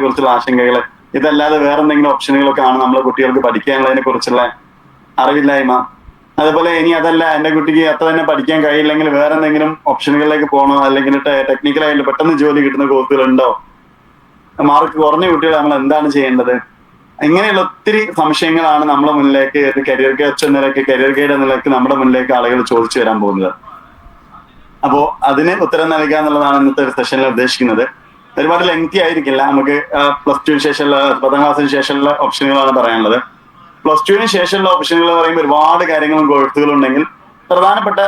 കുറിച്ചുള്ള ആശങ്കകൾ, ഇതല്ലാതെ വേറെ എന്തെങ്കിലും ഓപ്ഷനുകളൊക്കെ ആണ് നമ്മളെ കുട്ടികൾക്ക് പഠിക്കാനുള്ളതിനെ കുറിച്ചുള്ള അറിവില്ലായ്മ. അതുപോലെ ഇനി അതല്ല എന്റെ കുട്ടിക്ക് അത്ര തന്നെ പഠിക്കാൻ കഴിയില്ലെങ്കിൽ വേറെ എന്തെങ്കിലും ഓപ്ഷനുകളിലേക്ക് പോകണോ, അല്ലെങ്കിൽ ടെക്നിക്കലായിട്ട് പെട്ടെന്ന് ജോലി കിട്ടുന്ന കോഴ്സുകളുണ്ടോ, മാർക്ക് കുറഞ്ഞ കുട്ടികൾ നമ്മൾ എന്താണ് ചെയ്യേണ്ടത്, ഇങ്ങനെയുള്ള ഒത്തിരി സംശയങ്ങളാണ് നമ്മുടെ മുന്നിലേക്ക് കരിയർ കോച്ച് എന്ന നിലയ്ക്ക്, കരിയർ ഗൈഡ് എന്ന നിലയ്ക്ക് നമ്മുടെ മുന്നിലേക്ക് ആളുകൾ ചോദിച്ചു വരാൻ പോകുന്നത്. അപ്പോ അതിന് ഉത്തരം നൽകുക എന്നുള്ളതാണ് ഇന്നത്തെ ഒരു സെഷനിൽ ഉദ്ദേശിക്കുന്നത്. ഒരുപാട് ലെങ്തി ആയിരിക്കില്ല. നമുക്ക് +2 ശേഷമുള്ള 10ാം ക്ലാസ്സിന് ശേഷമുള്ള ഓപ്ഷനുകളാണ് പറയാനുള്ളത്. +2 ശേഷമുള്ള ഓപ്ഷനുകൾ പറയുമ്പോൾ ഒരുപാട് കാര്യങ്ങളും കോഴ്സുകളും ഉണ്ടെങ്കിൽ പ്രധാനപ്പെട്ട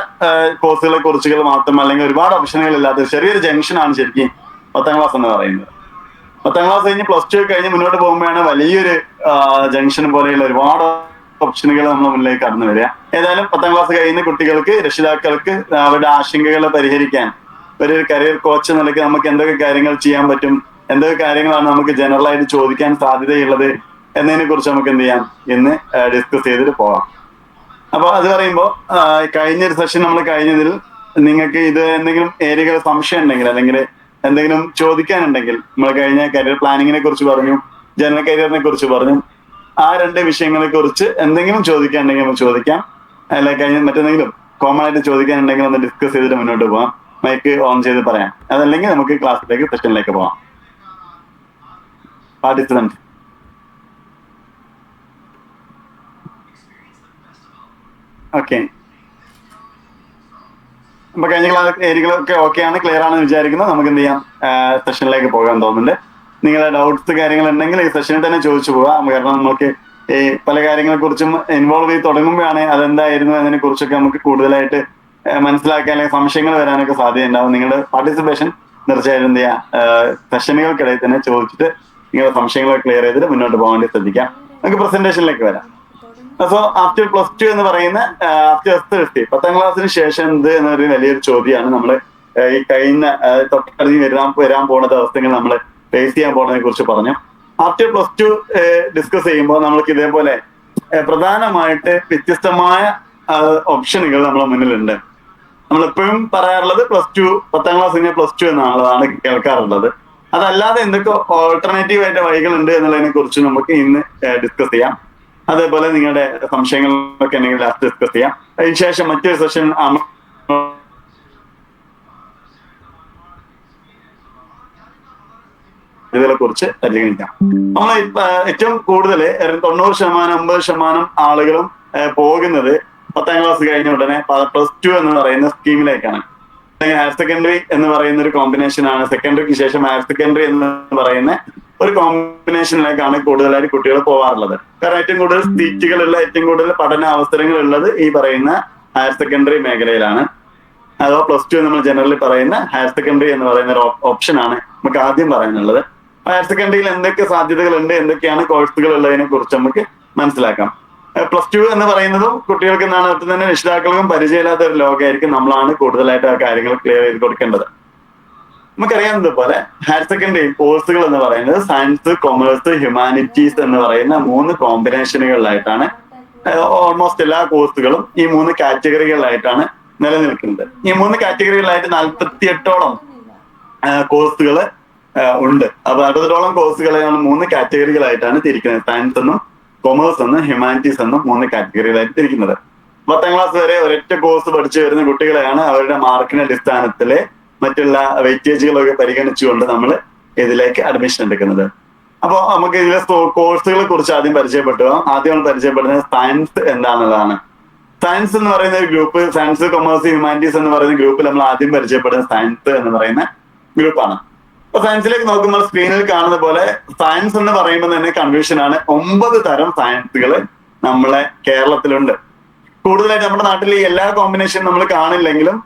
കോഴ്സുകളെ കുറിച്ചുകൾ മാത്രം, അല്ലെങ്കിൽ ഒരുപാട് ഓപ്ഷനുകൾ ഇല്ലാത്ത ചെറിയൊരു ജംഗ്ഷനാണ് ശരിക്കും 10ാം ക്ലാസ് എന്ന് പറയുന്നത്. 10ാം ക്ലാസ് കഴിഞ്ഞ് +2 കഴിഞ്ഞ് മുന്നോട്ട് പോകുമ്പോഴാണ് വലിയൊരു ജംഗ്ഷൻ പോലെയുള്ള ഒരുപാട് ഓപ്ഷനുകൾ നമ്മുടെ മുന്നിലേക്ക് കടന്നു വരിക. ഏതായാലും 10ാം ക്ലാസ് കഴിയുന്ന കുട്ടികൾക്ക്, രക്ഷിതാക്കൾക്ക് അവരുടെ ആശങ്കകൾ പരിഹരിക്കാൻ ഒരു കരിയർ കോച്ച് എന്ന നിലയ്ക്ക് നമുക്ക് എന്തൊക്കെ കാര്യങ്ങൾ ചെയ്യാൻ പറ്റും, എന്തൊക്കെ കാര്യങ്ങളാണ് നമുക്ക് ജനറൽ ആയിട്ട് ചോദിക്കാൻ സാധ്യതയുള്ളത് എന്നതിനെ കുറിച്ച് നമുക്ക് എന്ത് ചെയ്യാം ഇന്ന് ഡിസ്കസ് ചെയ്തിട്ട് പോകാം. അപ്പൊ അത് പറയുമ്പോൾ കഴിഞ്ഞൊരു സെഷൻ നമ്മൾ കഴിഞ്ഞതിൽ നിങ്ങൾക്ക് ഇത് എന്തെങ്കിലും ഏരിയകൾ സംശയം ഉണ്ടെങ്കിൽ, അല്ലെങ്കിൽ എന്തെങ്കിലും ചോദിക്കാനുണ്ടെങ്കിൽ, നമ്മൾ കഴിഞ്ഞ കരിയർ പ്ലാനിങ്ങിനെ കുറിച്ച് പറഞ്ഞു, ജനറൽ കരിയറിനെ കുറിച്ച് പറഞ്ഞു, ആ 2 വിഷയങ്ങളെ കുറിച്ച് എന്തെങ്കിലും ചോദിക്കാനുണ്ടെങ്കിൽ നമുക്ക് ചോദിക്കാം. അല്ല കഴിഞ്ഞ മറ്റെന്തെങ്കിലും കോമൺ ആയിട്ട് ചോദിക്കാനുണ്ടെങ്കിൽ ഒന്ന് ഡിസ്കസ് ചെയ്തിട്ട് മുന്നോട്ട് പോകാം. മൈക്ക് ഓൺ ചെയ്ത് പറയാം. അതല്ലെങ്കിൽ നമുക്ക് ക്ലാസ്സിലേക്ക്, സെഷനിലേക്ക് പോകാം. Participant okay. അപ്പൊ കഴിഞ്ഞ ക്ലാസ് ഏരിയകളൊക്കെ ഓക്കെയാണ്, ക്ലിയർ ആണെന്ന് വിചാരിക്കുന്നത്. നമുക്ക് എന്ത് ചെയ്യാം, സെഷനിലേക്ക് പോകാൻ തോന്നുന്നുണ്ട്. നിങ്ങളുടെ ഡൗട്ട്സ് കാര്യങ്ങൾ ഉണ്ടെങ്കിൽ ഈ സെഷനിൽ തന്നെ ചോദിച്ചു പോകാം. കാരണം നമുക്ക് ഈ പല കാര്യങ്ങളെ കുറിച്ചും ഇൻവോൾവ് ചെയ്ത് തുടങ്ങുമ്പോഴാണ് അതെന്തായിരുന്നു അതിനെ കുറിച്ചൊക്കെ നമുക്ക് കൂടുതലായിട്ട് മനസ്സിലാക്കാൻ, അല്ലെങ്കിൽ സംശയങ്ങൾ വരാനൊക്കെ സാധ്യതയുണ്ടാവും. നിങ്ങളുടെ പാർട്ടിസിപ്പേഷൻ തീർച്ചയായും എന്ത് ചെയ്യാം, സെഷനുകൾക്കിടയിൽ തന്നെ ചോദിച്ചിട്ട് നിങ്ങളുടെ സംശയങ്ങൾ ക്ലിയർ ചെയ്തിട്ട് മുന്നോട്ട് പോകാൻ വേണ്ടി ശ്രദ്ധിക്കാം. നമുക്ക് പ്രസന്റേഷനിലേക്ക് വരാം. സോ ആഫ്റ്റർ +2 എന്ന് പറയുന്ന ആഫ്റ്റർ 10ാം ക്ലാസ്സിന് ശേഷം എന്ത് എന്നൊരു വലിയൊരു ചോദ്യമാണ് നമ്മൾ ഈ കഴിഞ്ഞ തൊട്ടടുത്ത് വരാൻ പോകുന്ന ദിവസങ്ങൾ നമ്മൾ ഫേസ് ചെയ്യാൻ പോകുന്നതിനെ കുറിച്ച് പറഞ്ഞു. ആഫ്റ്റർ +2 ഡിസ്കസ് ചെയ്യുമ്പോൾ നമ്മൾക്ക് ഇതേപോലെ പ്രധാനമായിട്ട് വ്യത്യസ്തമായ ഓപ്ഷനുകൾ നമ്മളെ മുന്നിലുണ്ട്. നമ്മളെപ്പോഴും പറയാറുള്ളത് +10ാം ക്ലാസ് കഴിഞ്ഞാൽ +2 എന്നുള്ളതാണ് കേൾക്കാറുള്ളത്. അതല്ലാതെ എന്തൊക്കെ ഓൾട്ടർനേറ്റീവ് ആയിട്ട് വഴികളുണ്ട് എന്നുള്ളതിനെ കുറിച്ച് നമുക്ക് ഇന്ന് ഡിസ്കസ് ചെയ്യാം. അതേപോലെ നിങ്ങളുടെ സംശയങ്ങളൊക്കെ ഉണ്ടെങ്കിൽ ലാസ്റ്റ് ഡിസ്കസ് ചെയ്യാം. അതിനുശേഷം മറ്റൊരു സെഷൻ ഇതിനെ കുറിച്ച് പരിഗണിക്കാം. നമ്മൾ ഏറ്റവും കൂടുതൽ 90%, 50% ആളുകളും പോകുന്നത് 10ാം ക്ലാസ് കഴിഞ്ഞ ഉടനെ +2 എന്ന് പറയുന്ന സ്കീമിലേക്കാണ്. അല്ലെങ്കിൽ ഹയർ സെക്കൻഡറി എന്ന് പറയുന്ന ഒരു കോമ്പിനേഷനാണ്. സെക്കൻഡറിക്ക് ശേഷം ഹയർ സെക്കൻഡറി എന്ന് പറയുന്ന ഒരു കോമ്പിനേഷനിലേക്കാണ് കൂടുതലായിട്ട് കുട്ടികൾ പോകാറുള്ളത്. കാരണം ഏറ്റവും കൂടുതൽ സീറ്റുകളുള്ള, ഏറ്റവും കൂടുതൽ പഠന അവസരങ്ങൾ ഉള്ളത് ഈ പറയുന്ന ഹയർ സെക്കൻഡറി മേഖലയിലാണ്. അഥവാ +2 നമ്മൾ ജനറലി പറയുന്ന ഹയർ സെക്കൻഡറി എന്ന് പറയുന്ന ഒരു ഓപ്ഷനാണ് നമുക്ക് ആദ്യം പറയാനുള്ളത്. ഹയർ സെക്കൻഡറിയിൽ എന്തൊക്കെ സാധ്യതകളുണ്ട്, എന്തൊക്കെയാണ് കോഴ്സുകൾ ഉള്ളതിനെ കുറിച്ച് നമുക്ക് മനസ്സിലാക്കാം. +2 എന്ന് പറയുന്നതും കുട്ടികൾക്ക് എന്താണ് തന്നെ രക്ഷിതാക്കൾക്കും പരിചയമില്ലാത്ത ഒരു ലോകമായിരിക്കും. നമ്മളാണ് കൂടുതലായിട്ട് ആ കാര്യങ്ങൾ ക്ലിയർ ചെയ്ത് കൊടുക്കേണ്ടത്. നമുക്കറിയാവുന്നതുപോലെ ഹയർ സെക്കൻഡറി കോഴ്സുകൾ എന്ന് പറയുന്നത് സയൻസ്, കൊമേഴ്സ്, ഹ്യൂമാനിറ്റീസ് എന്ന് പറയുന്ന 3 കോമ്പിനേഷനുകളിലായിട്ടാണ് ഓൾമോസ്റ്റ് എല്ലാ കോഴ്സുകളും ഈ 3 കാറ്റഗറികളിലായിട്ടാണ് നിലനിൽക്കുന്നത്. ഈ 3 കാറ്റഗറികളിലായിട്ട് 48ഓളം കോഴ്സുകൾ ഉണ്ട്. അപ്പൊ 60ഓളം കോഴ്സുകളെ 3 കാറ്റഗറികളായിട്ടാണ് തിരിക്കുന്നത്. സയൻസ് എന്നും കൊമേഴ്സ് എന്നും ഹ്യൂമാനിറ്റീസ് എന്നും 3 കാറ്റഗറികളായിട്ട് തിരിക്കുന്നത്. 10ാം ക്ലാസ് വരെ ഒരൊറ്റ കോഴ്സ് പഠിച്ചു വരുന്ന കുട്ടികളെയാണ് അവരുടെ മാർക്കിന്റെ അടിസ്ഥാനത്തില് മറ്റുള്ള വെയിറ്റേജുകളൊക്കെ പരിഗണിച്ചുകൊണ്ട് നമ്മൾ ഇതിലേക്ക് അഡ്മിഷൻ എടുക്കുന്നത്. അപ്പോൾ നമുക്ക് ഇതിലെ കോഴ്സുകളെ കുറിച്ച് ആദ്യം പരിചയപ്പെട്ടു. ആദ്യം നമ്മൾ പരിചയപ്പെടുന്നത് സയൻസ് എന്താണെന്നതാണ്. സയൻസ് എന്ന് പറയുന്ന ഒരു ഗ്രൂപ്പ്, സയൻസ്, കൊമേഴ്സ്, ഹ്യൂമാനിറ്റീസ് എന്ന് പറയുന്ന ഗ്രൂപ്പിൽ നമ്മൾ ആദ്യം പരിചയപ്പെടുന്ന സയൻസ് എന്ന് പറയുന്ന ഗ്രൂപ്പാണ്. അപ്പൊ സയൻസിലേക്ക് നോക്കുമ്പോൾ സ്ക്രീനിൽ കാണുന്ന പോലെ സയൻസ് എന്ന് പറയുമ്പോൾ തന്നെ കൺഫ്യൂഷനാണ്. 9 തരം സയൻസുകൾ നമ്മളെ കേരളത്തിലുണ്ട്. കൂടുതലായിട്ട് നമ്മുടെ നാട്ടിൽ എല്ലാ കോമ്പിനേഷനും നമ്മൾ കാണില്ലെങ്കിലും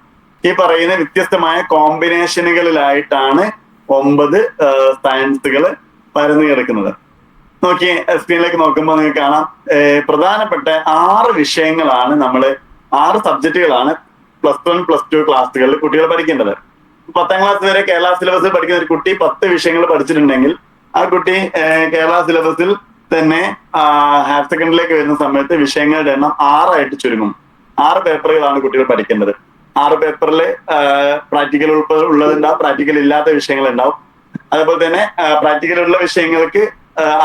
ഈ പറയുന്ന വ്യത്യസ്തമായ കോമ്പിനേഷനുകളിലായിട്ടാണ് 9 സയൻസുകൾ പരന്നു കിടക്കുന്നത്. നോക്കി സ്ക്രീനിലേക്ക് നോക്കുമ്പോൾ നിങ്ങൾക്ക് കാണാം പ്രധാനപ്പെട്ട 6 വിഷയങ്ങളാണ് 6 സബ്ജക്റ്റുകളാണ് +1, +2 ക്ലാസ്സുകളിൽ കുട്ടികൾ പഠിക്കേണ്ടത്. 10ാം ക്ലാസ് വരെ കേരള സിലബസിൽ പഠിക്കുന്ന ഒരു കുട്ടി 10 വിഷയങ്ങൾ പഠിച്ചിട്ടുണ്ടെങ്കിൽ ആ കുട്ടി കേരള സിലബസിൽ തന്നെ ഹയർ സെക്കൻഡറിയിലേക്ക് വരുന്ന സമയത്ത് വിഷയങ്ങളുടെ എണ്ണം 6 ആയിട്ട് ചുരുങ്ങും. 6 പേപ്പറുകളാണ് കുട്ടികൾ പഠിക്കേണ്ടത്. 6 പേപ്പറിൽ പ്രാക്ടിക്കൽ ഉള്ളതുണ്ടാവും, പ്രാക്ടിക്കൽ ഇല്ലാത്ത വിഷയങ്ങൾ ഉണ്ടാവും. അതുപോലെ തന്നെ പ്രാക്ടിക്കലുള്ള വിഷയങ്ങൾക്ക്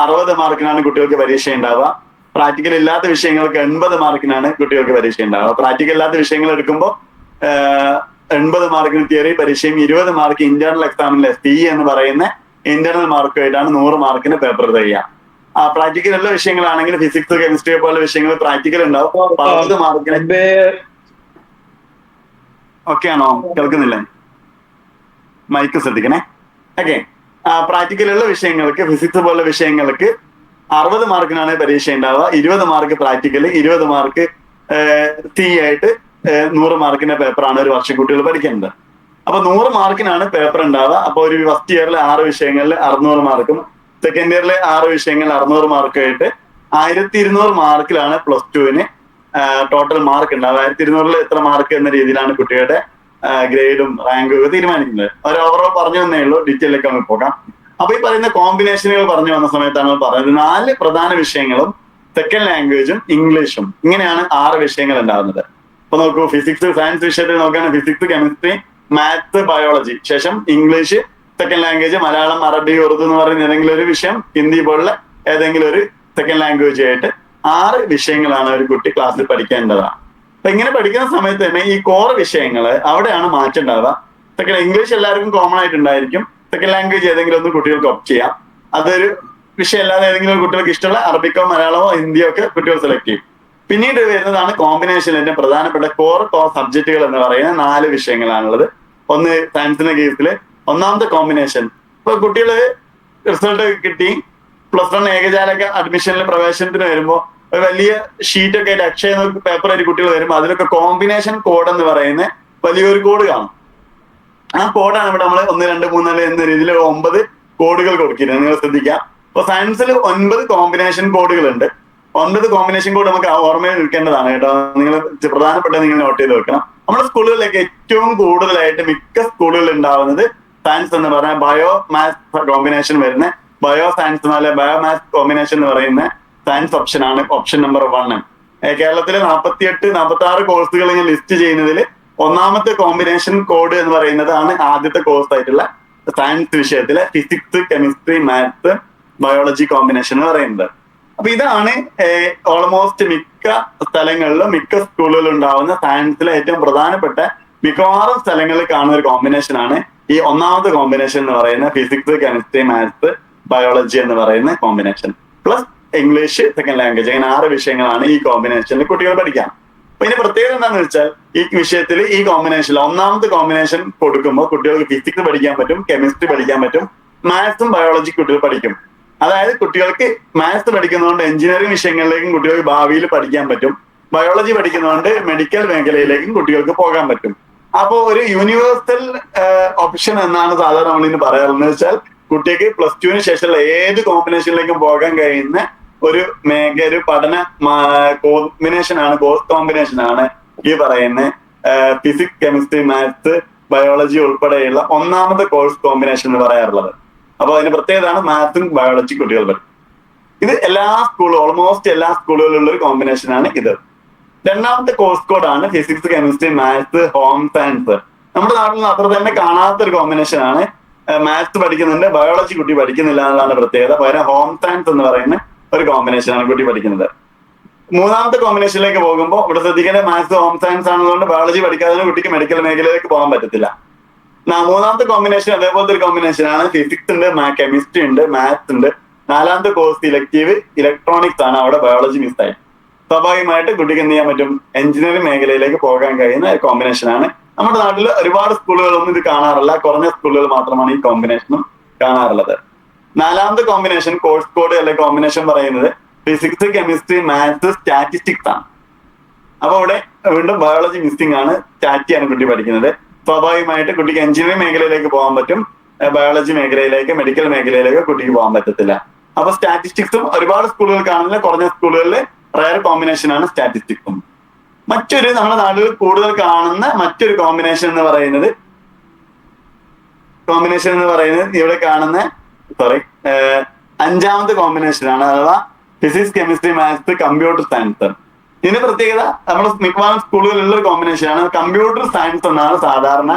60 മാർക്കിനാണ് കുട്ടികൾക്ക് പരീക്ഷ ഉണ്ടാവുക. പ്രാക്ടിക്കൽ ഇല്ലാത്ത വിഷയങ്ങൾക്ക് 80 മാർക്കിനാണ് കുട്ടികൾക്ക് പരീക്ഷ ഉണ്ടാവുക. പ്രാക്ടിക്കൽ ഇല്ലാത്ത വിഷയങ്ങൾ എടുക്കുമ്പോൾ 80 മാർക്കിന് തിയറി പരീക്ഷയും 20 മാർക്ക് ഇന്റേണൽ എക്സാമിലെ SE എന്ന് പറയുന്ന ഇന്റേണൽ മാർക്കുമായിട്ടാണ് 100 മാർക്കിന് പേപ്പർ തയ്യുക. പ്രാക്ടിക്കൽ ഉള്ള വിഷയങ്ങളാണെങ്കിൽ ഫിസിക്സ്, കെമിസ്ട്രി പോലുള്ള വിഷയങ്ങൾ പ്രാക്ടിക്കൽ ഉണ്ടാവും. 60 മാർക്കിന്. ഓക്കെ ആണോ? കേൾക്കുന്നില്ലേ? മൈക്ക് ശ്രദ്ധിക്കണേ. ഓക്കെ. പ്രാക്ടിക്കലുള്ള വിഷയങ്ങൾക്ക്, ഫിസിക്സ് പോലുള്ള വിഷയങ്ങൾക്ക് 60 മാർക്കിനാണ് പരീക്ഷ ഉണ്ടാവുക. 20 മാർക്ക് പ്രാക്ടിക്കല്, 20 മാർക്ക് ആയിട്ട് 100 മാർക്കിന്റെ പേപ്പറാണ് ഒരു വർഷം കുട്ടികൾ പഠിക്കുന്നത്. അപ്പൊ 100 മാർക്കിനാണ് പേപ്പർ ഉണ്ടാവുക. അപ്പൊ ഒരു ഫസ്റ്റ് ഇയറിൽ 6 വിഷയങ്ങളിൽ 600 മാർക്കും, സെക്കൻഡ് ഇയറിലെ 6 വിഷയങ്ങളിൽ 600 മാർക്കായിട്ട് 1200 മാർക്കിലാണ് +2-ന് ടോട്ടൽ മാർക്ക് ഉണ്ടാവുക. 1200-ൽ എത്ര മാർക്ക് എന്ന രീതിയിലാണ് കുട്ടികളുടെ ഗ്രേഡും റാങ്കും ഒക്കെ തീരുമാനിക്കുന്നത്. ഒരു ഓവറോൾ പറഞ്ഞു തന്നേ ഉള്ളൂ, ഡീറ്റെയിലേക്ക് നമുക്ക് പോകാം. അപ്പൊ ഈ പറയുന്ന കോമ്പിനേഷനുകൾ പറഞ്ഞു വന്ന സമയത്താണ് പറയുന്നത് 4 പ്രധാന വിഷയങ്ങളും സെക്കൻഡ് ലാംഗ്വേജും ഇംഗ്ലീഷും, ഇങ്ങനെയാണ് 6 വിഷയങ്ങൾ ഉണ്ടാകുന്നത്. അപ്പൊ നോക്കൂ, ഫിസിക്സ്, സയൻസ് വിഷയത്തിൽ നോക്കുകയാണെങ്കിൽ ഫിസിക്സ്, കെമിസ്ട്രി, മാത്സ്, ബയോളജി, ശേഷം ഇംഗ്ലീഷ്, സെക്കൻഡ് ലാംഗ്വേജ് മലയാളം, അറബി, ഉറുദു എന്ന് പറയുന്ന ഏതെങ്കിലും ഒരു വിഷയം, ഹിന്ദി പോലുള്ള ഏതെങ്കിലും ഒരു സെക്കൻഡ് ലാംഗ്വേജ് ആയിട്ട് 6 വിഷയങ്ങളാണ് ഒരു കുട്ടി ക്ലാസ്സിൽ പഠിക്കേണ്ടതാണ്. അപ്പൊ ഇങ്ങനെ പഠിക്കുന്ന സമയത്ത് തന്നെ ഈ കോർ വിഷയങ്ങള് അവിടെയാണ് മാറ്റം ഉണ്ടാവുക. സെക്കൻഡ് ഇംഗ്ലീഷ് എല്ലാവർക്കും കോമൺ ആയിട്ടുണ്ടായിരിക്കും. സെക്കൻഡ് ലാംഗ്വേജ് ഏതെങ്കിലും ഒന്ന് കുട്ടികൾക്ക് ഓപ്റ്റ് ചെയ്യാം. അതൊരു വിഷയം അല്ലാതെ ഏതെങ്കിലും കുട്ടികൾക്ക് ഇഷ്ടമുള്ള അറബിക്കോ മലയാളമോ ഹിന്ദിയോ ഒക്കെ കുട്ടികൾ സെലക്ട് ചെയ്യും. പിന്നീട് വരുന്നതാണ് കോമ്പിനേഷനിലെ പ്രധാനപ്പെട്ട കോർ സബ്ജക്റ്റുകൾ എന്ന് പറയുന്ന 4 വിഷയങ്ങളാണുള്ളത്. ഒന്ന് സയൻസിന്റെ കേസില് ഒന്നാമത്തെ കോമ്പിനേഷൻ. ഇപ്പൊ കുട്ടികള് റിസൾട്ട് കിട്ടി +1 ഏകജാലക അഡ്മിഷനിൽ പ്രവേശനത്തിന് വരുമ്പോൾ ഒരു വലിയ ഷീറ്റൊക്കെ ആയിട്ട് അക്ഷയ പേപ്പർ ആയിട്ട് കുട്ടികൾ വരുമ്പോൾ അതിലൊക്കെ കോമ്പിനേഷൻ കോഡ് എന്ന് പറയുന്ന വലിയൊരു കോഡ് കാണും. ആ കോഡാണ് ഇവിടെ നമ്മൾ 1, 2, 3, 4 എന്ന രീതിയിൽ 9 കോഡുകൾ കൊടുക്കുന്നത്. നിങ്ങൾ ശ്രദ്ധിക്കാം. അപ്പൊ സയൻസിൽ 9 കോമ്പിനേഷൻ കോഡുകളുണ്ട്. 9 കോമ്പിനേഷൻ കോഡ് നമുക്ക് ഓർമ്മയിൽ നിൽക്കേണ്ടതാണ് കേട്ടോ. നിങ്ങൾ പ്രധാനപ്പെട്ട നിങ്ങൾ നോട്ട് ചെയ്ത് വെക്കണം. നമ്മുടെ സ്കൂളുകളിലേക്ക് ഏറ്റവും കൂടുതലായിട്ട് മിക്ക സ്കൂളുകളിൽ ഉണ്ടാവുന്നത് സയൻസ് എന്ന് പറഞ്ഞാൽ ബയോ മാത്സ് കോമ്പിനേഷൻ വരുന്ന ബയോ സയൻസ് എന്നല്ല ബയോ മാത്സ് കോമ്പിനേഷൻ എന്ന് പറയുന്ന സയൻസ് ഓപ്ഷൻ ആണ്, ഓപ്ഷൻ നമ്പർ 1. കേരളത്തിലെ 48, 46 കോഴ്സുകൾ ഞാൻ ലിസ്റ്റ് ചെയ്യുന്നതിൽ ഒന്നാമത്തെ കോമ്പിനേഷൻ കോഡ് എന്ന് പറയുന്നതാണ് ആദ്യത്തെ കോഴ്സ് ആയിട്ടുള്ള സയൻസ് വിഷയത്തിലെ physics, chemistry, maths, biology combination എന്ന് പറയുന്നത്. അപ്പൊ ഇതാണ് ഓൾമോസ്റ്റ് മിക്ക സ്ഥലങ്ങളിലും മിക്ക സ്കൂളുകളിലും ഉണ്ടാവുന്ന സയൻസിലെ ഏറ്റവും പ്രധാനപ്പെട്ട മിക്കവാറും സ്ഥലങ്ങളിൽ കാണുന്ന ഒരു കോമ്പിനേഷൻ ആണ് ഈ ഒന്നാമത്തെ കോമ്പിനേഷൻ എന്ന് പറയുന്ന ഫിസിക്സ്, കെമിസ്ട്രി, മാത്സ്, ബയോളജി എന്ന് പറയുന്ന combination plus English second language. അങ്ങനെ 6 വിഷയങ്ങളാണ് ഈ കോമ്പിനേഷനിൽ കുട്ടികൾ പഠിക്കാം. അപ്പൊ ഇതിന്റെ പ്രത്യേകത എന്താണെന്ന് വെച്ചാൽ ഈ വിഷയത്തിൽ ഈ കോമ്പിനേഷനിൽ ഒന്നാമത്തെ കോമ്പിനേഷൻ കൊടുക്കുമ്പോൾ കുട്ടികൾക്ക് ഫിസിക്സ് പഠിക്കാൻ പറ്റും, കെമിസ്ട്രി പഠിക്കാൻ പറ്റും, മാത്സും ബയോളജി കുട്ടികൾ പഠിക്കും. അതായത് കുട്ടികൾക്ക് മാത്സ് പഠിക്കുന്നതുകൊണ്ട് എഞ്ചിനീയറിംഗ് വിഷയങ്ങളിലേക്കും കുട്ടികൾക്ക് ഭാവിയിൽ പഠിക്കാൻ പറ്റും. ബയോളജി പഠിക്കുന്നതുകൊണ്ട് മെഡിക്കൽ മേഖലയിലേക്കും കുട്ടികൾക്ക് പോകാൻ പറ്റും. അപ്പോ ഒരു യൂണിവേഴ്സൽ ഓപ്ഷൻ എന്നാണ് സാധാരണ നമ്മളിന്ന് പറയാറുള്ളത്. വെച്ചാൽ കുട്ടിക്ക് +2-ന് ശേഷമുള്ള ഏത് കോമ്പിനേഷനിലേക്കും പോകാൻ കഴിയുന്ന ഒരു ഒരു പഠന കോമ്പിനേഷൻ ആണ്, കോഴ്സ് കോമ്പിനേഷൻ ആണ് ഈ പറയുന്ന ഫിസിക്സ്, കെമിസ്ട്രി, മാത്സ്, ബയോളജി ഉൾപ്പെടെയുള്ള ഒന്നാമത്തെ കോഴ്സ് കോമ്പിനേഷൻ എന്ന് പറയാറുള്ളത്. അപ്പൊ അതിന് പ്രത്യേകതയാണ് മാത്സും ബയോളജി കുട്ടികൾ പഠിക്കും. ഇത് എല്ലാ സ്കൂളും ഓൾമോസ്റ്റ് എല്ലാ സ്കൂളുകളിലുള്ള ഒരു കോമ്പിനേഷൻ ആണ് ഇത്. രണ്ടാമത്തെ കോഴ്സ് കോഡാണ് physics, chemistry, maths, home science. നമ്മുടെ നാട്ടിൽ അത്ര തന്നെ കാണാത്തൊരു കോമ്പിനേഷൻ ആണ്. മാത്സ് പഠിക്കുന്നുണ്ട്, ബയോളജി കുട്ടി പഠിക്കുന്നില്ല എന്നതാണ് പ്രത്യേകത. പകരം ഹോം സയൻസ് എന്ന് പറയുന്ന ഒരു കോമ്പിനേഷൻ ആണ് കുട്ടി പഠിക്കുന്നത്. മൂന്നാമത്തെ കോമ്പിനേഷനിലേക്ക് പോകുമ്പോൾ ഇവിടെ ശ്രദ്ധിക്കേണ്ട മാത്സ് ഹോം സയൻസ് ആണെന്നുകൊണ്ട് ബയോളജി പഠിക്കാതെ കുട്ടിക്ക് മെഡിക്കൽ മേഖലയിലേക്ക് പോകാൻ പറ്റത്തില്ല. മൂന്നാമത്തെ കോമ്പിനേഷൻ അതേപോലത്തെ ഒരു കോമ്പിനേഷൻ ആണ്. ഫിസിക്സ് ഉണ്ട്, കെമിസ്ട്രി ഉണ്ട്, മാത്സ് ഉണ്ട്. 4ാമത്തെ കോഴ്സ് ഇലക്റ്റീവ് ഇലക്ട്രോണിക്സ് ആണ്. അവിടെ ബയോളജി മിസ്സായി. സ്വാഭാവികമായിട്ട് കുട്ടിക്ക് എന്ത് ചെയ്യാൻ പറ്റും? എഞ്ചിനീയറിംഗ് മേഖലയിലേക്ക് പോകാൻ കഴിയുന്ന ഒരു കോമ്പിനേഷൻ ആണ്. നമ്മുടെ നാട്ടിൽ ഒരുപാട് സ്കൂളുകളൊന്നും ഇത് കാണാറില്ല, കുറഞ്ഞ സ്കൂളുകൾ മാത്രമാണ് ഈ കോമ്പിനേഷനും കാണാറുള്ളത്. 4ാമത്തെ കോമ്പിനേഷൻ കോഴ്സ് കോഡ് അല്ലെങ്കിൽ കോമ്പിനേഷൻ പറയുന്നത് ഫിസിക്സ്, കെമിസ്ട്രി, മാത്സ്, സ്റ്റാറ്റിസ്റ്റിക്സ് ആണ്. അപ്പൊ അവിടെ വീണ്ടും ബയോളജി മിസ്സിംഗ് ആണ്, സ്റ്റാറ്റിയാണ് കുട്ടി പഠിക്കുന്നത്. സ്വാഭാവികമായിട്ട് കുട്ടിക്ക് എഞ്ചിനീയറിംഗ് മേഖലയിലേക്ക് പോകാൻ പറ്റും, ബയോളജി മേഖലയിലേക്ക് മെഡിക്കൽ മേഖലയിലേക്ക് കുട്ടിക്ക് പോകാൻ പറ്റത്തില്ല. അപ്പൊ സ്റ്റാറ്റിസ്റ്റിക്സും ഒരുപാട് സ്കൂളുകൾ കാണുന്നില്ല, കുറഞ്ഞ സ്കൂളുകളിൽ റയർ കോമ്പിനേഷൻ ആണ് സ്റ്റാറ്റിസ്റ്റിക്സും. മറ്റൊരു നമ്മുടെ നാട്ടിൽ കൂടുതൽ കാണുന്ന മറ്റൊരു കോമ്പിനേഷൻ എന്ന് പറയുന്നത് ഇവിടെ കാണുന്ന 5ാമത്തെ കോമ്പിനേഷൻ ആണ്. അഥവാ physics, chemistry, maths, computer science. ഇതിന് പ്രത്യേകത നമ്മുടെ മിക്കവാറും സ്കൂളുകളിലുള്ള ഒരു കോമ്പിനേഷൻ ആണ്. കമ്പ്യൂട്ടർ സയൻസ് എന്നാണ് സാധാരണ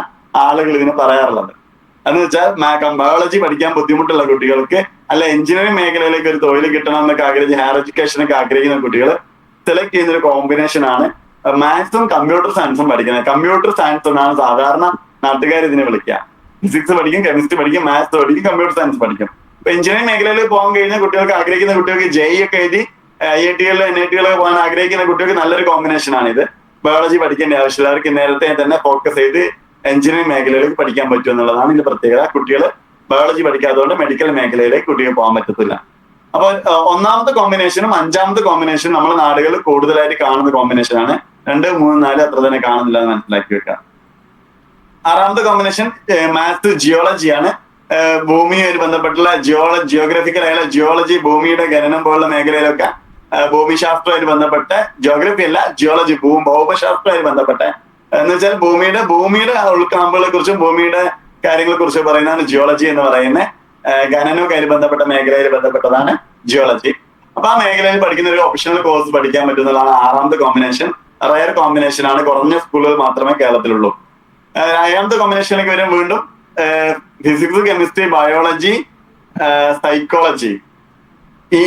ആളുകൾ ഇതിന് പറയാറുള്ളത്. എന്ന് വെച്ചാൽ ബയോളജി പഠിക്കാൻ ബുദ്ധിമുട്ടുള്ള കുട്ടികൾക്ക് അല്ല എഞ്ചിനീയറിംഗ് മേഖലയിലേക്ക് ഒരു തൊഴിൽ കിട്ടണം എന്നൊക്കെ ആഗ്രഹിച്ച് ഹയർ എഡ്യൂക്കേഷനൊക്കെ ആഗ്രഹിക്കുന്ന കുട്ടികൾ സെലക്ട് ചെയ്യുന്ന ഒരു കോമ്പിനേഷൻ ആണ് മാത്സും കമ്പ്യൂട്ടർ സയൻസും പഠിക്കുന്നത്. കമ്പ്യൂട്ടർ സയൻസ് എന്നാണ് സാധാരണ നാട്ടുകാർ ഇതിനെ വിളിക്കുക. ഫിസിക്സ് പഠിക്കും, കെമിസ്ട്രി പഠിക്കും, മാത്സ് പഠിക്കും, കമ്പ്യൂട്ടർ സയൻസ് പഠിക്കും. ഇപ്പൊ എഞ്ചിനീയറിംഗ് മേഖലയിൽ പോകാൻ കഴിഞ്ഞാൽ കുട്ടികൾക്ക് ആഗ്രഹിക്കുന്ന കുട്ടികൾക്ക് JEE ഒക്കെ എഴുതി IIT NIT പോകാൻ ആഗ്രഹിക്കുന്ന കുട്ടികൾക്ക് നല്ലൊരു കോമ്പിനേഷൻ ആണ് ഇത്. ബയോളജി പഠിക്കേണ്ട ആവശ്യമില്ല, അവർക്ക് നേരത്തെ തന്നെ ഫോക്കസ് ചെയ്ത് എഞ്ചിനീയറിംഗ് മേഖലയിലേക്ക് പഠിക്കാൻ പറ്റും എന്നുള്ളതാണ് ഇതിന്റെ പ്രത്യേകത. കുട്ടികൾ ബയോളജി പഠിക്കാത്തതുകൊണ്ട് മെഡിക്കൽ മേഖലയിലേക്ക് കുട്ടികൾ പോകാൻ പറ്റത്തില്ല. അപ്പൊ ഒന്നാമത്തെ കോമ്പിനേഷനും അഞ്ചാമത്തെ കോമ്പിനേഷനും നമ്മുടെ നാടുകളിൽ കൂടുതലായിട്ട് കാണുന്ന കോമ്പിനേഷനാണ്. 2, 3, 4 അത്ര തന്നെ കാണുന്നില്ല എന്ന് മനസ്സിലാക്കി വെക്കാം. ആറാമത്തെ കോമ്പിനേഷൻ മാത്സ് ജിയോളജിയാണ്. ഭൂമിയുമായി ബന്ധപ്പെട്ടുള്ള ജിയോഗ്രഫിക്കൽ ആയുള്ള ജിയോളജി, ഭൂമിയുടെ ഖനനം പോലുള്ള മേഖലയിലൊക്കെ ഭൂമിശാസ്ത്രവുമായി ബന്ധപ്പെട്ട ജിയോഗ്രഫി അല്ല ജിയോളജി, ഭൗമശാസ്ത്രവുമായി ബന്ധപ്പെട്ട എന്ന് വെച്ചാൽ ഭൂമിയുടെ ഉൾക്കാമ്പുകളെ കുറിച്ചും ഭൂമിയുടെ കാര്യങ്ങളെ കുറിച്ചും പറയുന്നതാണ് ജിയോളജി എന്ന് പറയുന്നത്. ഖനനവുമായി ബന്ധപ്പെട്ട മേഖലയിൽ ബന്ധപ്പെട്ടതാണ് ജിയോളജി. അപ്പൊ ആ മേഖലയിൽ പഠിക്കുന്ന ഒരു ഓപ്ഷണൽ കോഴ്സ് പഠിക്കാൻ പറ്റുന്നതാണ് ആറാമത്തെ കോമ്പിനേഷൻ. റയർ കോമ്പിനേഷൻ ആണ്, കുറഞ്ഞ സ്കൂളുകൾ മാത്രമേ കേരളത്തിലുള്ളൂ. ഏഴാമത്തെ കോമ്പിനേഷനിലേക്ക് വരും വീണ്ടും ഫിസിക്സ്, കെമിസ്ട്രി, ബയോളജി, സൈക്കോളജി. ഈ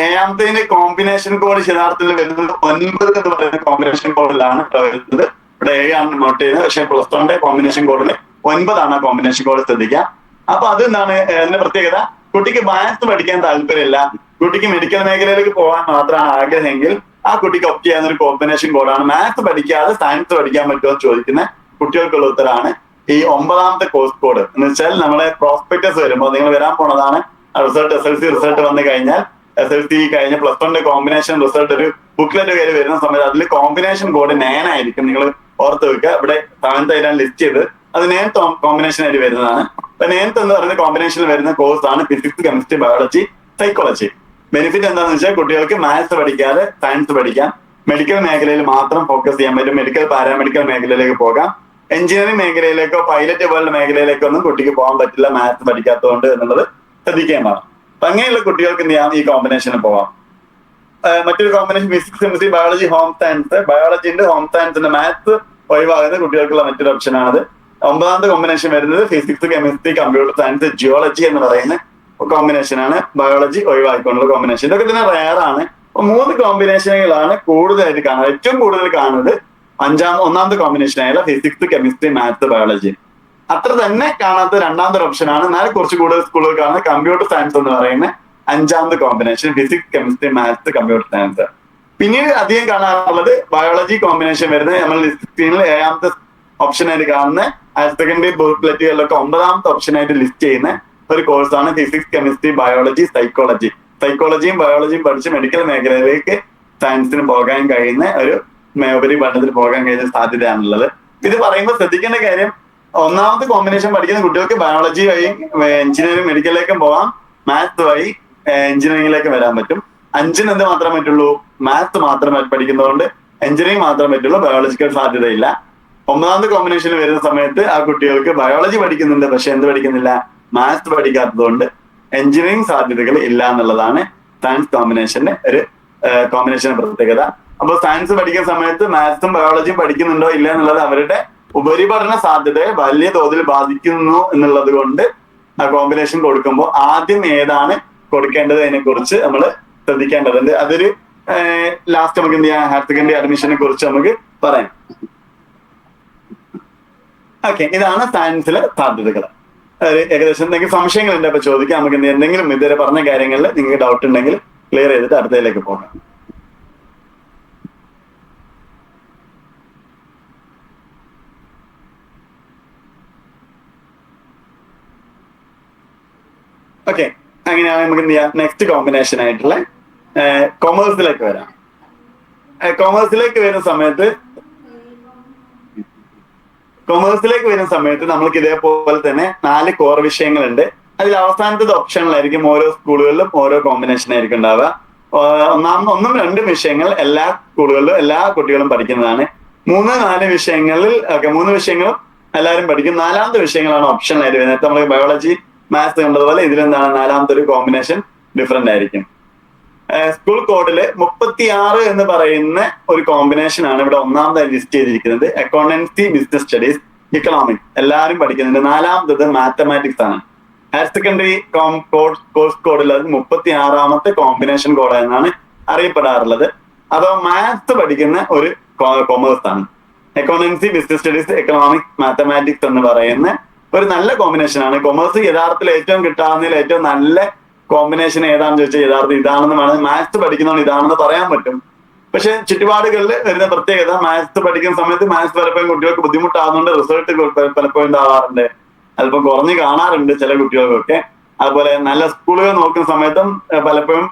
ഏഴാമത്തെ കോമ്പിനേഷൻ കോഡ് യഥാർത്ഥത്തിൽ വരുന്നത് 9 എന്ന് പറയുന്ന കോമ്പിനേഷൻ കോഡിലാണ് വരുന്നത്. ഇവിടെ 7 ആണ് നോട്ട് ചെയ്യുന്നത്, പക്ഷെ +1 കോമ്പിനേഷൻ കോഡിൽ 9 ആണ് ആ കോമ്പിനേഷൻ കോഡ് ശ്രദ്ധിക്കുക. അപ്പൊ അതെന്താണ് അതിന്റെ പ്രത്യേകത? കുട്ടിക്ക് മാത്സ് പഠിക്കാൻ താല്പര്യമില്ല, കുട്ടിക്ക് മെഡിക്കൽ മേഖലയിലേക്ക് പോകാൻ മാത്രമാണ് ആഗ്രഹമെങ്കിൽ ആ കുട്ടിക്ക് ഒപ്റ്റ് ചെയ്യാവുന്ന ഒരു കോമ്പിനേഷൻ കോഡാണ്. മാത്സ് പഠിക്കാതെ സയൻസ് പഠിക്കാൻ പറ്റുമോ എന്ന് ചോദിക്കുന്ന കുട്ടികൾക്കുള്ള ഉത്തരമാണ് ഈ 9ാമത്തെ കോഴ്സ് കോഡ്. എന്ന് വെച്ചാൽ നമ്മളെ പ്രോസ്പെക്ടസ് വരുമ്പോൾ നിങ്ങൾ വരാൻ പോണതാണ് റിസൾട്ട്, SLC റിസൾട്ട് വന്നു കഴിഞ്ഞാൽ SLC കഴിഞ്ഞ +1 കോമ്പിനേഷൻ റിസൾട്ട് ഒരു ബുക്ക്ലെറ്റ് കയ്യിൽ വരുന്ന സമയത്ത് അതിൽ കോമ്പിനേഷൻ കോഡ് 9 ആയിരിക്കും. നിങ്ങൾ ഓർത്ത് വെക്കുക. ഇവിടെ 7th ആയിട്ടാണ് ലിസ്റ്റ് ചെയ്ത്, അത് 9th കോമ്പിനേഷൻ ആയിട്ട് വരുന്നതാണ്. അപ്പൊ 9th എന്ന് പറയുന്ന കോമ്പിനേഷനിൽ വരുന്ന കോഴ്സാണ് physics, chemistry, biology, psychology. Benefit എന്താണെന്ന് വെച്ചാൽ കുട്ടികൾക്ക് മാത്സ് പഠിക്കാതെ സയൻസ് പഠിക്കാം, മെഡിക്കൽ മേഖലയിൽ മാത്രം ഫോക്കസ് ചെയ്യാൻ പറ്റും, മെഡിക്കൽ പാരാമെഡിക്കൽ മേഖലയിലേക്ക് പോകാം. എഞ്ചിനീയറിംഗ് മേഖലയിലേക്കോ പൈലറ്റ് വേൾഡ് മേഖലയിലേക്കോ ഒന്നും കുട്ടിക്ക് പോകാൻ പറ്റില്ല മാത്സ് പഠിക്കാത്തതുകൊണ്ട് എന്നുള്ളത് ശ്രദ്ധിക്കേണ്ടതാണ്. അപ്പൊ അങ്ങനെയുള്ള കുട്ടികൾക്ക് എന്ത് ചെയ്യാം, ഈ കോമ്പിനേഷന് പോവാം. മറ്റൊരു combination physics, chemistry, biology, home science. ബയോളജിന്റെ ഹോം സയൻസിന്റെ മാത്സ് ഒഴിവാകുന്ന കുട്ടികൾക്കുള്ള മറ്റൊരു ഓപ്ഷനാണത്. 9ാമത്തെ കോമ്പിനേഷൻ വരുന്നത് physics, chemistry, computer science, geology എന്ന് പറയുന്ന കോമ്പിനേഷനാണ്. ബയോളജി ഒഴിവാക്കിക്കൊണ്ടുള്ള കോമ്പിനേഷൻ. ഇതൊക്കെ തന്നെ റയർ ആണ്. അപ്പൊ 3 കോമ്പിനേഷനുകളാണ് കൂടുതലായിട്ട് കാണുന്നത്. ഏറ്റവും കൂടുതൽ കാണുന്നത് 1ാമത്തെ കോമ്പിനേഷൻ ആയുള്ള ഫിസിക്സ്, കെമിസ്ട്രി, മാത്സ്, ബയോളജി. അത്ര തന്നെ കാണാത്ത 2ാമത്തെ ഓപ്ഷനാണ്. എന്നാൽ കുറച്ച് കൂടുതൽ സ്കൂളുകൾ കാണുന്നത് കമ്പ്യൂട്ടർ സയൻസ് എന്ന് പറയുന്ന 5ാമത്തെ combination, physics, chemistry, maths, computer science. പിന്നീട് അധികം കാണാറുള്ളത് ബയോളജി കോമ്പിനേഷൻ വരുന്നത് നമ്മൾ സ്ക്രീനിൽ 7ാമത്തെ ഓപ്ഷനായിട്ട് കാണുന്ന ഹയർ സെക്കൻഡറി ബുക്ക്ലെറ്റുകളിലൊക്കെ 9ാമത്തെ ഓപ്ഷനായിട്ട് ലിസ്റ്റ് ചെയ്യുന്ന ഒരു കോഴ്സാണ് ഫിസിക്സ്, കെമിസ്ട്രി, ബയോളജി, സൈക്കോളജി. സൈക്കോളജിയും ബയോളജിയും പഠിച്ച് മെഡിക്കൽ മേഖലയിലേക്ക് സയൻസിന് പോകാൻ കഴിയുന്ന ഒരു ഉപരിപഠനത്തിൽ പോകാൻ കഴിയുന്ന സാധ്യതയാണുള്ളത്. ഇത് പറയുമ്പോൾ ശ്രദ്ധിക്കേണ്ട കാര്യം, 1ാമത്തെ കോമ്പിനേഷൻ പഠിക്കുന്ന കുട്ടികൾക്ക് ബയോളജി വഴി എഞ്ചിനീയറിംഗ് മെഡിക്കലിലേക്കും പോകാം, മാത്സ് വഴി എഞ്ചിനീയറിംഗിലേക്ക് വരാൻ പറ്റും. 5ന് എന്ത് മാത്രമേ പറ്റുള്ളൂ, മാത്സ് മാത്രമേ പഠിക്കുന്നതുകൊണ്ട് എഞ്ചിനീയറിംഗ് മാത്രമേ പറ്റുള്ളൂ, ബയോളജിക്കൽ സാധ്യതയില്ല. 9ാമത്തെ കോമ്പിനേഷനിൽ വരുന്ന സമയത്ത് ആ കുട്ടികൾക്ക് ബയോളജി പഠിക്കുന്നുണ്ട്, പക്ഷെ എന്ത് പഠിക്കുന്നില്ല, മാത്സ് പഠിക്കാത്തതുകൊണ്ട് എഞ്ചിനീയറിംഗ് സാധ്യതകൾ ഇല്ല എന്നുള്ളതാണ് സയൻസ് കോമ്പിനേഷന്റെ ഒരു പ്രത്യേകത. അപ്പൊ സയൻസ് പഠിക്കുന്ന സമയത്ത് മാത്സും ബയോളജിയും പഠിക്കുന്നുണ്ടോ ഇല്ല എന്നുള്ളത് അവരുടെ ഉപരിപഠന സാധ്യതയെ വലിയ തോതിൽ ബാധിക്കുന്നു എന്നുള്ളത് കൊണ്ട് ആ കോമ്പിനേഷൻ കൊടുക്കുമ്പോൾ ആദ്യം ഏതാണ് കൊടുക്കേണ്ടത് അതിനെ കുറിച്ച് നമ്മൾ ശ്രദ്ധിക്കേണ്ടതുണ്ട്. അതൊരു ലാസ്റ്റ് നമുക്ക് എന്ത് ചെയ്യാം, ഹയർ സെക്കൻഡറി അഡ്മിഷനെ കുറിച്ച് നമുക്ക് പറയാം. ഓക്കെ, ഇതാണ് സയൻസിലെ സാധ്യതകൾ. ഏകദേശം എന്തെങ്കിലും സംശയങ്ങളുണ്ട് അപ്പൊ ചോദിക്കാം. നമുക്ക് എന്തെങ്കിലും ഇതുവരെ പറഞ്ഞ കാര്യങ്ങളിൽ നിങ്ങൾക്ക് ഡൗട്ട് ഉണ്ടെങ്കിൽ ക്ലിയർ ചെയ്തിട്ട് അടുത്തതിലേക്ക് പോകാം. ഓക്കെ, അങ്ങനെയാണ് നമുക്ക് എന്ത് ചെയ്യാം, നെക്സ്റ്റ് കോമ്പിനേഷൻ ആയിട്ടുള്ള കൊമേഴ്സിലേക്ക് വരാം. കൊമേഴ്സിലേക്ക് വരുന്ന സമയത്ത് നമ്മൾക്ക് ഇതേപോലെ തന്നെ 4 കോർ വിഷയങ്ങളുണ്ട്. അതിൽ അവസാനത്തെ ഓപ്ഷനിലായിരിക്കും ഓരോ സ്കൂളുകളിലും ഓരോ കോമ്പിനേഷൻ ആയിരിക്കും ഉണ്ടാവുക. 1, 2 വിഷയങ്ങൾ എല്ലാ സ്കൂളുകളിലും എല്ലാ കുട്ടികളും പഠിക്കുന്നതാണ്. 3, 4 വിഷയങ്ങളിൽ 3 വിഷയങ്ങളും എല്ലാവരും പഠിക്കും. 4ാമത്തെ വിഷയങ്ങളാണ് ഓപ്ഷനിലായിട്ട് വരുന്നത്. നമ്മൾ ബയോളജി, മാത്സ് കണ്ടതുപോലെ ഇതിലെന്താണ് 4ാമത്തെ ഒരു കോമ്പിനേഷൻ ഡിഫറെന്റ് ആയിരിക്കും. സ്കൂൾ കോഡില് 36 എന്ന് പറയുന്ന ഒരു കോമ്പിനേഷൻ ആണ് ഇവിടെ 1ാമതായി ലിസ്റ്റ് ചെയ്തിരിക്കുന്നത്. Accountancy, business studies. ഇക്കണോമിക്സ് എല്ലാവരും പഠിക്കുന്നുണ്ട്. നാലാമത്തത് മാത്തമാറ്റിക്സ് ആണ്. ഹയർ സെക്കൻഡറി കോഴ്സ് കോഡിൽ അത് 36ാമത്തെ കോമ്പിനേഷൻ കോഡ് എന്നാണ് അറിയപ്പെടാറുള്ളത്. അഥവാ മാത്സ് പഠിക്കുന്ന ഒരു കൊമേഴ്സ് ആണ്. Accountancy, business studies, economics, mathematics എന്ന് പറയുന്ന ഒരു നല്ല കോമ്പിനേഷൻ ആണ്. കൊമേഴ്സ് യഥാർത്ഥത്തിൽ ഏറ്റവും കിട്ടാവുന്നതിൽ ഏറ്റവും നല്ല കോമ്പിനേഷൻ ഏതാണെന്ന് ചോദിച്ചാൽ യഥാർത്ഥം ഇതാണെന്ന് വേണം. മാത്സ് പഠിക്കുന്നതുകൊണ്ട് ഇതാണെന്ന് പറയാൻ പറ്റും. പക്ഷെ ചുറ്റുപാടുകളിൽ വരുന്ന പ്രത്യേകത, മാത്സ് പഠിക്കുന്ന സമയത്ത് മാത്സ് പലപ്പോഴും കുട്ടികൾക്ക് ബുദ്ധിമുട്ടാകുന്നുണ്ട്. റിസൾട്ട് പലപ്പോഴും ഉണ്ടാവാറുണ്ട്, അല്പം കുറഞ്ഞു കാണാറുണ്ട് ചില കുട്ടികൾക്കൊക്കെ. അതുപോലെ നല്ല സ്കൂളുകൾ നോക്കുന്ന സമയത്തും പലപ്പോഴും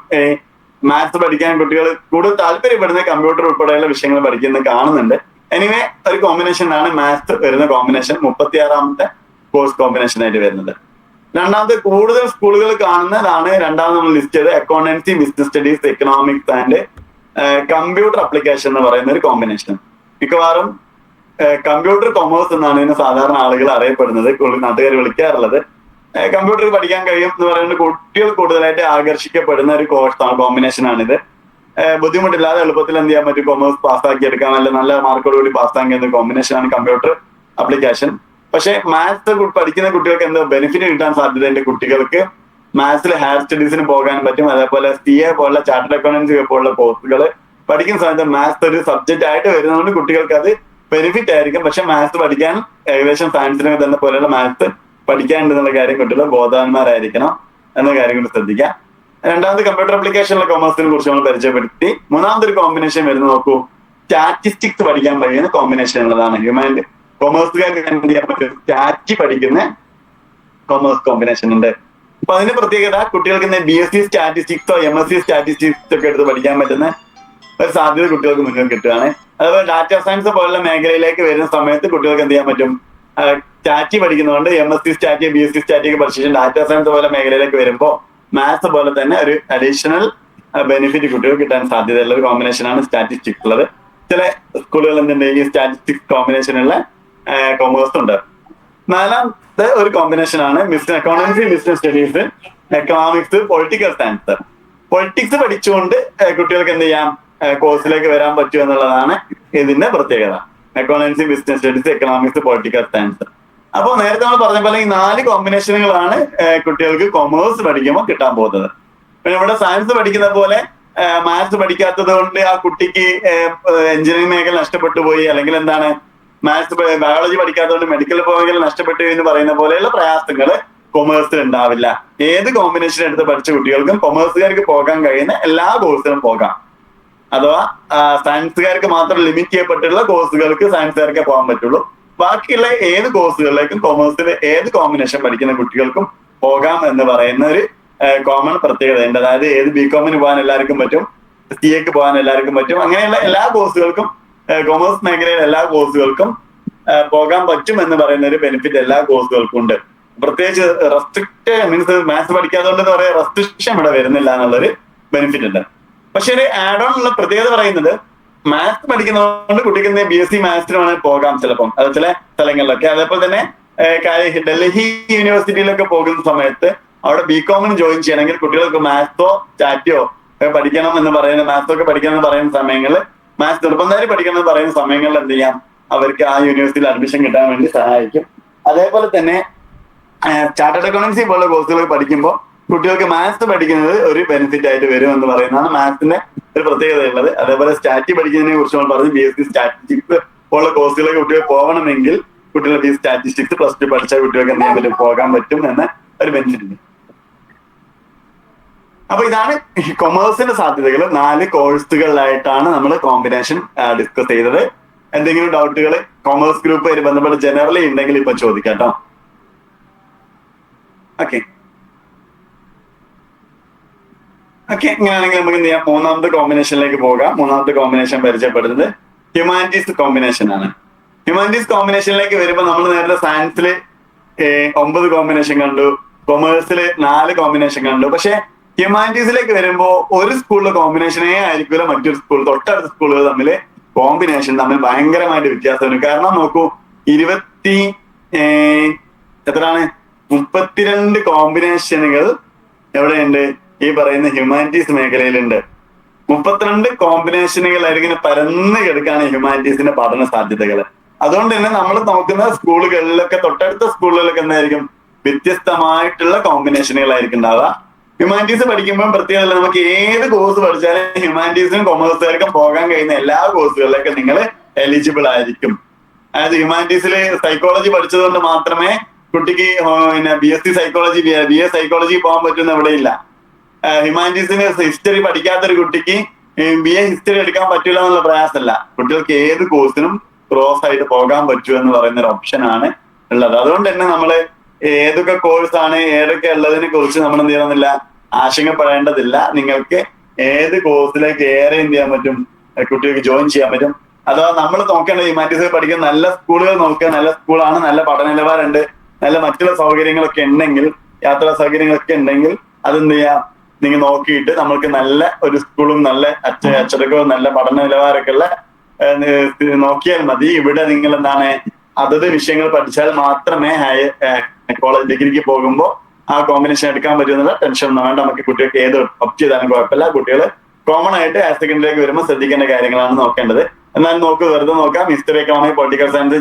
മാത്സ് പഠിക്കാൻ കുട്ടികൾ കൂടുതൽ താല്പര്യപ്പെടുന്ന കമ്പ്യൂട്ടർ ഉൾപ്പെടെയുള്ള വിഷയങ്ങൾ പഠിക്കുന്നത് കാണുന്നുണ്ട്. എനിവേ ഒരു കോമ്പിനേഷനാണ് മാത്സ് വരുന്ന കോമ്പിനേഷൻ, 36ാമത്തെ കോഴ്സ് കോമ്പിനേഷൻ ആയിട്ട് വരുന്നത്. രണ്ടാമത് കൂടുതൽ സ്കൂളുകൾ കാണുന്നതാണ് രണ്ടാമത് നമ്മൾ ലിസ്റ്റ് ചെയ്ത് accountancy, business studies, economics and computer application എന്ന് പറയുന്ന ഒരു കോമ്പിനേഷൻ. മിക്കവാറും കമ്പ്യൂട്ടർ കൊമേഴ്സ് എന്നാണ് ഇതിന് സാധാരണ ആളുകൾ അറിയപ്പെടുന്നത്, നാട്ടുകാർ വിളിക്കാറുള്ളത്. കമ്പ്യൂട്ടർ പഠിക്കാൻ കഴിയും എന്ന് പറയുന്നത് കുട്ടികൾ കൂടുതലായിട്ട് ആകർഷിക്കപ്പെടുന്ന ഒരു കോമ്പിനേഷനാണിത്. ബുദ്ധിമുട്ടില്ലാതെ എളുപ്പത്തിൽ എന്ത് ചെയ്യാൻ പറ്റും, കൊമേഴ്സ് പാസ്സാക്കി എടുക്കാം, അല്ലെങ്കിൽ നല്ല മാർക്കോട് കൂടി പാസ്സാക്കിയ കോമ്പിനേഷനാണ് കമ്പ്യൂട്ടർ അപ്ലിക്കേഷൻ. പക്ഷെ മാത്സ് പഠിക്കുന്ന കുട്ടികൾക്ക് എന്തോ ബെനിഫിറ്റ് കിട്ടാൻ സാധ്യതയുണ്ട്. കുട്ടികൾക്ക് മാത്സിൽ ഹയർ സ്റ്റഡീസിന് പോകാൻ പറ്റും. അതേപോലെ CA പോലുള്ള ചാർട്ടേഡ് അക്കൗണ്ടൻസി പോലുള്ള കോഴ്സുകൾ പഠിക്കുന്ന സമയത്ത് മാത്സ് ഒരു സബ്ജക്റ്റ് ആയിട്ട് വരുന്നതുകൊണ്ട് കുട്ടികൾക്ക് അത് ബെനിഫിറ്റ് ആയിരിക്കും. പക്ഷെ മാത്സ് പഠിക്കാൻ ഏകദേശം സയൻസിനെ തന്നെ പോലെയുള്ള മാത്സ് പഠിക്കാനുണ്ടെന്നുള്ള കാര്യം കുട്ടികൾ ബോധവാന്മാരായിരിക്കണം എന്ന കാര്യം കൊണ്ട് ശ്രദ്ധിക്കാം. രണ്ടാമത് കമ്പ്യൂട്ടർ അപ്ലിക്കേഷനിലെ കൊമേഴ്സിനെ കുറിച്ച് നമ്മൾ പരിചയപ്പെടുത്തി. മൂന്നാമത്തെ ഒരു കോമ്പിനേഷൻ വരുന്നത് നോക്കൂ, സ്റ്റാറ്റിസ്റ്റിക്സ് പഠിക്കാൻ കഴിയുന്ന കോമ്പിനേഷൻ ഉള്ളതാണ്. ഹ്യൂമാനിറ്റി കൊമേഴ്സുകാർക്ക് എന്ത് ചെയ്യാൻ പറ്റും, സ്റ്റാറ്റി പഠിക്കുന്ന കൊമേഴ്സ് കോമ്പിനേഷൻ ഉണ്ട്. അപ്പൊ അതിന് പ്രത്യേകത, കുട്ടികൾക്ക് BSc സ്റ്റാറ്റിസ്റ്റിക്സോ MSc സ്റ്റാറ്റിസ്റ്റിക്സ് ഒക്കെ എടുത്ത് പഠിക്കാൻ പറ്റുന്ന ഒരു സാധ്യത കുട്ടികൾക്ക് മുന്നിൽ കിട്ടുകയാണ്. അതുപോലെ ഡാറ്റ സയൻസ് പോലുള്ള മേഖലയിലേക്ക് വരുന്ന സമയത്ത് കുട്ടികൾക്ക് എന്ത് ചെയ്യാൻ പറ്റും, സ്റ്റാറ്റി പഠിക്കുന്നതുകൊണ്ട് MSc സ്റ്റാറ്റി, BSc സ്റ്റാറ്റി ഒക്കെ പഠിച്ചിട്ട് ഡാറ്റ സയൻസ് പോലെ മേഖലയിലേക്ക് വരുമ്പോൾ മാത്സ് പോലെ തന്നെ ഒരു അഡീഷണൽ ബെനിഫിറ്റ് കുട്ടികൾക്ക് കിട്ടാൻ സാധ്യതയുള്ള ഒരു കോമ്പിനേഷനാണ് സ്റ്റാറ്റിസ്റ്റിക്സ് ഉള്ളത്. ചില സ്കൂളുകൾ എന്തുണ്ടെങ്കിൽ ഈ സ്റ്റാറ്റിസ്റ്റിക്സ് കോമ്പിനേഷനുള്ള കൊമേഴ്സ് ഉണ്ട്. നാലാമത്തെ ഒരു കോമ്പിനേഷനാണ് accountancy, business studies, economics, political science. Politics പഠിച്ചുകൊണ്ട് കുട്ടികൾക്ക് എന്ത് ചെയ്യാം, കോഴ്സിലേക്ക് വരാൻ പറ്റും എന്നുള്ളതാണ് ഇതിന്റെ പ്രത്യേകത. Accountancy, business studies, economics, political science. അപ്പോൾ നേരത്തെ നമ്മൾ പറഞ്ഞ പോലെ ഈ 4 കോമ്പിനേഷനുകളാണ് കുട്ടികൾക്ക് കൊമേഴ്സ് പഠിക്കുമ്പോൾ കിട്ടാൻ പോകുന്നത്. പിന്നെ ഇവിടെ സയൻസ് പഠിക്കുന്ന പോലെ മാത്സ് പഠിക്കാത്തത് കൊണ്ട് ആ കുട്ടിക്ക് എഞ്ചിനീയറിംഗ് മേഖല നഷ്ടപ്പെട്ടു പോയി, അല്ലെങ്കിൽ എന്താണ് മാത്സ് ബയോളജി പഠിക്കാത്തതുകൊണ്ട് മെഡിക്കൽ മേഖല നഷ്ടപ്പെട്ടു എന്ന് പറയുന്ന പോലെയുള്ള പ്രയാസങ്ങൾ കൊമേഴ്സിൽ ഉണ്ടാവില്ല. ഏത് കോമ്പിനേഷൻ എടുത്ത് പഠിച്ച കുട്ടികൾക്കും കൊമേഴ്സുകാർക്ക് പോകാൻ കഴിയുന്ന എല്ലാ കോഴ്സിലും പോകാം. അഥവാ സയൻസുകാർക്ക് മാത്രം ലിമിറ്റ് ചെയ്യപ്പെട്ടുള്ള കോഴ്സുകൾക്ക് സയൻസുകാർക്കേ പോകാൻ പറ്റുള്ളൂ. ബാക്കിയുള്ള ഏത് കോഴ്സുകളിലേക്കും കൊമേഴ്സിൽ ഏത് കോമ്പിനേഷൻ പഠിക്കുന്ന കുട്ടികൾക്കും പോകാം എന്ന് പറയുന്ന ഒരു കോമൺ പ്രത്യേകതയുണ്ട്. അതായത് ഏത് BComന് പോകാൻ എല്ലാവർക്കും പറ്റും, CAക്ക് പോകാൻ എല്ലാവർക്കും പറ്റും. അങ്ങനെയുള്ള എല്ലാ കോഴ്സുകൾക്കും, കൊമേഴ്സ് മേഖലയിലെ എല്ലാ കോഴ്സുകൾക്കും പോകാൻ പറ്റും എന്ന് പറയുന്ന ഒരു ബെനിഫിറ്റ് എല്ലാ കോഴ്സുകൾക്കും ഉണ്ട്. പ്രത്യേകിച്ച് റെസ്ട്രിക്റ്റ് മീൻസ് മാത്സ് പഠിക്കാത്തതുകൊണ്ട് പറയാ റെസ്ട്രിക്ഷൻ ഇവിടെ വരുന്നില്ല എന്നുള്ളൊരു ബെനിഫിറ്റ് ഉണ്ട്. പക്ഷെ ഒരു ആഡ് ഓൺ ഉള്ള പ്രത്യേകത പറയുന്നത്, മാത്സ് പഠിക്കുന്നതുകൊണ്ട് കുട്ടിക്ക് BSc മാത്സിന് വേണമെങ്കിൽ പോകാം ചിലപ്പം, അത് ചില സ്ഥലങ്ങളിലൊക്കെ. അതേപോലെ തന്നെ ഡൽഹി യൂണിവേഴ്സിറ്റിയിലൊക്കെ പോകുന്ന സമയത്ത് അവിടെ BComന് ജോയിൻ ചെയ്യണമെങ്കിൽ കുട്ടികൾക്ക് മാത്സോ സ്റ്റാറ്റിയോ പഠിക്കണം എന്ന് പറയുന്ന, മാത്സോ ഒക്കെ പഠിക്കണം എന്ന് പറയുന്ന സമയങ്ങളിൽ, മാത്സ് നിർബന്ധമായി പഠിക്കണം എന്ന് പറയുന്ന സമയങ്ങളിൽ എന്ത് ചെയ്യാം, അവർക്ക് ആ യൂണിവേഴ്സിറ്റിയിൽ അഡ്മിഷൻ കിട്ടാൻ വേണ്ടി സഹായിക്കും. അതേപോലെ തന്നെ ചാർട്ടേഡ് അക്കൗണ്ടൻസി പോലുള്ള കോഴ്സുകൾ പഠിക്കുമ്പോൾ കുട്ടികൾക്ക് മാത്സ് പഠിക്കുന്നത് ഒരു ബെനിഫിറ്റ് ആയിട്ട് വരും എന്ന് പറയുന്നതാണ് മാത്സിന്റെ ഒരു പ്രത്യേകതയുള്ളത്. അതേപോലെ സ്റ്റാറ്റി പഠിക്കുന്നതിനെ കുറിച്ച് നമ്മൾ പറഞ്ഞു, BSc സ്റ്റാറ്റിസ്റ്റിക്സ് പോലുള്ള കോഴ്സുകളിലേക്ക് കുട്ടികൾ പോകണമെങ്കിൽ കുട്ടികൾ സ്റ്റാറ്റിസ്റ്റിക്സ് +2 പഠിച്ച കുട്ടികൾക്ക് എന്ത് ചെയ്യാൻ പറ്റും, പോകാൻ പറ്റും എന്ന ഒരു ബെനിഫിറ്റ് ഉണ്ട്. അപ്പൊ ഇതാണ് കൊമേഴ്സിന്റെ സാധ്യതകൾ. 4 കോഴ്സുകളിലായിട്ടാണ് നമ്മൾ കോമ്പിനേഷൻ ഡിസ്കസ് ചെയ്തത്. എന്തെങ്കിലും ഡൗട്ടുകൾ കൊമേഴ്സ് ഗ്രൂപ്പുമായി ബന്ധപ്പെട്ട് ജനറലി ഉണ്ടെങ്കിൽ ഇപ്പൊ ചോദിക്കാം കേട്ടോ. ഓക്കെ, ഇങ്ങനെയാണെങ്കിൽ നമുക്ക് എന്ത് ചെയ്യാം, മൂന്നാമത്തെ കോമ്പിനേഷനിലേക്ക് പോകാം. മൂന്നാമത്തെ കോമ്പിനേഷൻ പരിചയപ്പെടുന്നത് ഹ്യൂമാനിറ്റീസ് കോമ്പിനേഷൻ ആണ്. ഹ്യൂമാനിറ്റീസ് കോമ്പിനേഷനിലേക്ക് വരുമ്പോൾ നമ്മൾ നേരത്തെ സയൻസിൽ 9 കോമ്പിനേഷൻ കണ്ടു, കൊമേഴ്സിൽ 4 കോമ്പിനേഷൻ കണ്ടു. പക്ഷെ ഹ്യൂമാനിറ്റീസിലേക്ക് വരുമ്പോൾ ഒരു സ്കൂളിലെ കോമ്പിനേഷനേ ആയിരിക്കില്ല മറ്റൊരു സ്കൂൾ, തൊട്ടടുത്ത സ്കൂളുകൾ തമ്മിൽ കോമ്പിനേഷൻ തമ്മിൽ ഭയങ്കരമായിട്ട് വ്യത്യാസം വരും. കാരണം നോക്കൂ, 32 കോമ്പിനേഷനുകൾ എവിടെയുണ്ട്, ഈ പറയുന്ന ഹ്യൂമാനിറ്റീസ് മേഖലയിലുണ്ട്. 32 കോമ്പിനേഷനുകളായിരിക്കും പരന്ന് കിടക്കാണ് ഹ്യൂമാനിറ്റീസിന്റെ പഠന സാധ്യതകൾ. അതുകൊണ്ട് തന്നെ നമ്മൾ നോക്കുന്ന സ്കൂളുകളിലൊക്കെ, തൊട്ടടുത്ത സ്കൂളുകളിലൊക്കെ എന്തായിരിക്കും, വ്യത്യസ്തമായിട്ടുള്ള കോമ്പിനേഷനുകളായിരിക്കും ഉണ്ടാവുക. ഹ്യൂമാനിറ്റീസ് പഠിക്കുമ്പോൾ പ്രത്യേകത, നമുക്ക് ഏത് കോഴ്സ് പഠിച്ചാലും ഹ്യൂമാനിറ്റീസിനും കൊമേഴ്സുകാർക്കും പോകാൻ കഴിയുന്ന എല്ലാ കോഴ്സുകളിലേക്കും നിങ്ങൾ എലിജിബിൾ ആയിരിക്കും. അതായത് ഹ്യൂമാനിറ്റീസിൽ സൈക്കോളജി പഠിച്ചതുകൊണ്ട് മാത്രമേ കുട്ടിക്ക് പിന്നെ BSc സൈക്കോളജി, BA സൈക്കോളജി പോകാൻ പറ്റുന്ന എവിടെയില്ല. ഹ്യൂമാനിറ്റീസിന് ഹിസ്റ്ററി പഠിക്കാത്തൊരു കുട്ടിക്ക് BA ഹിസ്റ്ററി എടുക്കാൻ പറ്റില്ല എന്നുള്ള പ്രയാസമല്ല. കുട്ടികൾക്ക് ഏത് കോഴ്സിനും ക്രോസ് ആയിട്ട് പോകാൻ പറ്റൂ എന്ന് പറയുന്ന ഒരു ഓപ്ഷനാണ് ഉള്ളത്. അതുകൊണ്ട് തന്നെ നമ്മള് ഏതൊക്കെ കോഴ്സാണ് ഏതൊക്കെ ഉള്ളതിനെ കുറിച്ച് നമ്മൾ എന്ത് ചെയ്യണമെന്നില്ല, ആശങ്കപ്പെടേണ്ടതില്ല. നിങ്ങൾക്ക് ഏത് കോഴ്സിലേക്ക് ഏറെ എന്ത് ചെയ്യാൻ പറ്റും, കുട്ടികൾക്ക് ജോയിൻ ചെയ്യാൻ പറ്റും. അഥവാ നമ്മൾ നോക്കേണ്ടത് ഹ്യൂമാനിറ്റീസ് പഠിക്കുന്ന നല്ല സ്കൂളുകൾ നോക്കുക. നല്ല സ്കൂളാണ്, നല്ല പഠന നിലവാരമുണ്ട്, നല്ല മറ്റുള്ള സൗകര്യങ്ങളൊക്കെ ഉണ്ടെങ്കിൽ, യാത്രാ സൗകര്യങ്ങളൊക്കെ ഉണ്ടെങ്കിൽ അതെന്ത് ചെയ്യാം, നിങ്ങൾ നോക്കിയിട്ട് നമ്മൾക്ക് നല്ല ഒരു സ്കൂളും നല്ല അച്ചടക്കവും നല്ല പഠന നിലവാരമൊക്കെ ഉള്ള നോക്കിയാൽ മതി. ഇവിടെ നിങ്ങൾ എന്താണ്, അതത് വിഷയങ്ങൾ പഠിച്ചാൽ മാത്രമേ കോളേജ് ഡിഗ്രിക്ക് പോകുമ്പോൾ ആ കോമ്പിനേഷൻ എടുക്കാൻ പറ്റുന്നുള്ള ടെൻഷൻ ഒന്നും വേണ്ട. നമുക്ക് കുട്ടികൾക്ക് ഏത് ഒപ്റ്റ് ചെയ്താലും കുഴപ്പമില്ല. കുട്ടികൾ കോമൺ ആയിട്ട് ഹയർ സെക്കൻഡറിയിലേക്ക് വരുമ്പോൾ ശ്രദ്ധിക്കേണ്ട കാര്യങ്ങളാണ് നോക്കേണ്ടത്. എന്നാൽ വെറുതെ നോക്കാം, ഹിസ്റ്ററി, എക്കണോമി, പൊളിറ്റിക്കൽ സയൻസ്,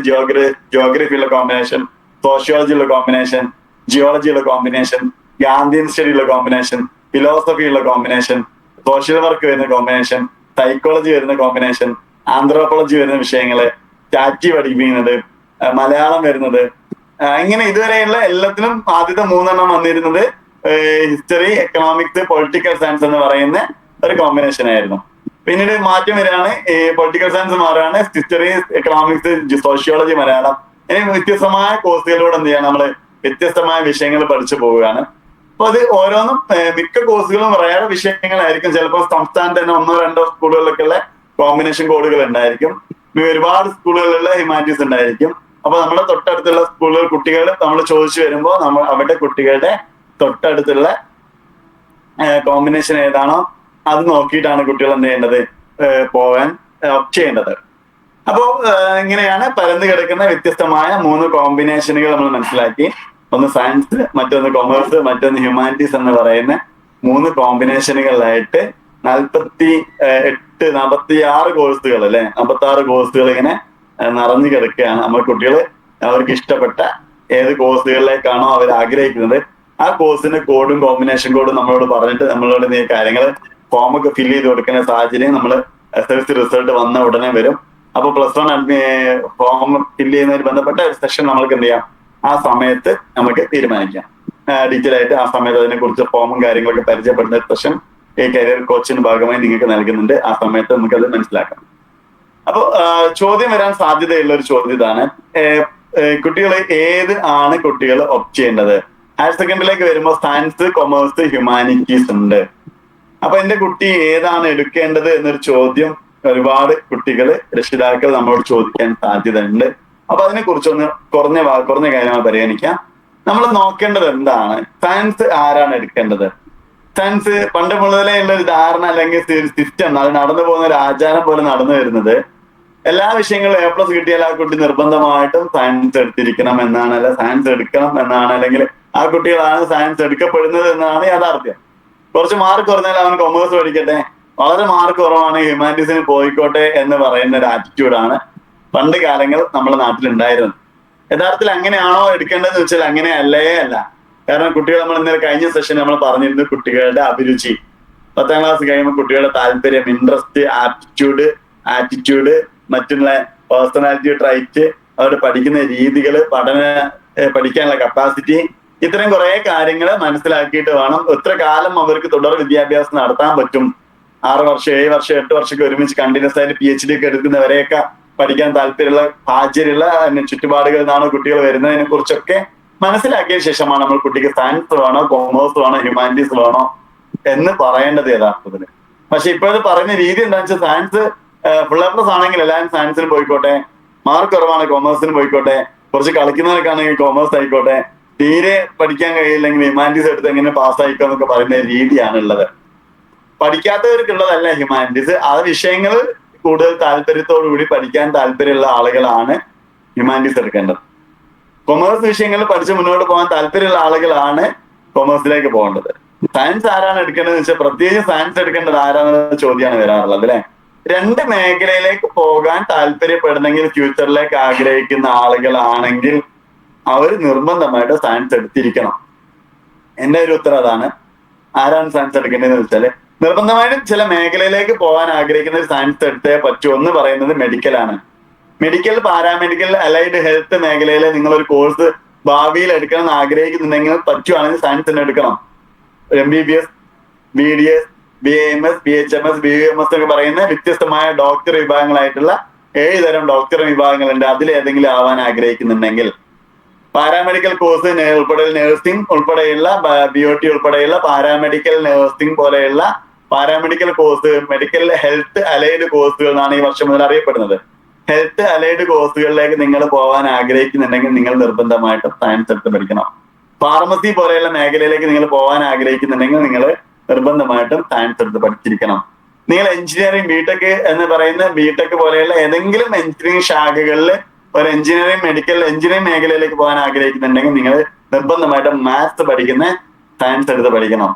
ജിയോഗ്രഫിയുള്ള കോമ്പിനേഷൻ, സോഷ്യോളജിയുള്ള കോമ്പിനേഷൻ, ജിയോളജിയുള്ള കോമ്പിനേഷൻ, ഗാന്ധിയൻ സ്റ്റഡിയുള്ള കോമ്പിനേഷൻ, ഫിലോസഫിയുള്ള കോമ്പിനേഷൻ, സോഷ്യൽ വർക്ക് വരുന്ന കോമ്പിനേഷൻ, സൈക്കോളജി വരുന്ന കോമ്പിനേഷൻ, ആന്ത്രോപോളജി വരുന്ന വിഷയങ്ങള്, സ്റ്റാറ്റി പഠിപ്പിക്കുന്നത്, മലയാളം വരുന്നത്, ഇങ്ങനെ ഇതുവരെയുള്ള എല്ലാത്തിനും ആദ്യത്തെ 3 വന്നിരുന്നത് ഹിസ്റ്ററി, എക്കണോമിക്സ്, പൊളിറ്റിക്കൽ സയൻസ് എന്ന് പറയുന്ന ഒരു കോമ്പിനേഷൻ ആയിരുന്നു. പിന്നീട് മാറ്റം വരികയാണ്, ഈ പൊളിറ്റിക്കൽ സയൻസ് മാറുകയാണ്, ഹിസ്റ്ററി, എക്കണോമിക്സ്, സോഷ്യോളജി, മലയാളം. ഇനി വ്യത്യസ്തമായ കോഴ്സുകളിലൂടെ എന്ത് ചെയ്യണം, നമ്മള് വ്യത്യസ്തമായ വിഷയങ്ങൾ പഠിച്ചു പോവുകയാണ്. അപ്പൊ അത് ഓരോന്നും മിക്ക കോഴ്സുകളും വേറെ വിഷയങ്ങളായിരിക്കും. ചിലപ്പോൾ സംസ്ഥാനത്ത് തന്നെ 1-2 സ്കൂളുകളിലൊക്കെ ഉള്ള കോമ്പിനേഷൻ കോഡുകൾ ഉണ്ടായിരിക്കും. ഒരുപാട് സ്കൂളുകളിലുള്ള ഹ്യൂമാനിറ്റീസ് ഉണ്ടായിരിക്കും. അപ്പൊ നമ്മുടെ തൊട്ടടുത്തുള്ള സ്കൂളുകൾ കുട്ടികൾ നമ്മൾ ചോദിച്ചു വരുമ്പോൾ നമ്മൾ അവരുടെ കുട്ടികളുടെ തൊട്ടടുത്തുള്ള കോമ്പിനേഷൻ ഏതാണോ അത് നോക്കിയിട്ടാണ് കുട്ടികൾ എന്ത് ചെയ്യേണ്ടത്, പോകാൻ ഓപ്റ്റ് ചെയ്യേണ്ടത്. അപ്പോ ഇങ്ങനെയാണ് പരന്നു കിടക്കുന്ന വ്യത്യസ്തമായ 3 കോമ്പിനേഷനുകൾ നമ്മൾ മനസ്സിലാക്കി. ഒന്ന് സയൻസ്, മറ്റൊന്ന് കൊമേഴ്സ്, മറ്റൊന്ന് ഹ്യൂമാനിറ്റീസ് എന്ന് പറയുന്ന 3 കോമ്പിനേഷനുകളിലായിട്ട് 46 കോഴ്സുകൾ അല്ലെ, 56 കോഴ്സുകൾ ഇങ്ങനെ നിറഞ്ഞു കിടക്കുകയാണ്. നമ്മൾ കുട്ടികൾ അവർക്ക് ഇഷ്ടപ്പെട്ട ഏത് കോഴ്സുകളിലേക്കാണോ അവർ ആഗ്രഹിക്കുന്നത് ആ കോഴ്സിന്റെ കോഡും കോമ്പിനേഷൻ കോഡും നമ്മളോട് പറഞ്ഞിട്ട് നമ്മളോട് ഈ കാര്യങ്ങൾ ഫോമൊക്കെ ഫില്ല് ചെയ്ത് കൊടുക്കുന്ന സാഹചര്യം നമ്മൾ SSLC റിസൾട്ട് വന്ന ഉടനെ വരും. അപ്പൊ +1 ഫോം ഫില്ല് ചെയ്യുന്നതിന് ബന്ധപ്പെട്ട ഒരു സെഷൻ നമ്മൾക്ക് എന്ത് ചെയ്യാം, ആ സമയത്ത് നമുക്ക് തീരുമാനിക്കാം. ഡീറ്റെയിൽ ആയിട്ട് ആ സമയത്ത് അതിനെ കുറിച്ച് ഫോമും കാര്യങ്ങളൊക്കെ പരിചയപ്പെടുന്ന സെഷൻ ഈ കരിയർ കോച്ചിന്റെ ഭാഗമായി നിങ്ങൾക്ക് നൽകുന്നുണ്ട്. ആ സമയത്ത് നമുക്കത് മനസ്സിലാക്കാം. അപ്പൊ ചോദ്യം വരാൻ സാധ്യതയുള്ള ഒരു ചോദ്യം ഇതാണ്, കുട്ടികൾ ഏത് ആണ് കുട്ടികൾ ഓപ്റ്റ് ചെയ്യേണ്ടത്? ഹയർ സെക്കൻഡറിയിലേക്ക് വരുമ്പോൾ സയൻസ്, കൊമേഴ്സ്, ഹ്യൂമാനിറ്റീസ് ഉണ്ട്. അപ്പൊ എന്റെ കുട്ടി ഏതാണ് എടുക്കേണ്ടത് എന്നൊരു ചോദ്യം ഒരുപാട് കുട്ടികൾ, രക്ഷിതാക്കൾ നമ്മളോട് ചോദിക്കാൻ സാധ്യത ഉണ്ട്. അപ്പൊ അതിനെ കുറിച്ചൊന്ന് കുറഞ്ഞ കാര്യങ്ങൾ പരിഗണിക്കാം. നമ്മൾ നോക്കേണ്ടത് എന്താണ്, സയൻസ് ആരാണ് എടുക്കേണ്ടത്? സയൻസ് പണ്ട് മുതലേ ഉള്ള ഒരു ധാരണ അല്ലെങ്കിൽ സിസ്റ്റം, അത് നടന്നു പോകുന്ന ഒരു ആചാരം പോലെ നടന്നു വരുന്നത്, എല്ലാ വിഷയങ്ങളും A+ കിട്ടിയാൽ ആ കുട്ടി നിർബന്ധമായിട്ടും സയൻസ് എടുത്തിരിക്കണം എന്നാണ്, അല്ല സയൻസ് എടുക്കണം എന്നാണ്, അല്ലെങ്കിൽ ആ കുട്ടികളാണ് സയൻസ് എടുക്കപ്പെടുന്നത് എന്നാണ് യാഥാർത്ഥ്യം. കുറച്ച് മാർക്ക് കുറഞ്ഞാൽ അവൻ കൊമേഴ്സ് പഠിക്കട്ടെ, വളരെ മാർക്ക് കുറവാണ് ഹ്യൂമാനിറ്റീസിന് പോയിക്കോട്ടെ എന്ന് പറയുന്ന ഒരു ആറ്റിറ്റ്യൂഡാണ് പണ്ട് കാലങ്ങൾ നമ്മുടെ നാട്ടിലുണ്ടായിരുന്നത്. യഥാർത്ഥത്തിൽ അങ്ങനെയാണോ എടുക്കേണ്ടതെന്ന് വെച്ചാൽ അങ്ങനെ അല്ല. കാരണം കുട്ടികൾ, നമ്മൾ ഇന്നലെ കഴിഞ്ഞ സെഷൻ നമ്മൾ പറഞ്ഞിരുന്നു, കുട്ടികളുടെ അഭിരുചി, 10ാം ക്ലാസ് കഴിയുമ്പോൾ കുട്ടികളുടെ താല്പര്യം, ഇൻട്രസ്റ്റ്, ആറ്റിറ്റ്യൂഡ്, മറ്റുള്ള പേഴ്സണാലിറ്റി ട്രൈറ്റ്, അവരുടെ പഠിക്കുന്ന രീതികൾ, പഠിക്കാനുള്ള കപ്പാസിറ്റി, ഇത്തരം കുറെ കാര്യങ്ങൾ മനസ്സിലാക്കിയിട്ട് വേണം എത്ര കാലം അവർക്ക് തുടർ വിദ്യാഭ്യാസം നടത്താൻ പറ്റും. 6 വർഷം, 7 വർഷം, 8 വർഷമൊക്കെ ഒരുമിച്ച് കണ്ടിന്യൂസ് ആയിട്ട് PhD ഒക്കെ എടുക്കുന്നവരെയൊക്കെ പഠിക്കാൻ താല്പര്യമുള്ള സാഹചര്യമുള്ള ചുറ്റുപാടുകളിൽ നിന്നാണോ കുട്ടികൾ വരുന്നതിനെ കുറിച്ചൊക്കെ മനസ്സിലാക്കിയ ശേഷമാണ് നമ്മൾ കുട്ടിക്ക് സയൻസ് വേണോ, കൊമേഴ്സ് വേണോ, ഹ്യൂമാനിറ്റീസ് വേണോ എന്ന് പറയേണ്ടത് യഥാർത്ഥത്തിൽ. പക്ഷെ ഇപ്പോഴത്തെ പറയുന്ന രീതി എന്താണെന്ന് വെച്ചാൽ, സയൻസ് ഫുൾ A+ ആണെങ്കിൽ എല്ലാവരും സയൻസിന് പോയിക്കോട്ടെ, മാർക്ക് കുറവാണ് കൊമേഴ്സിന് പോയിക്കോട്ടെ, കുറച്ച് കളിക്കുന്നവർക്കാണെങ്കിൽ കൊമേഴ്സ് ആയിക്കോട്ടെ, തീരെ പഠിക്കാൻ കഴിയില്ലെങ്കിൽ ഹ്യൂമാനിറ്റീസ് എടുത്ത് എങ്ങനെ പാസ്സായിക്കോ എന്നൊക്കെ പറയുന്ന രീതിയാണ് ഉള്ളത്. പഠിക്കാത്തവർക്കുള്ളതല്ല ഹ്യൂമാനിറ്റീസ്. ആ വിഷയങ്ങൾ കൂടുതൽ താല്പര്യത്തോടു കൂടി പഠിക്കാൻ താല്പര്യമുള്ള ആളുകളാണ് ഹ്യൂമാനിറ്റീസ് എടുക്കേണ്ടത്. കൊമേഴ്സ് വിഷയങ്ങളിൽ പഠിച്ച് മുന്നോട്ട് പോകാൻ താല്പര്യമുള്ള ആളുകളാണ് കൊമേഴ്സിലേക്ക് പോകേണ്ടത്. സയൻസ് ആരാണ് എടുക്കേണ്ടതെന്ന് വെച്ചാൽ, പ്രത്യേകിച്ച് സയൻസ് എടുക്കേണ്ടത് ആരാന്നുള്ള ചോദ്യമാണ് വരാറുള്ളത് അല്ലെ. രണ്ട് മേഖലയിലേക്ക് പോകാൻ താല്പര്യപ്പെടുന്നെങ്കിൽ, ഫ്യൂച്ചറിലേക്ക് ആഗ്രഹിക്കുന്ന ആളുകളാണെങ്കിൽ അവർ നിർബന്ധമായിട്ട് സയൻസ് എടുത്തിരിക്കണം. എന്റെ ഒരു ഉത്തരം അതാണ്. ആരാണ് സയൻസ് എടുക്കേണ്ടതെന്ന് വെച്ചാല്, നിർബന്ധമായിട്ടും ചില മേഖലയിലേക്ക് പോകാൻ ആഗ്രഹിക്കുന്ന ഒരു സയൻസ് എടുത്തേ പറ്റൂ എന്ന് പറയുന്നത് മെഡിക്കലാണ്. മെഡിക്കൽ, പാരാമെഡിക്കൽ, അലൈഡ് ഹെൽത്ത് മേഖലയിൽ നിങ്ങൾ ഒരു കോഴ്സ് ഭാവിയിൽ എടുക്കണം എന്ന് ആഗ്രഹിക്കുന്നുണ്ടെങ്കിൽ പറ്റുവാണെങ്കിൽ സയൻസ് തന്നെ എടുക്കണം. MBBS, BDS, BAMS, BHMS, BUMS എന്നൊക്കെ പറയുന്ന വ്യത്യസ്തമായ ഡോക്ടർ വിഭാഗങ്ങളായിട്ടുള്ള 7 തരം ഡോക്ടർ വിഭാഗങ്ങളുണ്ട്. അതിലേതെങ്കിലും ആവാൻ ആഗ്രഹിക്കുന്നുണ്ടെങ്കിൽ പാരാമെഡിക്കൽ കോഴ്സ് ഉൾപ്പെടെ നഴ്സിംഗ് ഉൾപ്പെടെയുള്ള BOT ഉൾപ്പെടെയുള്ള പാരാമെഡിക്കൽ നഴ്സിംഗ് പോലെയുള്ള paramedical course, medical health allied കോഴ്സുകൾ എന്നാണ് ഈ വർഷം മുതൽ അറിയപ്പെടുന്നത്. ഹെൽത്ത് അലൈഡ് കോഴ്സുകളിലേക്ക് നിങ്ങൾ പോകാൻ ആഗ്രഹിക്കുന്നുണ്ടെങ്കിൽ നിങ്ങൾ നിർബന്ധമായിട്ടും സയൻസ് എടുത്ത് പഠിക്കണം. ഫാർമസി പോലെയുള്ള മേഖലയിലേക്ക് നിങ്ങൾ പോകാൻ ആഗ്രഹിക്കുന്നുണ്ടെങ്കിൽ നിങ്ങൾ നിർബന്ധമായിട്ടും സയൻസ് എടുത്ത് പഠിച്ചിരിക്കണം. നിങ്ങൾ എഞ്ചിനീയറിംഗ്, ബിടെക് എന്ന് പറയുന്ന ബിടെക് പോലെയുള്ള ഏതെങ്കിലും എഞ്ചിനീയറിംഗ് ശാഖകളിൽ ഒരു എഞ്ചിനീയറിംഗ്, മെഡിക്കൽ എഞ്ചിനീയറിംഗ് മേഖലയിലേക്ക് പോകാൻ ആഗ്രഹിക്കുന്നുണ്ടെങ്കിൽ നിങ്ങൾ നിർബന്ധമായിട്ടും മാത്സ് പഠിക്കുന്ന സയൻസ് എടുത്ത് പഠിക്കണം.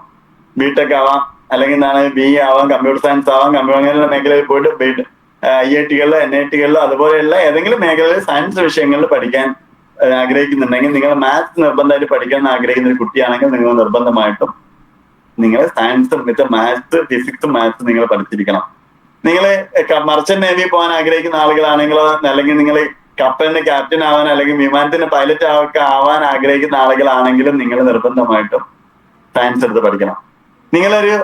ബിടെക് ആവാം, അല്ലെങ്കിൽ എന്താണ് BE ആവാം, കമ്പ്യൂട്ടർ സയൻസ് ആവാം. അങ്ങനെയുള്ള മേഖലയിൽ പോയിട്ട് IIT-കളിലോ NIT-കളിലോ അതുപോലെയുള്ള ഏതെങ്കിലും മേഖലയിൽ സയൻസ് വിഷയങ്ങളിൽ പഠിക്കാൻ ആഗ്രഹിക്കുന്നുണ്ടെങ്കിൽ, നിങ്ങൾ മാത്സ് നിർബന്ധമായിട്ട് പഠിക്കാൻ ആഗ്രഹിക്കുന്ന ഒരു കുട്ടിയാണെങ്കിൽ നിങ്ങൾ നിർബന്ധമായിട്ടും നിങ്ങൾ science with maths, physics, maths നിങ്ങൾ പഠിച്ചിരിക്കണം. നിങ്ങൾ മർച്ചന്റ് നേവി പോകാൻ ആഗ്രഹിക്കുന്ന ആളുകളാണെങ്കിലോ, അല്ലെങ്കിൽ നിങ്ങൾ കപ്പലിന്റെ ക്യാപ്റ്റൻ ആവാൻ അല്ലെങ്കിൽ വിമാനത്തിന്റെ പൈലറ്റ് ആവാൻ ആഗ്രഹിക്കുന്ന ആളുകളാണെങ്കിലും നിങ്ങൾ നിർബന്ധമായിട്ടും സയൻസ് എടുത്ത് പഠിക്കണം. നിങ്ങളൊരു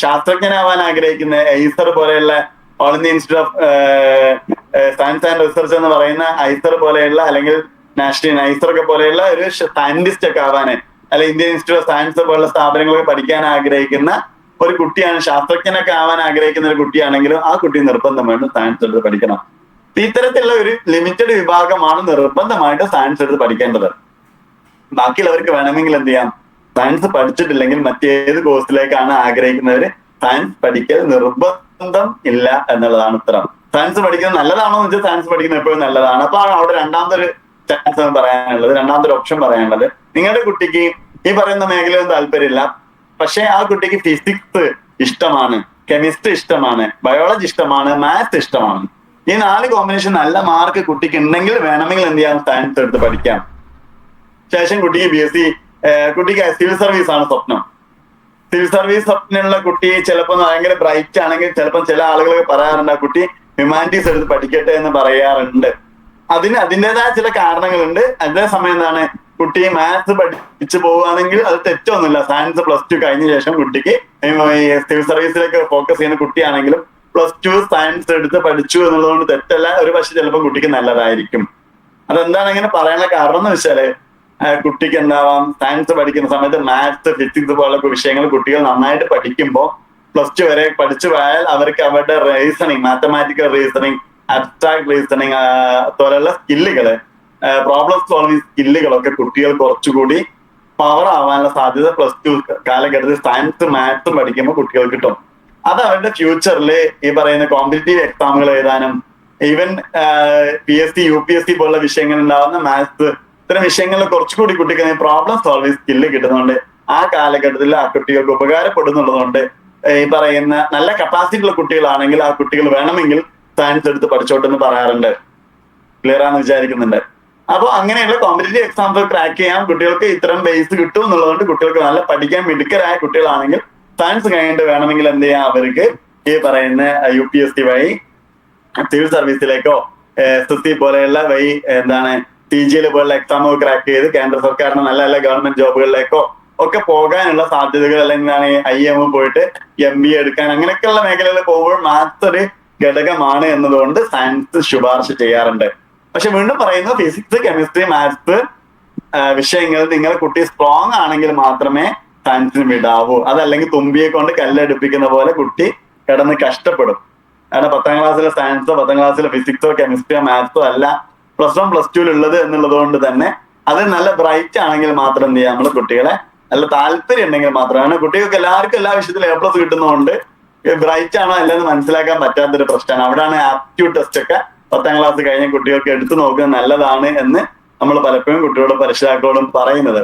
ശാസ്ത്രജ്ഞനാവാൻ ആഗ്രഹിക്കുന്ന ഐസർ പോലെയുള്ള all India institute of science and research എന്ന് പറയുന്ന ഐസർ പോലെയുള്ള, അല്ലെങ്കിൽ നാഷണൽ ഐസർ ഒക്കെ പോലെയുള്ള ഒരു സയന്റിസ്റ്റ് ഒക്കെ ആവാന്, അല്ലെങ്കിൽ ഇന്ത്യൻ ഇൻസ്റ്റിറ്റ്യൂട്ട് ഓഫ് സയൻസ് പോലുള്ള സ്ഥാപനങ്ങളൊക്കെ പഠിക്കാൻ ആഗ്രഹിക്കുന്ന ഒരു കുട്ടിയാണ്, ശാസ്ത്രജ്ഞനൊക്കെ ആവാൻ ആഗ്രഹിക്കുന്ന ഒരു കുട്ടിയാണെങ്കിലും ആ കുട്ടി നിർബന്ധമായിട്ടും സയൻസ് എടുത്ത് പഠിക്കണം. ഇത്തരത്തിലുള്ള ഒരു ലിമിറ്റഡ് വിഭാഗമാണ് നിർബന്ധമായിട്ട് സയൻസ് എടുത്ത് പഠിക്കേണ്ടത്. ബാക്കിയുള്ളവർക്ക് വേണമെങ്കിൽ എന്ത് ചെയ്യാം, സയൻസ് പഠിച്ചിട്ടില്ലെങ്കിൽ മറ്റേത് കോഴ്സിലേക്കാണ് ആഗ്രഹിക്കുന്നവര് സയൻസ് പഠിക്കൽ നിർബന്ധം ഇല്ല എന്നുള്ളതാണ് ഉത്തരം. സയൻസ് പഠിക്കുന്നത് നല്ലതാണോ എന്ന് വെച്ചാൽ സയൻസ് പഠിക്കുന്നത് എപ്പോഴും നല്ലതാണ്. അപ്പൊ അവിടെ രണ്ടാമതൊരു ചാൻസ് പറയാനുള്ളത്, രണ്ടാമതൊരു ഓപ്ഷൻ പറയാനുള്ളത്, നിങ്ങളുടെ കുട്ടിക്ക് ഈ പറയുന്ന മേഖലയൊന്നും താല്പര്യമില്ല, പക്ഷെ ആ കുട്ടിക്ക് ഫിസിക്സ് ഇഷ്ടമാണ്, കെമിസ്ട്രി ഇഷ്ടമാണ്, ബയോളജി ഇഷ്ടമാണ്, മാത്സ് ഇഷ്ടമാണ്. ഈ 4 കോമ്പിനേഷൻ നല്ല മാർക്ക് കുട്ടിക്ക് ഉണ്ടെങ്കിൽ വേണമെങ്കിൽ എന്ത് ചെയ്യാം, സയൻസ് എടുത്ത് പഠിക്കാം. ശേഷം കുട്ടിക്ക് BSc, കുട്ടിക്ക് സിവിൽ സർവീസ് ആണ് സ്വപ്നം. സിവിൽ സർവീസ് സ്വപ്നമുള്ള കുട്ടി ചിലപ്പോൾ ഭയങ്കര ബ്രൈറ്റ് ആണെങ്കിൽ ചിലപ്പോൾ ചില ആളുകളൊക്കെ പറയാറുണ്ട് ആ കുട്ടി ഹ്യൂമാനിറ്റീസ് എടുത്ത് പഠിക്കട്ടെ എന്ന് പറയാറുണ്ട്. അതിന് അതിൻ്റെതായ ചില കാരണങ്ങളുണ്ട്. അതേസമയം എന്താണ്, കുട്ടി മാത്സ് പഠിച്ചു പോവുകയാണെങ്കിൽ അത് തെറ്റൊന്നുമില്ല. സയൻസ് +2 കഴിഞ്ഞ ശേഷം കുട്ടിക്ക് സിവിൽ സർവീസിലേക്ക് ഫോക്കസ് ചെയ്യുന്ന കുട്ടിയാണെങ്കിലും +2 സയൻസ് എടുത്ത് പഠിച്ചു എന്നുള്ളതുകൊണ്ട് തെറ്റല്ല. ഒരു പക്ഷെ ചിലപ്പോൾ കുട്ടിക്ക് നല്ലതായിരിക്കും. അതെന്താണ് അങ്ങനെ പറയാനുള്ള കാരണം എന്ന് വെച്ചാല്, കുട്ടിക്ക് എന്താവാം, സയൻസ് പഠിക്കുന്ന സമയത്ത് മാത്സ്, ഫിസിക്സ് പോലുള്ള വിഷയങ്ങൾ കുട്ടികൾ നന്നായിട്ട് പഠിക്കുമ്പോൾ +2 വരെ പഠിച്ചു പോയാൽ അവർക്ക് അവരുടെ reasoning, mathematical reasoning, abstract reasoning പോലെയുള്ള സ്കില്ലുകള്, പ്രോബ്ലം സോൾവിങ് സ്കില്ലുകളൊക്കെ കുട്ടികൾ കുറച്ചുകൂടി പവർ ആവാനുള്ള സാധ്യത +2 കാലഘട്ടത്തിൽ സയൻസ് മാത്സും പഠിക്കുമ്പോൾ കുട്ടികൾ കിട്ടും. അത് അവരുടെ ഫ്യൂച്ചറിൽ ഈ പറയുന്ന കോമ്പറ്റീവ് എക്സാമുകൾ എഴുതാനും, ഈവൻ PSC, UPSC പോലുള്ള വിഷയങ്ങൾ ഉണ്ടാവുന്ന മാത്സ്, ഇത്തരം വിഷയങ്ങളിൽ കുറച്ചുകൂടി കുട്ടിക്ക് പ്രോബ്ലം സോൾവിങ് സ്കില്ല് കിട്ടുന്നുണ്ട്. ആ കാലഘട്ടത്തിൽ ആ കുട്ടികൾക്ക് ഉപകാരപ്പെടുന്നുള്ളതുകൊണ്ട് ഈ പറയുന്ന നല്ല കപ്പാസിറ്റി ഉള്ള കുട്ടികളാണെങ്കിൽ ആ കുട്ടികൾ വേണമെങ്കിൽ സയൻസ് എടുത്ത് പഠിച്ചോട്ടെന്ന് പറയാറുണ്ട്. ക്ലിയർ ആണെന്ന് വിചാരിക്കുന്നുണ്ട്. അപ്പോൾ അങ്ങനെയുള്ള കോമ്പറ്റീവ് എക്സാംസ് ക്രാക്ക് ചെയ്യാൻ കുട്ടികൾക്ക് ഇത്തരം ബേസ് കിട്ടും എന്നുള്ളതുകൊണ്ട് കുട്ടികൾക്ക് നല്ല പഠിക്കാൻ മിടുക്കരായ കുട്ടികളാണെങ്കിൽ സയൻസ് കഴിഞ്ഞിട്ട് വേണമെങ്കിൽ എന്ത് ചെയ്യാം, അവർക്ക് ഈ പറയുന്ന UPSC വഴി സിവിൽ സർവീസിലേക്കോ SSC പോലെയുള്ള വഴി എന്താണ് TGL പോലുള്ള എക്സാമോ ക്രാക്ക് ചെയ്ത് കേന്ദ്ര സർക്കാരിന്റെ നല്ല നല്ല ഗവൺമെന്റ് ജോബുകളിലേക്കോ ഒക്കെ പോകാനുള്ള സാധ്യതകൾ, അല്ലെങ്കിൽ IIM പോയിട്ട് MBA എടുക്കാൻ, അങ്ങനെയൊക്കെയുള്ള മേഖലകളിൽ പോകുമ്പോൾ മാത്സ് ഒരു ഘടകമാണ് എന്നതുകൊണ്ട് സയൻസ് ശുപാർശ ചെയ്യാറുണ്ട്. പക്ഷെ വീണ്ടും പറയുന്നു, ഫിസിക്സ്, കെമിസ്ട്രി, മാത്സ് വിഷയങ്ങൾ നിങ്ങളുടെ കുട്ടി സ്ട്രോങ് ആണെങ്കിൽ മാത്രമേ സയൻസിന് വിടാവൂ. അതല്ലെങ്കിൽ തുമ്പിയെ കൊണ്ട് കല്ലെടുപ്പിക്കുന്ന പോലെ കുട്ടി കിടന്ന് കഷ്ടപ്പെടും. കാരണം 10ാം ക്ലാസ്സിലെ സയൻസോ 10ാം ക്ലാസ്സിലെ ഫിസിക്സോ കെമിസ്ട്രിയോ മാത്സോ അല്ല +1 +2 ഉള്ളത് എന്നുള്ളത് കൊണ്ട് തന്നെ അത് നല്ല ബ്രൈറ്റ് ആണെങ്കിൽ മാത്രം എന്ത് ചെയ്യാം, നമ്മൾ കുട്ടികളെ നല്ല താല്പര്യം ഉണ്ടെങ്കിൽ മാത്രമാണ്. കുട്ടികൾക്ക് എല്ലാവർക്കും എല്ലാ വിഷയത്തിലും A+ കിട്ടുന്നതുകൊണ്ട് ബ്രൈറ്റ് ആണോ അല്ലെന്ന് മനസ്സിലാക്കാൻ പറ്റാത്തൊരു പ്രശ്നമാണ്. അവിടെയാണ് ആപ്റ്റ്യൂഡ് ടെസ്റ്റ് ഒക്കെ 10ാം ക്ലാസ് കഴിഞ്ഞ കുട്ടികൾക്ക് എടുത്തു നോക്കുന്നത് നല്ലതാണ് എന്ന് നമ്മൾ പലപ്പോഴും കുട്ടികളോടും രക്ഷിതാക്കളോടും പറയുന്നത്.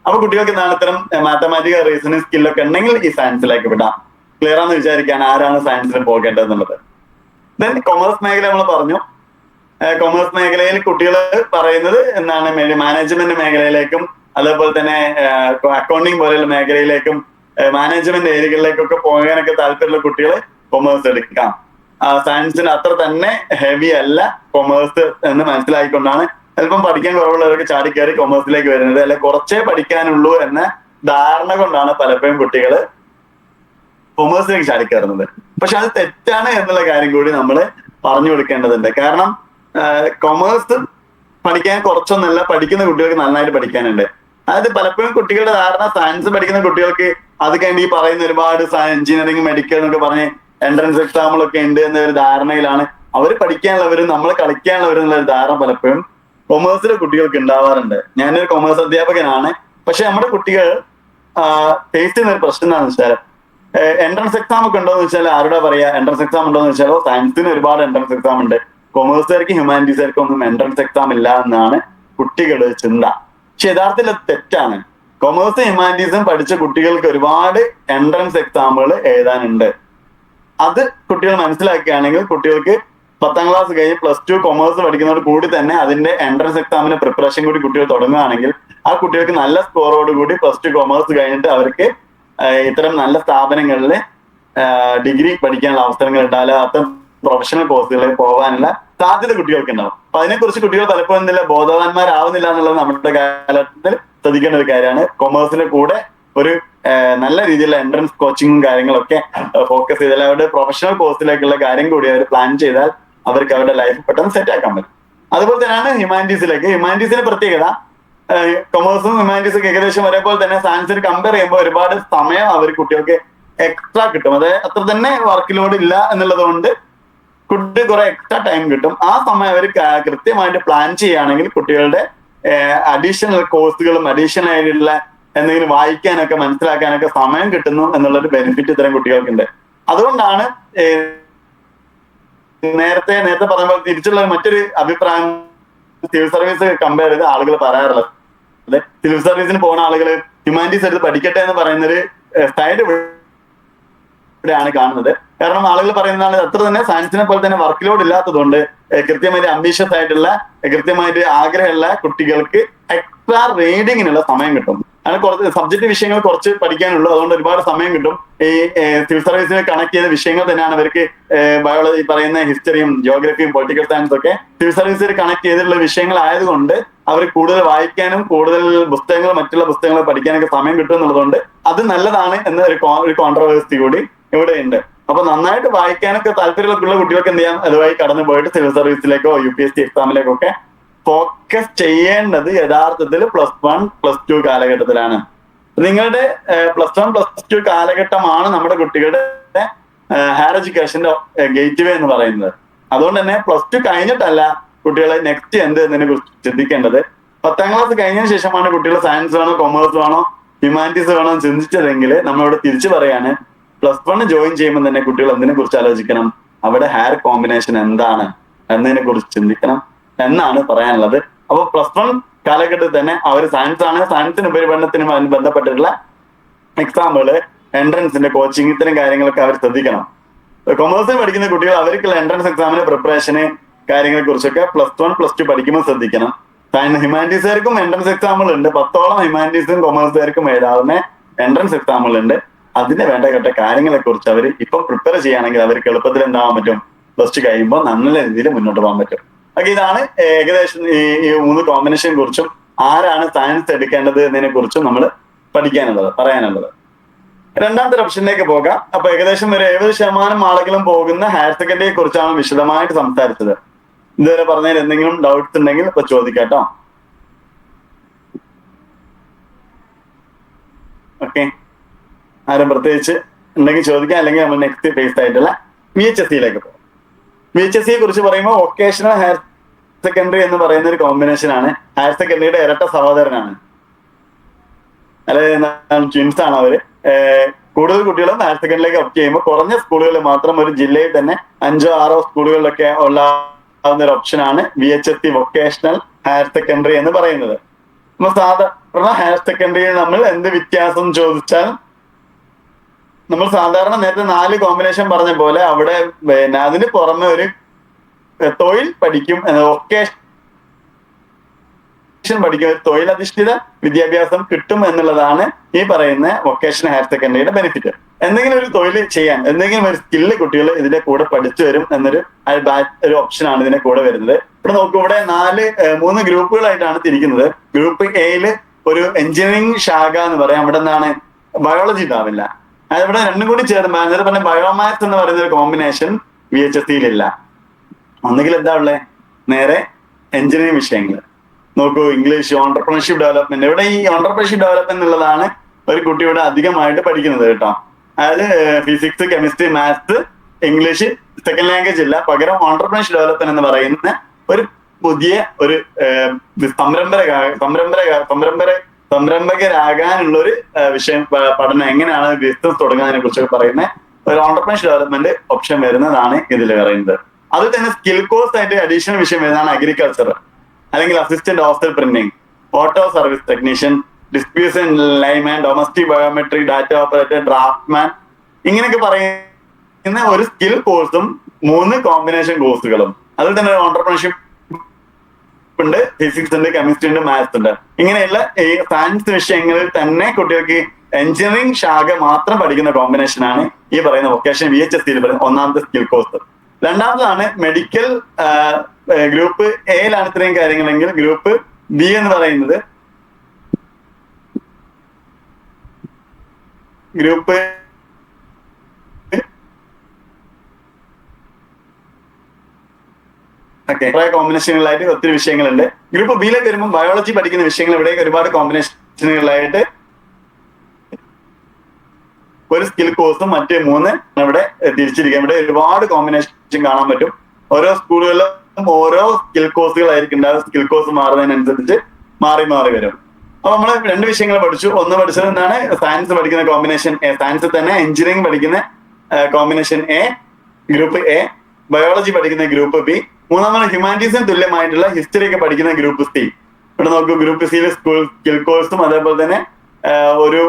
അപ്പൊ കുട്ടികൾക്ക് എന്താണ് ഇത്തരം മാത്തമാറ്റിക്കൽ റീസണിങ് സ്കില്ലൊക്കെ ഉണ്ടെങ്കിൽ ഈ സയൻസിലേക്ക് വിടാം. ക്ലിയർ ആണെന്ന് വിചാരിക്കാൻ ആരാണ് സയൻസിന് പോകേണ്ടതെന്നുള്ളത്. ദെൻ കൊമേഴ്സ് മേഖല നമ്മൾ പറഞ്ഞു. കൊമേഴ്സ് മേഖലയിൽ കുട്ടികൾ പറയുന്നത് എന്താണ്, മാനേജ്മെന്റ് മേഖലയിലേക്കും അതേപോലെ തന്നെ അക്കൗണ്ടിങ് പോലെയുള്ള മേഖലയിലേക്കും മാനേജ്മെന്റ് ഏരിയകളിലേക്കൊക്കെ പോകാനൊക്കെ താല്പര്യമുള്ള കുട്ടികൾ കൊമേഴ്സ് എടുക്കാം. സയൻസിന് അത്ര തന്നെ ഹെവി അല്ല കൊമേഴ്സ് എന്ന് മനസ്സിലാക്കിക്കൊണ്ടാണ് ചിലപ്പം പഠിക്കാൻ കുറവുള്ളവർക്ക് ചാടിക്കയറി കൊമേഴ്സിലേക്ക് വരുന്നത്. അല്ലെ കുറച്ചേ പഠിക്കാനുള്ളൂ എന്ന ധാരണ കൊണ്ടാണ് പലപ്പോഴും കുട്ടികൾ കൊമേഴ്സിലേക്ക് ചാടിക്കയറുന്നത്. പക്ഷെ അത് തെറ്റാണ് എന്നുള്ള കാര്യം കൂടി നമ്മൾ പറഞ്ഞു കൊടുക്കേണ്ടതുണ്ട്. കാരണം കൊമേഴ്സ് പഠിക്കാൻ കുറച്ചൊന്നല്ല, പഠിക്കുന്ന കുട്ടികൾക്ക് നന്നായിട്ട് പഠിക്കാനുണ്ട്. അതായത് പലപ്പോഴും കുട്ടികളുടെ ധാരണ സയൻസ് പഠിക്കുന്ന കുട്ടികൾക്ക് അത് കഴിഞ്ഞ് ഈ പറയുന്ന ഒരുപാട് എഞ്ചിനീയറിംഗ് മെഡിക്കൽ എന്നൊക്കെ പറഞ്ഞ് എൻട്രൻസ് എക്സാമുകളൊക്കെ ഉണ്ട് എന്നൊരു ധാരണയിലാണ് അവർ പഠിക്കാനുള്ളവരും നമ്മൾ കളിക്കാനുള്ളവരും എന്നുള്ള ധാരണ പലപ്പോഴും കൊമേഴ്സിലെ കുട്ടികൾക്ക് ഉണ്ടാവാറുണ്ട്. ഞാനൊരു കൊമേഴ്സ് അധ്യാപകനാണ്. പക്ഷെ നമ്മുടെ കുട്ടികൾ ഫേസ് ചെയ്യുന്ന ഒരു പ്രശ്നം എന്താണെന്ന് വെച്ചാൽ, എൻട്രൻസ് എക്സാം ഒക്കെ ഉണ്ടോ എന്ന് വെച്ചാൽ ആരോടാ പറയാ, എൻട്രൻസ് എക്സാം ഉണ്ടോ എന്ന് വെച്ചാലോ സയൻസിന് ഒരുപാട് എൻട്രൻസ് എക്സാം ഉണ്ട്, കൊമേഴ്സുകാർക്ക് ഹ്യൂമാനിറ്റീസുകാർക്കും ഒന്നും എൻട്രൻസ് എക്സാം ഇല്ല എന്നാണ് കുട്ടികളുടെ ചിന്ത. പക്ഷെ യഥാർത്ഥത്തിൽ അത് തെറ്റാണ്. കൊമേഴ്സും ഹ്യൂമാനിറ്റീസും പഠിച്ച കുട്ടികൾക്ക് ഒരുപാട് എൻട്രൻസ് എക്സാമുകൾ എഴുതാനുണ്ട്. അത് കുട്ടികൾ മനസ്സിലാക്കുകയാണെങ്കിൽ കുട്ടികൾക്ക് 10ാം ക്ലാസ് കഴിഞ്ഞ് +2 കൊമേഴ്സ് പഠിക്കുന്നതോട് കൂടി തന്നെ അതിന്റെ എൻട്രൻസ് എക്സാമിന് പ്രിപ്പറേഷൻ കൂടി കുട്ടികൾ തുടങ്ങുകയാണെങ്കിൽ ആ കുട്ടികൾക്ക് നല്ല സ്കോറോട് കൂടി +2 കൊമേഴ്സ് കഴിഞ്ഞിട്ട് അവർക്ക് ഇത്തരം നല്ല സ്ഥാപനങ്ങളിൽ ഡിഗ്രി പഠിക്കാനുള്ള അവസരങ്ങൾ ഉണ്ടാവില്ല, അത്തരം പ്രൊഫഷണൽ കോഴ്സുകളിൽ പോകാനുള്ള സാധ്യത കുട്ടികൾക്ക് ഉണ്ടാവും. അപ്പൊ അതിനെക്കുറിച്ച് കുട്ടികൾ പലപ്പോഴും എന്തില്ല ബോധവാന്മാരാവുന്നില്ല എന്നുള്ളത് നമ്മുടെ കാലഘട്ടത്തിൽ ശ്രദ്ധിക്കേണ്ട ഒരു കാര്യമാണ്. കൊമേഴ്സിന്റെ കൂടെ ഒരു നല്ല രീതിയിലുള്ള എൻട്രൻസ് കോച്ചിങ്ങും കാര്യങ്ങളൊക്കെ ഫോക്കസ് ചെയ്താൽ അവരുടെ പ്രൊഫഷണൽ കോഴ്സിലേക്കുള്ള കാര്യം കൂടി അവർ പ്ലാൻ ചെയ്താൽ അവർക്ക് അവരുടെ ലൈഫ് പെട്ടെന്ന് സെറ്റ് ആക്കാൻ പറ്റും. അതുപോലെ തന്നെയാണ് ഹ്യൂമാനിറ്റീസിന്റെ പ്രത്യേകത. കൊമേഴ്സും ഹ്യൂമാനിറ്റീസും ഏകദേശം ഒരേപോലെ തന്നെ സയൻസിന് കമ്പയർ ചെയ്യുമ്പോൾ ഒരുപാട് സമയം അവർ കുട്ടികൾക്ക് എക്സ്ട്രാ കിട്ടും. അത് അത്ര തന്നെ വർക്ക് ലോഡ് ഇല്ല എന്നുള്ളത് കൊണ്ട് കുട്ടി കുറെ എക്സ്ട്രാ ടൈം കിട്ടും. ആ സമയം അവർ കൃത്യമായിട്ട് പ്ലാൻ ചെയ്യുകയാണെങ്കിൽ കുട്ടികളുടെ അഡീഷണൽ കോഴ്സുകളും അഡീഷണൽ ആയിട്ടുള്ള എന്തെങ്കിലും വായിക്കാനൊക്കെ മനസ്സിലാക്കാനൊക്കെ സമയം കിട്ടുന്നു എന്നുള്ളൊരു ബെനിഫിറ്റ് ഇത്തരം കുട്ടികൾക്കുണ്ട്. അതുകൊണ്ടാണ് നേരത്തെ പറയുമ്പോൾ തിരിച്ചുള്ള മറ്റൊരു അഭിപ്രായം സിവിൽ സർവീസ് കമ്പയർ ചെയ്ത് ആളുകൾ പറയാറുള്ളത്. സിവിൽ സർവീസിന് പോകുന്ന ആളുകൾ ഹ്യൂമാനിറ്റീസ് എടുത്ത് പഠിക്കട്ടെ എന്ന് പറയുന്നൊരു സൈഡ് ഇവിടെയാണ് കാണുന്നത്. കാരണം ആളുകൾ പറയുന്നതാണ് അത്ര തന്നെ സയൻസിനെ പോലെ തന്നെ വർക്ക് ലോഡ് ഇല്ലാത്തതുകൊണ്ട് കൃത്യമായിട്ട് അംബീഷ്യസ് ആയിട്ടുള്ള കൃത്യമായിട്ട് ആഗ്രഹമുള്ള കുട്ടികൾക്ക് എക്സ്ട്രാ റീഡിങ്ങിനുള്ള സമയം കിട്ടും. അങ്ങനെ കുറച്ച് സബ്ജക്ട് വിഷയങ്ങൾ കുറച്ച് പഠിക്കാനുള്ളൂ, അതുകൊണ്ട് ഒരുപാട് സമയം കിട്ടും. ഈ സിവിൽ സർവീസിനെ കണക്ട് ചെയ്ത വിഷയങ്ങൾ തന്നെയാണ് അവർക്ക് ബയോളജി പറയുന്ന ഹിസ്റ്ററിയും ജിയോഗ്രഫിയും പൊളിറ്റിക്കൽ സയൻസും ഒക്കെ സിവിൽ സർവീസിൽ കണക്ട് ചെയ്തിട്ടുള്ള വിഷയങ്ങളായതുകൊണ്ട് അവർ കൂടുതൽ വായിക്കാനും കൂടുതൽ പുസ്തകങ്ങൾ മറ്റുള്ള പുസ്തകങ്ങൾ പഠിക്കാനൊക്കെ സമയം കിട്ടും എന്നുള്ളതുകൊണ്ട് അത് നല്ലതാണ് എന്ന ഒരു കോൺട്രവേഴ്സി കൂടി ഇവിടെ ഉണ്ട്. അപ്പൊ നന്നായിട്ട് വായിക്കാനൊക്കെ താല്പര്യമുള്ള കുട്ടികൾക്ക് എന്ത് ചെയ്യാം, അതുവഴി കടന്നു പോയിട്ട് സിവിൽ സർവീസിലേക്കോ UPSC എക്സാമിലേക്കോ ഒക്കെ ഫോക്കസ് ചെയ്യേണ്ടത് യഥാർത്ഥത്തിൽ +1 +2 കാലഘട്ടത്തിലാണ്. നിങ്ങളുടെ +1 +2 കാലഘട്ടമാണ് നമ്മുടെ കുട്ടികളുടെ ഹയർ എഡ്യൂക്കേഷന്റെ ഗേറ്റ് വേ എന്ന് പറയുന്നത്. അതുകൊണ്ട് തന്നെ +2 കഴിഞ്ഞിട്ടല്ല കുട്ടികളെ നെക്സ്റ്റ് എന്ത് എന്നതിനെ കുറിച്ച് ചിന്തിക്കേണ്ടത്. 10ാം ക്ലാസ് കഴിഞ്ഞതിന് ശേഷമാണ് കുട്ടികൾ സയൻസ് വേണോ കൊമേഴ്സ് വേണോ ഹ്യൂമാനിറ്റീസ് വേണോ എന്ന് ചിന്തിച്ചതെങ്കിൽ നമ്മളിവിടെ തിരിച്ചു പറയാണ്, +1 ജോയിൻ ചെയ്യുമ്പോൾ തന്നെ കുട്ടികൾ എന്തിനെ കുറിച്ച് ആലോചിക്കണം, അവിടെ ഹയർ കോമ്പിനേഷൻ എന്താണ് എന്നതിനെ കുറിച്ച് ചിന്തിക്കണം എന്നാണ് പറയാനുള്ളത്. അപ്പൊ +1 കാലഘട്ടത്തിൽ തന്നെ അവർ സയൻസിന് ഉപരിപഠനത്തിന് ബന്ധപ്പെട്ടിട്ടുള്ള എക്സാമുകള്, എൻട്രൻസിന്റെ കോച്ചിങ്, ഇത്തരം കാര്യങ്ങളൊക്കെ അവർ ശ്രദ്ധിക്കണം. കൊമേഴ്സിൽ പഠിക്കുന്ന കുട്ടികൾ അവർക്കുള്ള എൻട്രൻസ് എക്സാമിന് പ്രിപ്പറേഷന് കാര്യങ്ങളെ കുറിച്ചൊക്കെ +1 +2 പഠിക്കുമ്പോൾ ശ്രദ്ധിക്കണം. ഹ്യൂമാനിറ്റീസുകാർക്കും എൻട്രൻസ് എക്സാമുകളുണ്ട്, 10ഓളം ഹ്യൂമാനിറ്റീസും കൊമേഴ്സുകാർക്കും എഴുതാവുന്ന എൻട്രൻസ് എക്സാമുകളുണ്ട്. അതിന് വേണ്ട കാര്യങ്ങളെ കുറിച്ച് അവർ ഇപ്പം പ്രിപ്പയർ ചെയ്യുകയാണെങ്കിൽ അവർക്ക് എളുപ്പത്തിൽ എന്താവാൻ പറ്റും, +2 കഴിയുമ്പോൾ നല്ല രീതിയിൽ മുന്നോട്ട് പോകാൻ പറ്റും. ഓക്കെ, ഇതാണ് ഏകദേശം ഈ 3 കോമ്പിനേഷനെ കുറിച്ചും ആരാണ് സയൻസ് എടുക്കേണ്ടത് എന്നതിനെ കുറിച്ചും നമ്മൾ പറയാനുള്ളത്. രണ്ടാമത്തെ ഓപ്ഷനിലേക്ക് പോകാം. അപ്പൊ ഏകദേശം ഒരു 70% ആളുകളും പോകുന്ന ഹയർ സെക്കൻഡറിയെ കുറിച്ചാണ് വിശദമായിട്ട് സംസാരിച്ചത്. ഇതുവരെ പറഞ്ഞതിൽ എന്തെങ്കിലും ഡൗട്ട്സ് ഉണ്ടെങ്കിൽ ഇപ്പൊ ചോദിക്കാട്ടോ. ഓക്കെ, ആരും പ്രത്യേകിച്ച് ഉണ്ടെങ്കിൽ ചോദിക്കാം, അല്ലെങ്കിൽ നമ്മൾ നെക്സ്റ്റ് ഫേസ് ആയിട്ടുള്ള VHSCയിലേക്ക് പോകും. VHSCയെ കുറിച്ച് പറയുമ്പോൾ വൊക്കേഷണൽ ഹയർ സെക്കൻഡറി എന്ന് പറയുന്ന ഒരു കോമ്പിനേഷൻ ആണ്. ഹയർ സെക്കൻഡറിയുടെ ഇരട്ട സഹോദരനാണ്, അതായത് ട്വിൻസ് ആണ് അവര്. കൂടുതൽ കുട്ടികളും ഹയർ സെക്കൻഡറിയിലേക്ക് അപ്ലൈ ചെയ്യുമ്പോൾ കുറഞ്ഞ സ്കൂളുകളിൽ മാത്രം ഒരു ജില്ലയിൽ തന്നെ 5ഓ 6ഓ സ്കൂളുകളിലൊക്കെ ഉള്ള ഒരു ഓപ്ഷനാണ് VHSC വൊക്കേഷണൽ ഹയർ സെക്കൻഡറി എന്ന് പറയുന്നത്. സാധാരണ ഹയർ സെക്കൻഡറിയിൽ നമ്മൾ എന്ത് വ്യത്യാസം ചോദിച്ചാൽ നമ്മൾ സാധാരണ നേരത്തെ 4 കോമ്പിനേഷൻ പറഞ്ഞ പോലെ അവിടെ പിന്നെ അതിന് പുറമെ ഒരു തൊഴിൽ പഠിക്കും, വൊക്കേഷൻ പഠിക്കും, തൊഴിലധിഷ്ഠിത വിദ്യാഭ്യാസം കിട്ടും എന്നുള്ളതാണ് ഈ പറയുന്ന വൊക്കേഷണൽ ഹയർ സെക്കൻഡറിയുടെ ബെനിഫിറ്റ്. എന്തെങ്കിലും ഒരു തൊഴിൽ ചെയ്യാൻ, എന്തെങ്കിലും ഒരു സ്കില്ല് കുട്ടികൾ ഇതിന്റെ കൂടെ പഠിച്ചു വരും എന്നൊരു ഒരു ഓപ്ഷനാണ് ഇതിന്റെ കൂടെ വരുന്നത്. ഇവിടെ നോക്കൂ, ഇവിടെ 3 ഗ്രൂപ്പുകളായിട്ടാണ് തിരിക്കുന്നത്. ഗ്രൂപ്പ് എയില് ഒരു എഞ്ചിനീയറിംഗ് ശാഖ എന്ന് പറയാം. അവിടെ എന്താണ്, ബയോളജി ഉണ്ടാവില്ല. അതായത് ഇവിടെ രണ്ടും കൂടി ചേർന്ന് നേരത്തെ പറഞ്ഞ ബയോമാത്സ് എന്ന് പറയുന്ന ഒരു കോമ്പിനേഷൻ VHSEയിലില്ല. ഒന്നുകിൽ എന്താ ഉള്ളത്, നേരെ എഞ്ചിനീയറിംഗ് വിഷയങ്ങൾ നോക്കൂ. English, entrepreneurship development. ഇവിടെ ഈ ഓണ്ടർപ്രണർഷിപ്പ് ഡെവലപ്മെന്റ് എന്നുള്ളതാണ് ഒരു കുട്ടിയുടെ അധികമായിട്ട് പഠിക്കുന്നത് കേട്ടോ. അതായത് physics, chemistry, maths, English second language ഇല്ല. പകരം ഓണ്ടർപ്രണർഷിപ്പ് ഡെവലപ്മെന്റ് എന്ന് പറയുന്ന ഒരു പുതിയ ഒരു സംരംഭകരാകാനുള്ള ഒരു വിഷയം, പഠനം, എങ്ങനെയാണ് ബിസിനസ് തുടങ്ങുന്നതിനെ കുറിച്ചൊക്കെ പറയുന്ന ഒരു ഓണ്ടർപ്രണർഷിപ്പ് ഡെവലപ്മെന്റ് ഓപ്ഷൻ വരുന്നതാണ് ഇതിൽ പറയുന്നത്. അത് തന്നെ സ്കിൽ കോഴ്സ് ആയിട്ട് അഡീഷണൽ വിഷയം വരുന്നതാണ് അഗ്രികൾച്ചർ, അല്ലെങ്കിൽ assistant officer printing, auto service technician, ഡിസ്പ്യൂഷൻ lineman, domestic biometry, data operator, draftsman, ഇങ്ങനെയൊക്കെ പറയുന്ന ഒരു സ്കിൽ കോഴ്സും 3 കോമ്പിനേഷൻ കോഴ്സുകളും. അതിൽ തന്നെ ഓണ്ടർപ്രണർഷിപ്പ് ഉണ്ട്, ഫിസിക്സ് ഉണ്ട്, കെമിസ്ട്രി ഉണ്ട്, മാത്സ് ഉണ്ട്. ഇങ്ങനെയുള്ള ഈ സയൻസ് വിഷയങ്ങളിൽ തന്നെ കുട്ടികൾക്ക് എഞ്ചിനീയറിംഗ് ശാഖ മാത്രം പഠിക്കുന്ന കോമ്പിനേഷനാണ് ഈ പറയുന്ന വൊക്കേഷൻ VHSEയിൽ പറയുന്ന ഒന്നാമത്തെ സ്കിൽ കോഴ്സ്. രണ്ടാമതാണ് മെഡിക്കൽ. ഗ്രൂപ്പ് എയിലാണ് ഇത്രയും കാര്യങ്ങളെങ്കിൽ ഗ്രൂപ്പ് ബി എന്ന് പറയുന്നത് ഗ്രൂപ്പ് കുറെ കോമ്പിനേഷനുകളായിട്ട് ഒത്തിരി വിഷയങ്ങളുണ്ട്. ഗ്രൂപ്പ് ബിയിലേക്ക് വരുമ്പോൾ ബയോളജി പഠിക്കുന്ന വിഷയങ്ങൾ ഇവിടെ ഒരുപാട് കോമ്പിനേഷനുകളായിട്ട് ഒരു സ്കിൽ കോഴ്സും മറ്റ് 3 ഇവിടെ തിരിച്ചിരിക്കാം. ഇവിടെ ഒരുപാട് കോമ്പിനേഷൻ കാണാൻ പറ്റും. ഓരോ സ്കൂളുകളിലും ഓരോ സ്കിൽ കോഴ്സുകളായിരിക്കും ഉണ്ടാകും. സ്കിൽ കോഴ്സ് മാറുന്നതിനനുസരിച്ച് മാറി മാറി വരും. അപ്പൊ നമ്മൾ 2 വിഷയങ്ങൾ പഠിച്ചു. ഒന്ന് പഠിച്ചത് എന്താണ്, സയൻസ് പഠിക്കുന്ന കോമ്പിനേഷൻ എ, സയൻസിൽ തന്നെ എഞ്ചിനീയറിംഗ് പഠിക്കുന്ന combination A, group A, biology പഠിക്കുന്ന ഗ്രൂപ്പ് ബി. മൂന്നാമത് ഹ്യൂമാനിറ്റീസിന് തുല്യമായിട്ടുള്ള ഹിസ്റ്ററി ഒക്കെ പഠിക്കുന്ന ഗ്രൂപ്പ് സി. ഇവിടെ നോക്കൂ, ഗ്രൂപ്പ് സിയിൽ സ്കിൽ കോഴ്സും അതേപോലെ തന്നെ ഒരു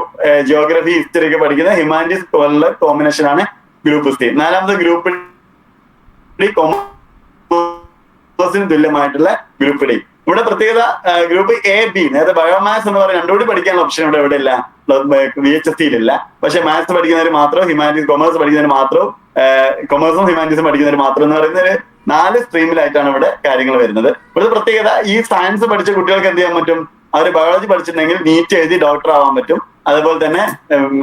ജിയോഗ്രഫി, ഹിസ്റ്ററി ഒക്കെ പഠിക്കുന്ന ഹ്യൂമാനിറ്റീസ് പോലുള്ള കോമ്പിനേഷൻ ആണ് ഗ്രൂപ്പ് സി. നാലാമത് ഗ്രൂപ്പ് ഡി, കോമേഴ്സിന് തുല്യമായിട്ടുള്ള ഗ്രൂപ്പ് ഡി. ഇവിടെ പ്രത്യേകത ഗ്രൂപ്പ് എ, ബി, നേരത്തെ ബയോമാത്സ് എന്ന് പറയുന്നത് രണ്ടുകൂടി പഠിക്കാനുള്ള ഓപ്ഷൻ ഇവിടെ എവിടെ ഇല്ല, VHSEയിലില്ല. പക്ഷെ മാത്സ് പഠിക്കുന്നവർ മാത്രം, ഹ്യൂമാനിറ്റീസ് കൊമേഴ്സ് പഠിക്കുന്നവർ മാത്രം, കൊമേഴ്സും ഹ്യൂമാനിറ്റീസും പഠിക്കുന്നവർ മാത്രം എന്ന് പറയുന്ന ഒരു 4 സ്ട്രീമിലായിട്ടാണ് ഇവിടെ കാര്യങ്ങൾ വരുന്നത്. ഇവിടുത്തെ പ്രത്യേകത, ഈ സയൻസ് പഠിച്ച കുട്ടികൾക്ക് എന്ത് ചെയ്യാൻ പറ്റും, അവർ ബയോളജി പഠിച്ചിട്ടുണ്ടെങ്കിൽ നീറ്റ് എഴുതി ഡോക്ടർ ആവാൻ പറ്റും. അതുപോലെ തന്നെ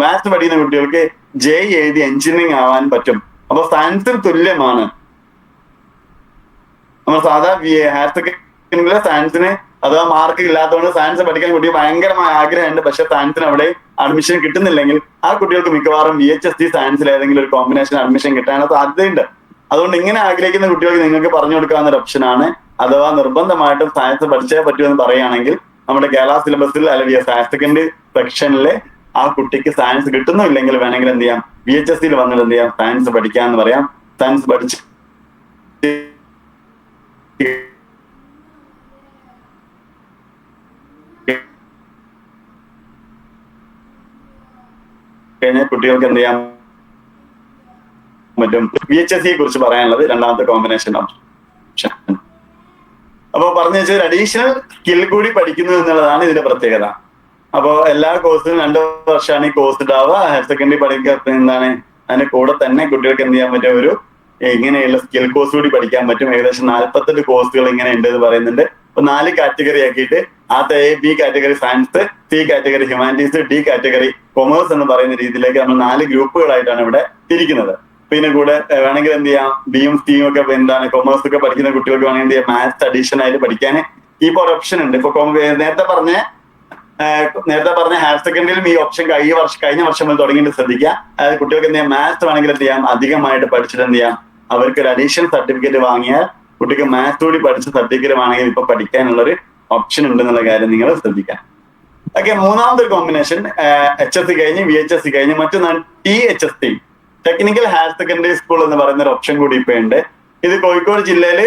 മാത്സ് പഠിക്കുന്ന കുട്ടികൾക്ക് JEE എഴുതി എഞ്ചിനീയറിംഗ് ആവാൻ പറ്റും. അപ്പൊ സയൻസിന് തുല്യമാണ്. നമ്മൾ സാധാ ഹയർ സെക്കൻഡറിയിലെ സയൻസിന് അഥവാ മാർക്ക് ഇല്ലാത്തതുകൊണ്ട് സയൻസ് പഠിക്കാൻ കുട്ടിക്ക് ഭയങ്കരമായ ആഗ്രഹമുണ്ട്. പക്ഷെ സയൻസിന് അവിടെ അഡ്മിഷൻ കിട്ടുന്നില്ലെങ്കിൽ ആ കുട്ടികൾക്ക് മിക്കവാറും VHSE സയൻസിൽ ഏതെങ്കിലും ഒരു കോമ്പിനേഷൻ അഡ്മിഷൻ കിട്ടാനുള്ള സാധ്യതയുണ്ട്. അതുകൊണ്ട് ഇങ്ങനെ ആഗ്രഹിക്കുന്ന കുട്ടികൾക്ക് നിങ്ങൾക്ക് പറഞ്ഞു കൊടുക്കാവുന്ന ഒരു ഓപ്ഷനാണ്. അഥവാ നിർബന്ധമായിട്ടും സയൻസ് പഠിച്ചേ പറ്റുമെന്ന് പറയുകയാണെങ്കിൽ നമ്മുടെ കേരള സിലബസിൽ അല്ലെങ്കിൽ ഹയർ സെക്കൻഡറി സെക്ഷനിൽ ആ കുട്ടിക്ക് സയൻസ് കിട്ടുന്നില്ലെങ്കിൽ വേണമെങ്കിൽ എന്ത് ചെയ്യാം, VHSEയിൽ വന്നിട്ട് എന്ത് ചെയ്യാം, സയൻസ് പഠിക്കാന്ന് പറയാം. സയൻസ് പഠിച്ച് കഴിഞ്ഞാൽ കുട്ടികൾക്ക് എന്ത് ചെയ്യാൻ പറ്റും. VHSE കുറിച്ച് പറയാനുള്ളത് രണ്ടാമത്തെ കോമ്പിനേഷൻ ഓപ്ഷൻ. അപ്പൊ പറഞ്ഞു വെച്ചാൽ അഡീഷണൽ സ്കിൽ കൂടി പഠിക്കുന്നു എന്നുള്ളതാണ് ഇതിന്റെ പ്രത്യേകത. അപ്പൊ എല്ലാ കോഴ്സിനും 2 വർഷമാണ് ഈ കോഴ്സ് ഉണ്ടാവുക. ഹയർ സെക്കൻഡറി പഠിക്കുന്ന എന്താണ്, അതിന്റെ കൂടെ തന്നെ കുട്ടികൾക്ക് എന്ത് ചെയ്യാൻ പറ്റും, ഒരു ഇങ്ങനെയുള്ള സ്കിൽ കോഴ്സ് കൂടി പഠിക്കാൻ പറ്റും. ഏകദേശം 48 കോഴ്സുകൾ ഇങ്ങനെ ഉണ്ട് എന്ന് പറയുന്നുണ്ട്. അപ്പൊ 4 കാറ്റഗറി ആക്കിയിട്ട് ആദ്യത്തെ A, B category science, C category humanities, D category commerce എന്ന് പറയുന്ന രീതിയിലേക്ക് നമ്മൾ 4 ഗ്രൂപ്പുകളായിട്ടാണ് ഇവിടെ തിരിക്കുന്നത്. പിന്നെ കൂടെ വേണമെങ്കിൽ എന്ത് ചെയ്യാം, ബിയും സിയും ഒക്കെ എന്താണ് കൊമേഴ്സ് ഒക്കെ പഠിക്കുന്ന കുട്ടികൾക്ക് വേണമെങ്കിൽ എന്ത് ചെയ്യാം, മാത്സ് അഡീഷണൽ ആയിട്ട് പഠിക്കാൻ ഇപ്പോൾ ഒരു ഓപ്ഷൻ ഉണ്ട്. ഇപ്പൊ നേരത്തെ പറഞ്ഞ ഹയർ സെക്കൻഡറിയിലും ഈ ഓപ്ഷൻ കഴിഞ്ഞ വർഷം മുതൽ തുടങ്ങിയിട്ട് ശ്രദ്ധിക്കുക. അതായത് കുട്ടികൾക്ക് എന്ത് ചെയ്യാം, മാത്സ് വേണമെങ്കിൽ എന്ത് ചെയ്യാം, അധികമായിട്ട് പഠിച്ചിട്ട് എന്ത് ചെയ്യാം, അവർക്ക് ഒരു അഡീഷണൽ സർട്ടിഫിക്കറ്റ് വാങ്ങിയാൽ കുട്ടിക്ക് മാത്സ് കൂടി പഠിച്ച സർട്ടിഫിക്കറ്റ് വേണമെങ്കിൽ ഇപ്പൊ പഠിക്കാനുള്ളൊരു ഓപ്ഷൻ ഉണ്ടെന്നുള്ള കാര്യം നിങ്ങൾ ശ്രദ്ധിക്കാം. ഓക്കെ, മൂന്നാമത്തെ ഒരു കോമ്പിനേഷൻ HSE കഴിഞ്ഞ് VHSE കഴിഞ്ഞ് മറ്റൊന്നാണ് THSE, technical higher secondary school എന്ന് പറയുന്ന ഒരു ഓപ്ഷൻ കൂടി ഇപ്പൊ ഉണ്ട്. ഇത് കോഴിക്കോട് ജില്ലയിൽ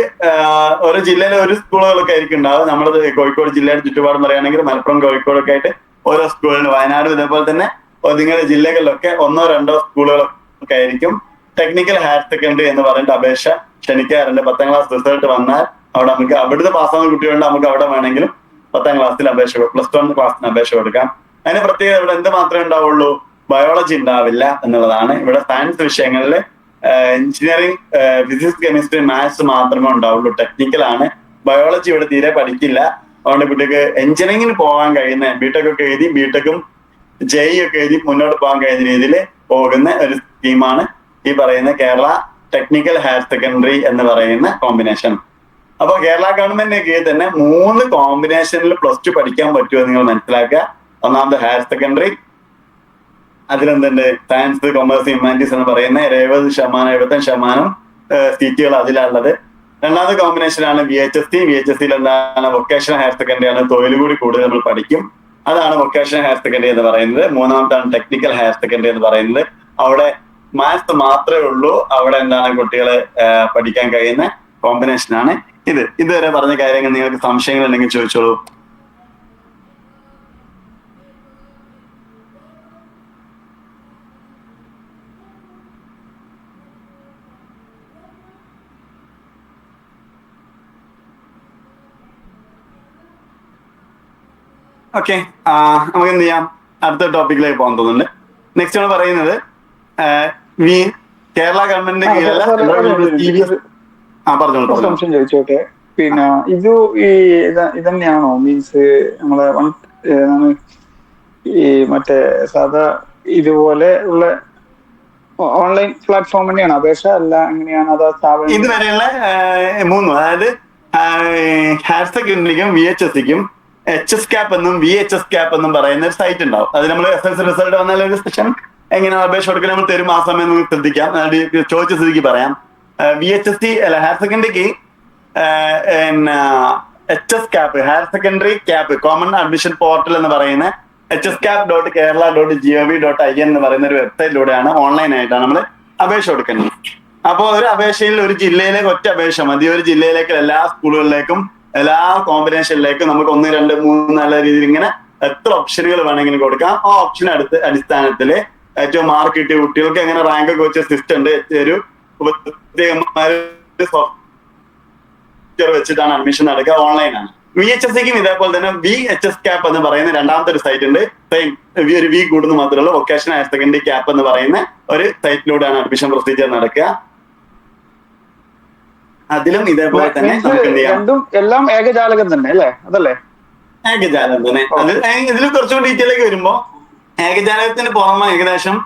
ഓരോ ജില്ലയിലെ ഒരു സ്കൂളുകളൊക്കെ ആയിരിക്കും ഉണ്ടാവുക. നമ്മളത് കോഴിക്കോട് ജില്ലയുടെ ചുറ്റുപാടും പറയുകയാണെങ്കിൽ മലപ്പുറം, കോഴിക്കോടൊക്കെ ആയിട്ട് ഓരോ സ്കൂളുകൾ, വയനാട് ഇതേപോലെ തന്നെ നിങ്ങളുടെ ജില്ലകളിലൊക്കെ 1-2 സ്കൂളുകളൊക്കെ ആയിരിക്കും ടെക്നിക്കൽ ഹയർ സെക്കൻഡറി എന്ന് പറഞ്ഞിട്ട് അപേക്ഷ ക്ഷണിക്കാറുണ്ട്. 10ാം ക്ലാസ് റിസൾട്ട് വന്നാൽ അവിടെ നമുക്ക് അവിടുന്ന് പാസ്സാകുന്ന കുട്ടികളുണ്ട്, നമുക്ക് അവിടെ വേണമെങ്കിലും 10ാം ക്ലാസ്സിൽ +1 ക്ലാസ്സിന് അപേക്ഷ കൊടുക്കാം. അതിന് പ്രത്യേകത ഇവിടെ എന്ത് മാത്രമേ ഉണ്ടാവുള്ളൂ, ബയോളജി ഉണ്ടാവില്ല എന്നുള്ളതാണ്. ഇവിടെ സയൻസ് വിഷയങ്ങളിൽ എഞ്ചിനീയറിംഗ്, ഫിസിക്സ്, കെമിസ്ട്രി, മാത്സ് മാത്രമേ ഉണ്ടാവുള്ളൂ. ടെക്നിക്കലാണ്. ബയോളജി ഇവിടെ തീരെ പഠിക്കില്ല. അതുകൊണ്ട് കുട്ടിക്ക് എഞ്ചിനീയറിംഗിന് പോകാൻ കഴിയുന്ന ബിടെക് ഒക്കെ എഴുതി ബിടെക്കും ജെഇ ഒക്കെ എഴുതി മുന്നോട്ട് പോകാൻ കഴിയുന്ന രീതിയിൽ പോകുന്ന ഒരു സ്കീമാണ് ഈ പറയുന്ന കേരള ടെക്നിക്കൽ ഹയർ സെക്കൻഡറി എന്ന് പറയുന്ന കോമ്പിനേഷൻ. അപ്പൊ കേരള ഗവൺമെന്റിന്റെ കീഴിൽ തന്നെ 3 കോമ്പിനേഷനിൽ +2 പഠിക്കാൻ പറ്റുമോ നിങ്ങൾ മനസ്സിലാക്കുക. ഒന്നാമത് ഹയർ സെക്കൻഡറി, അതിലെന്തുണ്ട് സയൻസ്, കൊമേഴ്സ്, ഹ്യൂമാനിറ്റീസ് എന്ന് പറയുന്ന 75% സീറ്റുകൾ അതിലുള്ളത്. രണ്ടാമത്തെ കോമ്പിനേഷനാണ് VHSC. VHSCയിൽ എന്താണ്, വൊക്കേഷണൽ ഹയർ സെക്കൻഡറി ആണ്. തൊഴിൽ കൂടി കൂടുതൽ നമ്മൾ പഠിക്കും, അതാണ് വൊക്കേഷണൽ ഹയർ സെക്കൻഡറി എന്ന് പറയുന്നത്. മൂന്നാമത്താണ് ടെക്നിക്കൽ ഹയർ സെക്കൻഡറി എന്ന് പറയുന്നത്. അവിടെ മാത്സ് മാത്രമേ ഉള്ളൂ, അവിടെ എന്താണ് കുട്ടികളെ പഠിക്കാൻ കഴിയുന്ന കോമ്പിനേഷനാണ് ഇത്. ഇതുവരെ പറഞ്ഞ കാര്യങ്ങൾ നിങ്ങൾക്ക് സംശയങ്ങൾ ഉണ്ടെങ്കിൽ ചോദിച്ചോളൂ. ഓക്കെ, നമുക്ക് എന്ത് ചെയ്യാം, അടുത്ത ടോപ്പിക്കിലേക്ക് പോകാൻ തോന്നുന്നുണ്ട്. നെക്സ്റ്റ് നമ്മൾ പറയുന്നത് കേരള ഗവൺമെന്റിന്റെ കീഴിലുള്ള സംശയം ചോദിച്ചോട്ടെ. പിന്നെ ഇതന്നെയാണോ മീൻസ് നമ്മളെ ഈ മറ്റേ സാധാ ഇതുപോലെ ഉള്ള ഓൺലൈൻ പ്ലാറ്റ്ഫോം തന്നെയാണ് അപേക്ഷ, അല്ല എങ്ങനെയാണ് അതാ സ്ഥാപനം? ഇതുവരെയുള്ള 3, അതായത് ഹയർ സെക്കൻഡറിക്കും VHSCക്കും HSCAP എന്നും VHSCAP എന്നും പറയുന്ന ഒരു സൈറ്റ് ഉണ്ടാവും. അത് നമ്മൾ SSLC റിസൾട്ട് വന്നാൽ ഒരു സെഷൻ എങ്ങനെ അപേക്ഷ കൊടുക്കാൻ നമ്മൾ തരും, ആ സമയം നമുക്ക് ശ്രദ്ധിക്കാം. ചോദിച്ച സ്ഥിതിക്ക് പറയാം. VHSC അല്ല, ഹയർ സെക്കൻഡറിക്ക് HSCAP higher secondary cap common admission portal എന്ന് പറയുന്ന hscap.kerala.gov.in എന്ന് പറയുന്ന ഒരു വെബ്സൈറ്റിലൂടെയാണ്, ഓൺലൈൻ ആയിട്ടാണ് നമ്മൾ അപേക്ഷ കൊടുക്കുന്നത്. അപ്പോൾ ഒരു അപേക്ഷയിൽ ഒരു ജില്ലയിലേക്ക് ഒറ്റ അപേക്ഷ മതി. ഒരു ജില്ലയിലേക്ക് എല്ലാ സ്കൂളുകളിലേക്കും എല്ലാ കോമ്പിനേഷനിലേക്കും നമുക്ക് 1, 2, 3 നല്ല രീതിയിൽ ഇങ്ങനെ എത്ര ഓപ്ഷനുകൾ വേണമെങ്കിലും കൊടുക്കാം. ആ ഓപ്ഷൻ അടിസ്ഥാനത്തിൽ ഏറ്റവും മാർക്ക് കിട്ടിയ കുട്ടികൾക്ക് എങ്ങനെ റാങ്ക് ഒക്കെ വെച്ച സിസ്റ്റം ഉണ്ട്. ഒരു സോഫ്റ്റ്വെയർ വെച്ചിട്ടാണ് അഡ്മിഷൻ നടക്കുക, ഓൺലൈനാണ്. VHSCക്കും ഇതേപോലെ തന്നെ VHSCAP എന്ന് പറയുന്ന രണ്ടാമത്തെ ഒരു സൈറ്റ് ഉണ്ട്. സെയിം ഒരു വീക്ക് കൂടുന്നു മാത്രമല്ല, വൊക്കേഷണൽ ഹയർ സെക്കൻഡറി ക്യാപ്പ് എന്ന് പറയുന്ന ഒരു സൈറ്റിലൂടെയാണ് അഡ്മിഷൻ പ്രൊസീജിയർ നടക്കുക. അതിലും ഇതേപോലെ തന്നെ നമുക്ക് എന്ത് ചെയ്യാം, എല്ലാം ഏകജാലകം തന്നെ അല്ലേ? അതല്ലേ ഏകജാലകം തന്നെ. അത് ഇതിൽ കുറച്ചുകൂടി ഡീറ്റെയിലേക്ക് വരുമ്പോ ഏകജാലകത്തിന് പുറമെ ഏകദേശം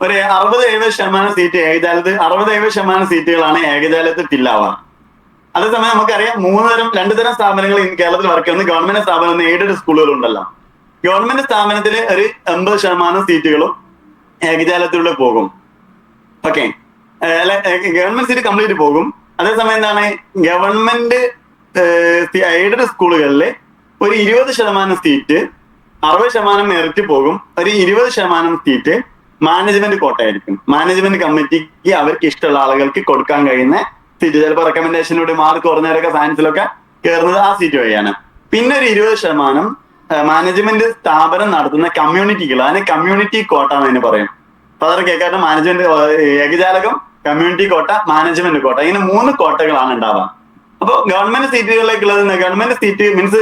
ഒരു 60-70% സീറ്റ് ഏകജാലത്ത് 60-70% സീറ്റുകളാണ് ഏകജാലത്തിൽ ഫില്ലാവുക. അതേസമയം നമുക്കറിയാം 2 തരം സ്ഥാപനങ്ങൾ കേരളത്തിൽ വർക്ക് ചെയ്യുന്ന ഗവൺമെന്റ് സ്ഥാപനം, എയ്ഡഡ് സ്കൂളുകളുണ്ടല്ലോ. ഗവൺമെന്റ് സ്ഥാപനത്തിൽ ഒരു 80% സീറ്റുകളും ഏകജാലത്തിലൂടെ പോകും. ഓക്കെ, ഗവൺമെന്റ് സീറ്റ് കംപ്ലീറ്റ് പോകും. അതേസമയം എന്താണ്, ഗവൺമെന്റ് എയ്ഡഡ് സ്കൂളുകളിൽ ഒരു 20% സീറ്റ് 60% മെറിറ്റ് പോകും. ഒരു 20% സീറ്റ് മാനേജ്മെന്റ് കോട്ടയായിരിക്കും. മാനേജ്മെന്റ് കമ്മിറ്റിക്ക് അവർക്ക് ഇഷ്ടമുള്ള ആളുകൾക്ക് കൊടുക്കാൻ കഴിയുന്ന സീറ്റ്. ചിലപ്പോൾ റെക്കമെൻഡേഷനിലൂടെ മാർക്ക് കുറഞ്ഞവരൊക്കെ സയൻസിലൊക്കെ കയറുന്നത് ആ സീറ്റ് വഴിയാണ്. പിന്നെ ഒരു 20% മാനേജ്മെന്റ് സ്ഥാപനം നടത്തുന്ന കമ്മ്യൂണിറ്റികൾ, അതിന് കമ്മ്യൂണിറ്റി കോട്ട എന്ന് പറയും. സാധാരണ കേൾക്കാത്ത മാനേജ്മെന്റ് ഏകജാലകം, കമ്മ്യൂണിറ്റി കോട്ട, മാനേജ്മെന്റ് കോട്ട, ഇങ്ങനെ 3 കോട്ടകളാണ് ഉണ്ടാവുക. അപ്പോൾ ഗവൺമെന്റ് സീറ്റുകളിലേക്കുള്ളത് ഗവൺമെന്റ് സീറ്റ് മീൻസ്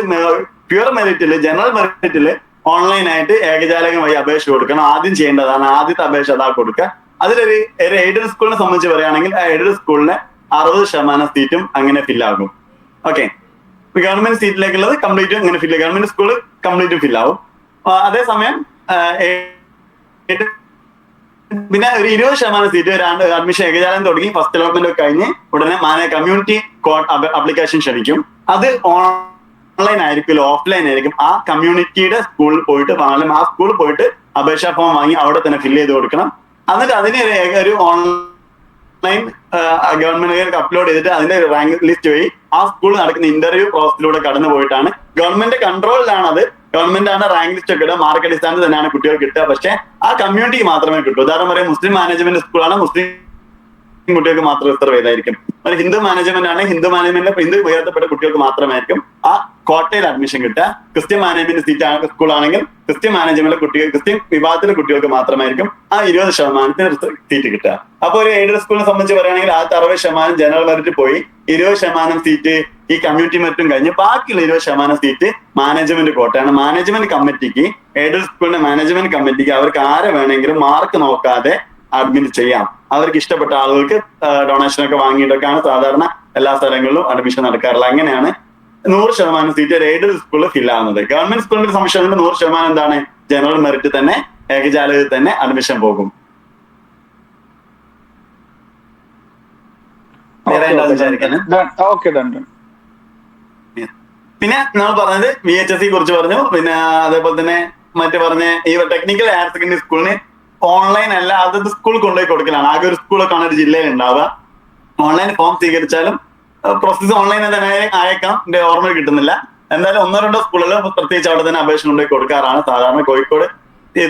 പ്യുവർ മെറിറ്റില്, ജനറൽ മെറിറ്റില് ഓൺലൈനായിട്ട് ഏകജാലകം വഴി അപേക്ഷ കൊടുക്കണം. ആദ്യം ചെയ്യേണ്ടതാണ്, ആദ്യത്തെ അപേക്ഷ അതാ കൊടുക്കുക. അതിലൊരു എയ്ഡഡ് സ്കൂളിനെ സംബന്ധിച്ച് പറയുകയാണെങ്കിൽ എയ്ഡഡ് സ്കൂളിന് 60% സീറ്റും അങ്ങനെ ഫില്ലാകും. ഓക്കെ, ഗവൺമെന്റ് സീറ്റിലേക്കുള്ളത് കംപ്ലീറ്റും ഇങ്ങനെ ഫില്ല്, ഗവൺമെന്റ് സ്കൂൾ കംപ്ലീറ്റും ഫില്ലാവും. അതേസമയം പിന്നെ ഒരു 20% സീറ്റ് അഡ്മിഷൻ ഏകജാലം തുടങ്ങി ഫസ്റ്റ് അലോട്ട്മെന്റ് ഒക്കെ കഴിഞ്ഞ് ഉടനെ കമ്മ്യൂണിറ്റി അപ്ലിക്കേഷൻ ക്ഷണിക്കും. അത് ഓൺലൈൻ ആയിരിക്കും, ഓഫ്ലൈൻ ആയിരിക്കും. ആ കമ്മ്യൂണിറ്റിയുടെ സ്കൂളിൽ പോയിട്ട് ആ സ്കൂളിൽ പോയിട്ട് അപേക്ഷാ ഫോം വാങ്ങി അവിടെ തന്നെ ഫില്ല് ചെയ്ത് കൊടുക്കണം. എന്നിട്ട് അതിന് ഒരു ഓൺലൈൻ ഗവൺമെന്റ് അപ്ലോഡ് ചെയ്തിട്ട് അതിന്റെ റാങ്ക് ലിസ്റ്റ് വഴി ആ സ്കൂളിൽ നടക്കുന്ന ഇന്റർവ്യൂ പ്രോസസ്സിലൂടെ കടന്നു പോയിട്ടാണ് ഗവൺമെന്റ് കൺട്രോളിലാണ്. അത് ഗവൺമെന്റ് ആണ് റാങ്ക് ലിസ്റ്റ് ഒക്കെ ഇടുക, മാർക്ക് അടിസ്ഥാനത്തിൽ തന്നെയാണ് കുട്ടികൾ കിട്ടുക. പക്ഷെ ആ കമ്മ്യൂണിറ്റിക്ക് മാത്രമേ കിട്ടൂ. ഉദാഹരണം പറയാം, മുസ്ലിം മാനേജ്മെന്റ് സ്കൂളാണ്, മുസ്ലിം കുട്ടികൾക്ക് മാത്രം റിസർവ് ചെയ്തായിരിക്കും. ഒരു ഹിന്ദു മാനേജ്മെന്റ് ആണ്, ഹിന്ദു മാനേജ്മെന്റിലെ ഹിന്ദു ഉയർത്തപ്പെട്ട കുട്ടികൾക്ക് മാത്രമായിരിക്കും ആ കോട്ടയിൽ അഡ്മിഷൻ കിട്ടുക. ക്രിസ്ത്യൻ മാനേജ്മെന്റ് സീറ്റ് സ്കൂളാണെങ്കിൽ ക്രിസ്ത്യൻ മാനേജ്മെന്റ് കുട്ടികൾ ക്രിസ്ത്യൻ വിഭാഗത്തിലെ കുട്ടികൾക്ക് മാത്രമായിരിക്കും ആ 20% സീറ്റ് കിട്ടുക. അപ്പൊ ഒരു എയ്ഡഡ് സ്കൂളിനെ സംബന്ധിച്ച് പറയുകയാണെങ്കിൽ ആദ്യത്തെ 60% ജനറൽ മെറിറ്റ് പോയി, 20% സീറ്റ് ഈ കമ്മ്യൂണിറ്റി മെറിറ്റും കഴിഞ്ഞ് ബാക്കിയുള്ള 20% സീറ്റ് മാനേജ്മെന്റ് കോട്ടയാണ്. മാനേജ്മെന്റ് കമ്മിറ്റിക്ക്, എയ്ഡഡ് സ്കൂളിന്റെ മാനേജ്മെന്റ് കമ്മിറ്റിക്ക് അവർക്ക് ആരെ വേണമെങ്കിലും മാർക്ക് നോക്കാതെ അഡ്മിറ്റ് ചെയ്യാം. അവർക്ക് ഇഷ്ടപ്പെട്ട ആളുകൾക്ക് ഡൊണേഷനൊക്കെ വാങ്ങിയിട്ടൊക്കെയാണ് സാധാരണ എല്ലാ സ്ഥലങ്ങളിലും അഡ്മിഷൻ നടക്കാറുള്ളത്. അങ്ങനെയാണ് 100% സീറ്റ് എയ്ഡഡ് സ്കൂളിൽ ഫിൽ ആവുന്നത്. ഗവൺമെന്റ് സ്കൂളിന്റെ സംശയത്തിൽ 100% എന്താണ് ജനറൽ മെറിറ്റ് തന്നെ ഏകജാലകത്തിൽ തന്നെ അഡ്മിഷൻ പോകും. പിന്നെ നമ്മൾ പറഞ്ഞത് VHSE കുറിച്ച് പറഞ്ഞു. പിന്നെ അതേപോലെ തന്നെ മറ്റു പറഞ്ഞ ഈ ടെക്നിക്കൽ ഹയർ സെക്കൻഡറി സ്കൂളിന് ഓൺലൈൻ അല്ല, അതത് സ്കൂൾ കൊണ്ടുപോയി കൊടുക്കലാണ്. ആകെ ഒരു സ്കൂളൊക്കെയാണ് ഒരു ജില്ലയിൽ ഉണ്ടാവുക. ഓൺലൈൻ ഫോം സ്വീകരിച്ചാലും പ്രോസസ് ഓൺലൈനിൽ തന്നെ അയക്കാം, എന്റെ ഓർമ്മ കിട്ടുന്നില്ല. എന്തായാലും 1-2 സ്കൂളുകൾ പ്രത്യേകിച്ച് അവിടെ തന്നെ അപേക്ഷ കൊണ്ടുപോയി കൊടുക്കാറാണ് സാധാരണ. കോഴിക്കോട്,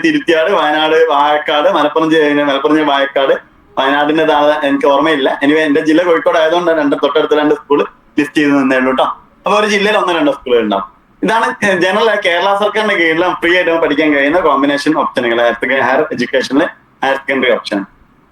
തിരുത്തിയാട്, വയനാട്, വാഴക്കാട്, മലപ്പുറം വാഴക്കാട്, വയനാടിന്റെ എനിക്ക് ഓർമ്മയില്ല. എനിവേ എന്റെ ജില്ല കോഴിക്കോട് ആയതുകൊണ്ട് തൊട്ടടുത്ത 2 സ്കൂൾ ലിസ്റ്റ് ചെയ്ത് നിന്നേ ഉള്ളൂ കേട്ടോ. അപ്പൊ ഒരു ജില്ലയിൽ 1-2 സ്കൂളുകൾ ഉണ്ടാവും. ഇതാണ് ജനറൽ കേരള സർക്കാരിന്റെ കീഴിലും ഫ്രീ ആയിട്ട് പഠിക്കാൻ കഴിയുന്ന കോമ്പിനേഷൻ ഓപ്ഷനുകൾ ഹയർ എഡ്യൂക്കേഷനിലെ ഹയർ സെക്കൻഡറി ഓപ്ഷൻ.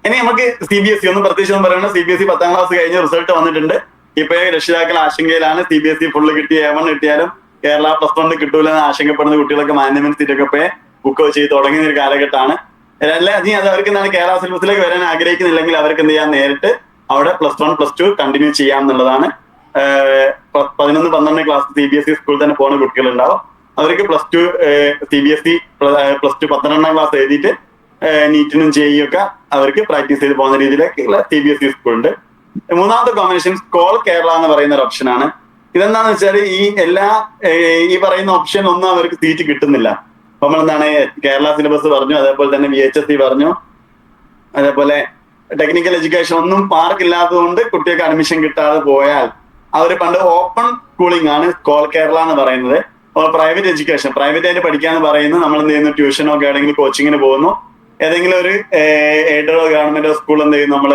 ഇനി നമുക്ക് CBSE ഒന്നും പ്രത്യേകിച്ച് ഒന്നും പറയുന്നത്, CBSE 10ാം ക്ലാസ് കഴിഞ്ഞ് റിസൾട്ട് വന്നിട്ടുണ്ട്. ഇപ്പൊ രക്ഷിതാക്കൾ ആശങ്കയിലാണ്. CBSE ഫുള്ള് കിട്ടി A1 കിട്ടിയാലും കേരള +1 കിട്ടൂലെന്ന് ആശങ്കപ്പെടുന്ന കുട്ടികളൊക്കെ മാനേജ്മെന്റ് സീറ്റൊക്കെ പോയി ബുക്ക് ചെയ്ത് തുടങ്ങിയ ഒരു കാലഘട്ടമാണ്. ഇനി അത് അവർക്ക് എന്താണ് കേരള സിലബസിലേക്ക് വരാൻ ആഗ്രഹിക്കുന്നില്ലെങ്കിൽ അവർക്ക് എന്ത് ചെയ്യാം, നേരിട്ട് അവിടെ +1 +2 കണ്ടിന്യൂ ചെയ്യാം എന്നുള്ളതാണ്. 11, 12 ക്ലാസ് CBSE സ്കൂളിൽ തന്നെ പോകുന്ന കുട്ടികളുണ്ടാവും. അവർക്ക് +2 CBSE +2 12ാം ക്ലാസ് എഴുതിയിട്ട് നീറ്റിനും JEE അവർക്ക് പ്രാക്ടീസ് ചെയ്ത് പോകുന്ന രീതിയിലേക്കുള്ള CBSE സ്കൂളുണ്ട്. മൂന്നാമത്തെ കോമ്പിനേഷൻ സ്കോൾ കേരള എന്ന് പറയുന്ന ഒരു ഓപ്ഷനാണ്. ഇതെന്താന്ന് വെച്ചാൽ ഈ പറയുന്ന ഓപ്ഷൻ ഒന്നും അവർക്ക് സീറ്റ് കിട്ടുന്നില്ല. നമ്മൾ എന്താണ് കേരള സിലബസ് പറഞ്ഞു, അതേപോലെ തന്നെ VHSE പറഞ്ഞു, അതേപോലെ ടെക്നിക്കൽ എഡ്യൂക്കേഷൻ ഒന്നും മാർക്ക് ഇല്ലാത്തതുകൊണ്ട് കുട്ടികൾക്ക് അഡ്മിഷൻ കിട്ടാതെ പോയാൽ അവർ പണ്ട് ഓപ്പൺ സ്കൂളിംഗ് ആണ് സ്കോൾ കേരള എന്ന് പറയുന്നത്. പ്രൈവറ്റ് എഡ്യൂക്കേഷൻ, പ്രൈവറ്റ് ആയിട്ട് പഠിക്കാന്ന് പറയുന്നത് നമ്മൾ എന്ത് ചെയ്യുന്നു, ട്യൂഷനോ ഒക്കെ ആണെങ്കിൽ കോച്ചിങ്ങിന് പോകുന്നു. ഏതെങ്കിലും ഒരു എയ്ഡഡോ ഗവൺമെന്റോ സ്കൂൾ എന്ത് ചെയ്യുന്നു, നമ്മൾ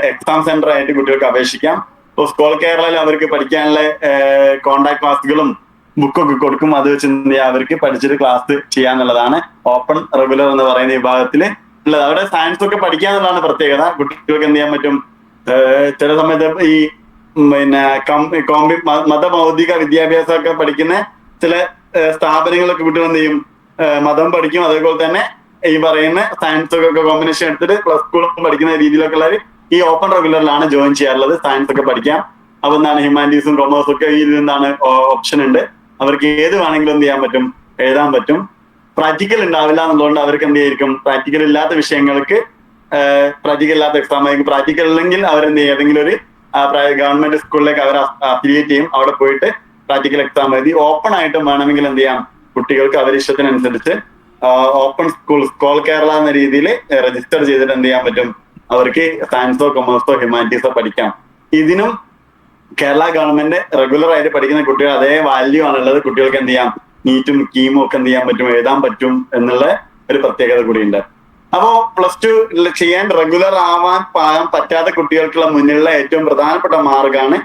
എക്സാം സെന്റർ ആയിട്ട് കുട്ടികൾക്ക് അപേക്ഷിക്കാം. ഇപ്പോൾ സ്കോൾ കേരളയിൽ അവർക്ക് പഠിക്കാനുള്ള കോണ്ടാക്ട് ക്ലാസ്സുകളും ബുക്കൊക്കെ കൊടുക്കും. അത് വെച്ച് എന്ത് ചെയ്യാം, അവർക്ക് പഠിച്ചിട്ട് ക്ലാസ് ചെയ്യാന്നുള്ളതാണ് ഓപ്പൺ റെഗുലർ എന്ന് പറയുന്ന വിഭാഗത്തിൽ ഉള്ളത്. അവിടെ സയൻസ് ഒക്കെ പഠിക്കാന്നുള്ളതാണ് പ്രത്യേകത. കുട്ടികൾക്ക് എന്ത് ചെയ്യാൻ പറ്റും, ചില സമയത്ത് ഈ പിന്നെ മതഭൗതിക വിദ്യാഭ്യാസമൊക്കെ പഠിക്കുന്ന ചില സ്ഥാപനങ്ങളൊക്കെ കുട്ടികൾ എന്ത് ചെയ്യും, മതം പഠിക്കും. അതേപോലെ തന്നെ ഈ പറയുന്ന സയൻസ് ഒക്കെ കോമ്പിനേഷൻ എടുത്തിട്ട് സ്കൂളും പഠിക്കുന്ന രീതിയിലൊക്കെ ഉള്ളവർ ഈ ഓപ്പൺ റെഗുലറിലാണ് ജോയിൻ ചെയ്യാറുള്ളത്. സയൻസ് ഒക്കെ പഠിക്കാം. അപ്പൊ എന്താണ് ഹ്യൂമാനിറ്റീസും കൊമേഴ്സും ഒക്കെ ഇതിൽ എന്താണ് ഓപ്ഷൻ ഉണ്ട്. അവർക്ക് ഏത് വേണമെങ്കിലും എന്ത് ചെയ്യാൻ പറ്റും, എഴുതാൻ പറ്റും. പ്രാക്ടിക്കൽ ഉണ്ടാവില്ല എന്നുള്ളതുകൊണ്ട് അവർക്ക് എന്ത് ചെയ്യും, പ്രാക്ടിക്കൽ ഇല്ലാത്ത വിഷയങ്ങൾക്ക് പ്രാക്ടിക്കൽ ഇല്ലാത്ത എക്സാം ആയിരിക്കും. പ്രാക്ടിക്കൽ ഇല്ലെങ്കിൽ അവരെന്ത് ചെയ്യും, ഏതെങ്കിലും ഒരു ഗവൺമെന്റ് സ്കൂളിലേക്ക് അവർ അഫിലിയേറ്റ് ചെയ്യും. അവിടെ പോയിട്ട് പ്രാക്ടിക്കൽ എക്സാം എഴുതി ഓപ്പൺ ആയിട്ടും വേണമെങ്കിൽ എന്ത് ചെയ്യാം, കുട്ടികൾക്ക് അവരിഷ്ടത്തിനനുസരിച്ച് ഓപ്പൺ സ്കോൾ കേരള എന്ന രീതിയിൽ രജിസ്റ്റർ ചെയ്തിട്ട് എന്ത് ചെയ്യാൻ പറ്റും, അവർക്ക് സയൻസോ കൊമേഴ്സോ ഹ്യൂമാനിറ്റീസോ പഠിക്കാം. ഇതിനും കേരള ഗവൺമെന്റ് റെഗുലർ ആയിട്ട് പഠിക്കുന്ന കുട്ടികൾ അതേ വാല്യൂ ആണുള്ളത്. കുട്ടികൾക്ക് എന്ത് ചെയ്യാം, നീറ്റും കീമും ഒക്കെ എന്ത് ചെയ്യാൻ പറ്റും, എഴുതാൻ പറ്റും എന്നുള്ള ഒരു പ്രത്യേകത കൂടിയുണ്ട്. അപ്പോ +2 ചെയ്യാൻ റെഗുലർ ആവാൻ പറ്റാത്ത കുട്ടികൾക്കുള്ള മുന്നിലുള്ള ഏറ്റവും പ്രധാനപ്പെട്ട മാർഗമാണ്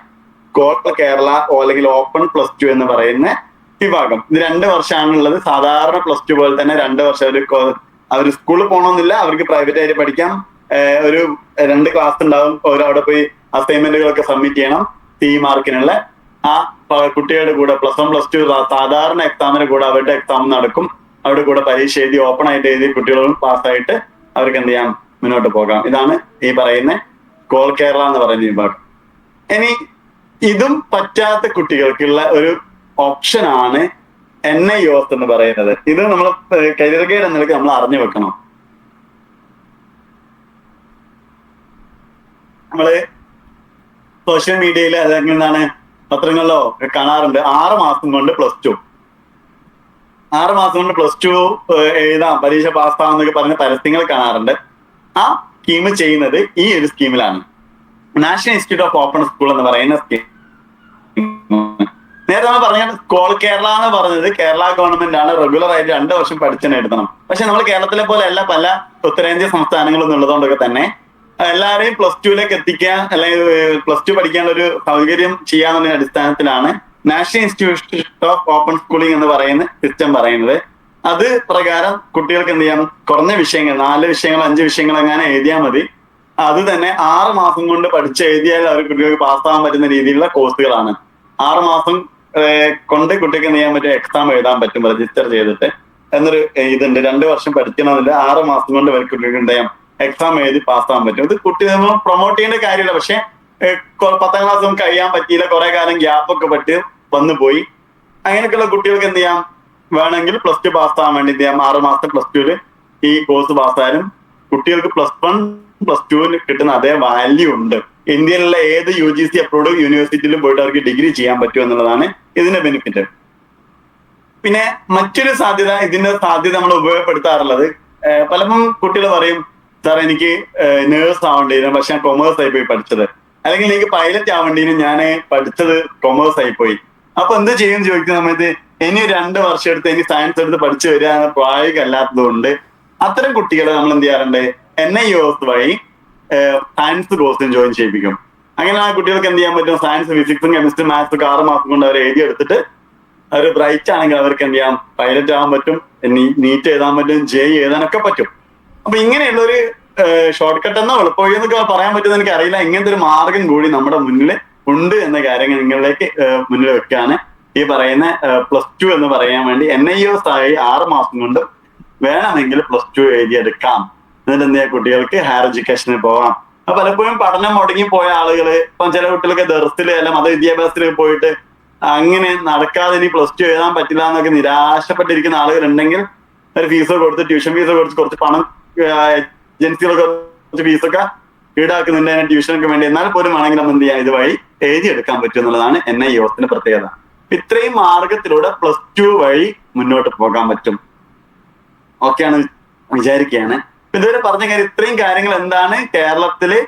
സ്കോൾ കേരള അല്ലെങ്കിൽ ഓപ്പൺ +2 എന്ന് പറയുന്ന വിഭാഗം. ഇത് 2 വർഷമാണുള്ളത്. സാധാരണ +2 പോലെ തന്നെ 2 വർഷം അവർ സ്കൂളിൽ പോകണമെന്നില്ല, അവർക്ക് പ്രൈവറ്റ് ആയിട്ട് പഠിക്കാം. ഒരു 2 ക്ലാസ് ഉണ്ടാവും. അവിടെ പോയി അസൈൻമെന്റുകളൊക്കെ സബ്മിറ്റ് ചെയ്യണം. CE മാർക്കിനുള്ള ആ കുട്ടികളുടെ കൂടെ +1 +2 സാധാരണ എക്സാമിന് കൂടെ അവരുടെ എക്സാം നടക്കും. അവിടെ കൂടെ പരീക്ഷ എഴുതി ഓപ്പൺ ആയിട്ട് എഴുതി കുട്ടികളും പാസ്സായിട്ട് അവർക്ക് എന്ത് ചെയ്യാം, മുന്നോട്ട് പോകാം. ഇതാണ് ഈ പറയുന്ന സ്കോൾ കേരള എന്ന് പറയുന്ന വിഭാഗം. ഇനി ഇതും പറ്റാത്ത കുട്ടികൾക്കുള്ള ഒരു ഓപ്ഷനാണ് NIOS എന്ന് പറയുന്നത്. ഇത് നമ്മൾ കരിയർ ഗൈഡ് എന്ന നിലയ്ക്ക് നമ്മൾ അറിഞ്ഞു വെക്കണം. നമ്മള് സോഷ്യൽ മീഡിയയിൽ അല്ലെങ്കിൽ എന്താണ് പത്രങ്ങളിലോ കാണാറുണ്ട്, 6 മാസം കൊണ്ട് +2 എഴുതാം, പരീക്ഷ പാസ്സാവുന്നൊക്കെ പറഞ്ഞ പരസ്യങ്ങൾ കാണാറുണ്ട്. ആ സ്കീം ചെയ്യുന്നത് ഈ ഒരു സ്കീമിലാണ്, national institute of open school എന്ന് പറയുന്ന സ്കീം. നേരത്തെ നമ്മൾ പറഞ്ഞ സ്കോൾ കേരള എന്ന് പറഞ്ഞത് കേരള ഗവൺമെന്റ് ആണ് റെഗുലർ ആയിട്ട് 2 വർഷം പഠിച്ചു എഴുതണം. പക്ഷെ നമ്മൾ കേരളത്തിലെ പോലെ അല്ല പല ഉത്തരേന്ത്യ സംസ്ഥാനങ്ങളും ഉള്ളതുകൊണ്ടൊക്കെ തന്നെ എല്ലാവരെയും +2ലേക്ക് എത്തിക്കാൻ അല്ലെങ്കിൽ +2 പഠിക്കാനുള്ള ഒരു സൗകര്യം ചെയ്യാന്നുള്ള അടിസ്ഥാനത്തിലാണ് national institution of open schooling എന്ന് പറയുന്ന സിസ്റ്റം പറയുന്നത്. അത് പ്രകാരം കുട്ടികൾക്ക് എന്ത് ചെയ്യാം, കുറഞ്ഞ വിഷയങ്ങൾ 4 വിഷയങ്ങൾ 5 വിഷയങ്ങൾ എങ്ങനെ എഴുതിയാൽ മതി. അത് തന്നെ 6 മാസം കൊണ്ട് പഠിച്ചെഴുതിയാൽ അവർ കുട്ടികൾക്ക് പാസ്സാകാൻ പറ്റുന്ന രീതിയിലുള്ള കോഴ്സുകളാണ്. 6 മാസം കൊണ്ട് കുട്ടിക്ക് എന്ത് ചെയ്യാൻ പറ്റും, എക്സാം എഴുതാൻ പറ്റും രജിസ്റ്റർ ചെയ്തിട്ട് എന്നൊരു ഇതുണ്ട്. 2 വർഷം പഠിക്കണമെന്നില്ല, 6 മാസം കൊണ്ട് അവർ കുട്ടികൾക്ക് എന്ത് ചെയ്യാം, എക്സാം എഴുതി പാസ്സാകാൻ പറ്റും. ഇത് കുട്ടി നമ്മൾ പ്രൊമോട്ട് ചെയ്യേണ്ട കാര്യമില്ല. പക്ഷെ 10ാം ക്ലാസ് നമുക്ക് കഴിയാൻ പറ്റിയില്ല, കുറെ കാലം ഗ്യാപ്പൊക്കെ പറ്റി വന്നു പോയി. അങ്ങനെയൊക്കെയുള്ള കുട്ടികൾക്ക് എന്ത് ചെയ്യാം, വേണമെങ്കിൽ +2 പാസ്സാകാൻ വേണ്ടി എന്ത് ചെയ്യാം, 6 മാസത്തെ +2 ഈ കോഴ്സ് പാസ്സായാലും കുട്ടികൾക്ക് +1 +2 കിട്ടുന്ന അതേ വാല്യൂ ഉണ്ട്. ഇന്ത്യയിലുള്ള ഏത് UGC അപ്രൂവ്ഡ് യൂണിവേഴ്സിറ്റിയിലും പോയിട്ട് അവർക്ക് ഡിഗ്രി ചെയ്യാൻ പറ്റും എന്നുള്ളതാണ് ഇതിന്റെ ബെനിഫിറ്റ്. പിന്നെ മറ്റൊരു സാധ്യത, ഇതിന്റെ സാധ്യത നമ്മൾ ഉപയോഗപ്പെടുത്താറുള്ളത്, പലപ്പോഴും കുട്ടികൾ പറയും, സാർ എനിക്ക് നേഴ്സ് ആവേണ്ടിയിരുന്നു, പക്ഷെ ഞാൻ കൊമേഴ്സ് ആയി പോയി പഠിച്ചത്, അല്ലെങ്കിൽ എനിക്ക് പൈലറ്റ് ആവേണ്ടിയിരുന്നു, ഞാൻ പഠിച്ചത് കൊമേഴ്സ് ആയി പോയി. അപ്പൊ എന്ത് ചെയ്യും ചോദിക്കുന്ന സമയത്ത്, ഇനി 2 വർഷം എടുത്ത് ഇനി സയൻസ് എടുത്ത് പഠിച്ചു വരിക എന്ന പ്രായോഗികം അല്ലാത്തത് കൊണ്ട് അത്തരം കുട്ടികളെ നമ്മൾ എന്ത് ചെയ്യാറുണ്ട്, NIOS വഴി സയൻസ് കോഴ്സിന് ജോയിൻ ചെയ്യിപ്പിക്കും. അങ്ങനെ ആ കുട്ടികൾക്ക് എന്ത് ചെയ്യാൻ പറ്റും, സയൻസ്, ഫിസിക്സും കെമിസ്ട്രി, മാത്സ് ഒക്കെ 6 മാസം കൊണ്ട് അവർ എഴുതിയെടുത്തിട്ട് അവർ ബ്രൈറ്റ് ആണെങ്കിൽ അവർക്ക് എന്ത് ചെയ്യാം, പൈലറ്റ് ആവാൻ പറ്റും, നീറ്റ് എഴുതാൻ പറ്റും, JEE എഴുതാനൊക്കെ പറ്റും. അപ്പൊ ഇങ്ങനെയുള്ളൊരു ഷോർട്ട് കട്ട് എന്നോ എളുപ്പവഴി എന്നൊക്കെ പറയാൻ പറ്റുമെന്ന് എനിക്ക് അറിയില്ല. ഇങ്ങനത്തെ ഒരു മാർഗം കൂടി നമ്മുടെ മുന്നിൽ ഉണ്ട് എന്ന കാര്യങ്ങൾ നിങ്ങളിലേക്ക് മുന്നിൽ വെക്കുകയാണ്. ഈ പറയുന്ന +2 എന്ന് പറയാൻ വേണ്ടി NIOS ആയി 6 മാസം കൊണ്ട് വേണമെങ്കിൽ +2 എഴുതിയെടുക്കാം. എന്നിട്ട് എന്ത് ചെയ്യാം, കുട്ടികൾക്ക് ഹയർ എഡ്യൂക്കേഷനിൽ പോകാം. അപ്പൊ പലപ്പോഴും പഠനം മുടങ്ങി പോയ ആളുകള്, ഇപ്പം ചില കുട്ടികൾക്ക് ദർസില് അല്ല മതവിദ്യാഭ്യാസത്തിൽ പോയിട്ട് അങ്ങനെ നടക്കാതെ ഇനി +2 എഴുതാൻ പറ്റില്ല എന്നൊക്കെ നിരാശപ്പെട്ടിരിക്കുന്ന ആളുകൾ ഉണ്ടെങ്കിൽ ഒരു ഫീസ് കൊടുത്ത്, ട്യൂഷൻ ഫീസ് കൊടുത്ത്, കുറച്ച് പണം ഏജൻസികളൊക്കെ കുറച്ച് ഫീസൊക്കെ ഈടാക്കുന്നുണ്ട് അതിന് ട്യൂഷനൊക്കെ വേണ്ടി. എന്നാൽ പോലും വേണമെങ്കിൽ നമ്മൾ എന്ത് ചെയ്യാം, ഇതുവഴി എഴുതിയെടുക്കാൻ പറ്റും എന്നുള്ളതാണ് NIOSന്റെ പ്രത്യേകത. ഇത്രയും മാർഗത്തിലൂടെ +2 വഴി മുന്നോട്ട് പോകാൻ പറ്റും. ഓക്കെയാണ് വിചാരിക്കുകയാണ്. ഇതുവരെ പറഞ്ഞ കാര്യം, ഇത്രയും കാര്യങ്ങൾ എന്താണ് കേരളത്തില്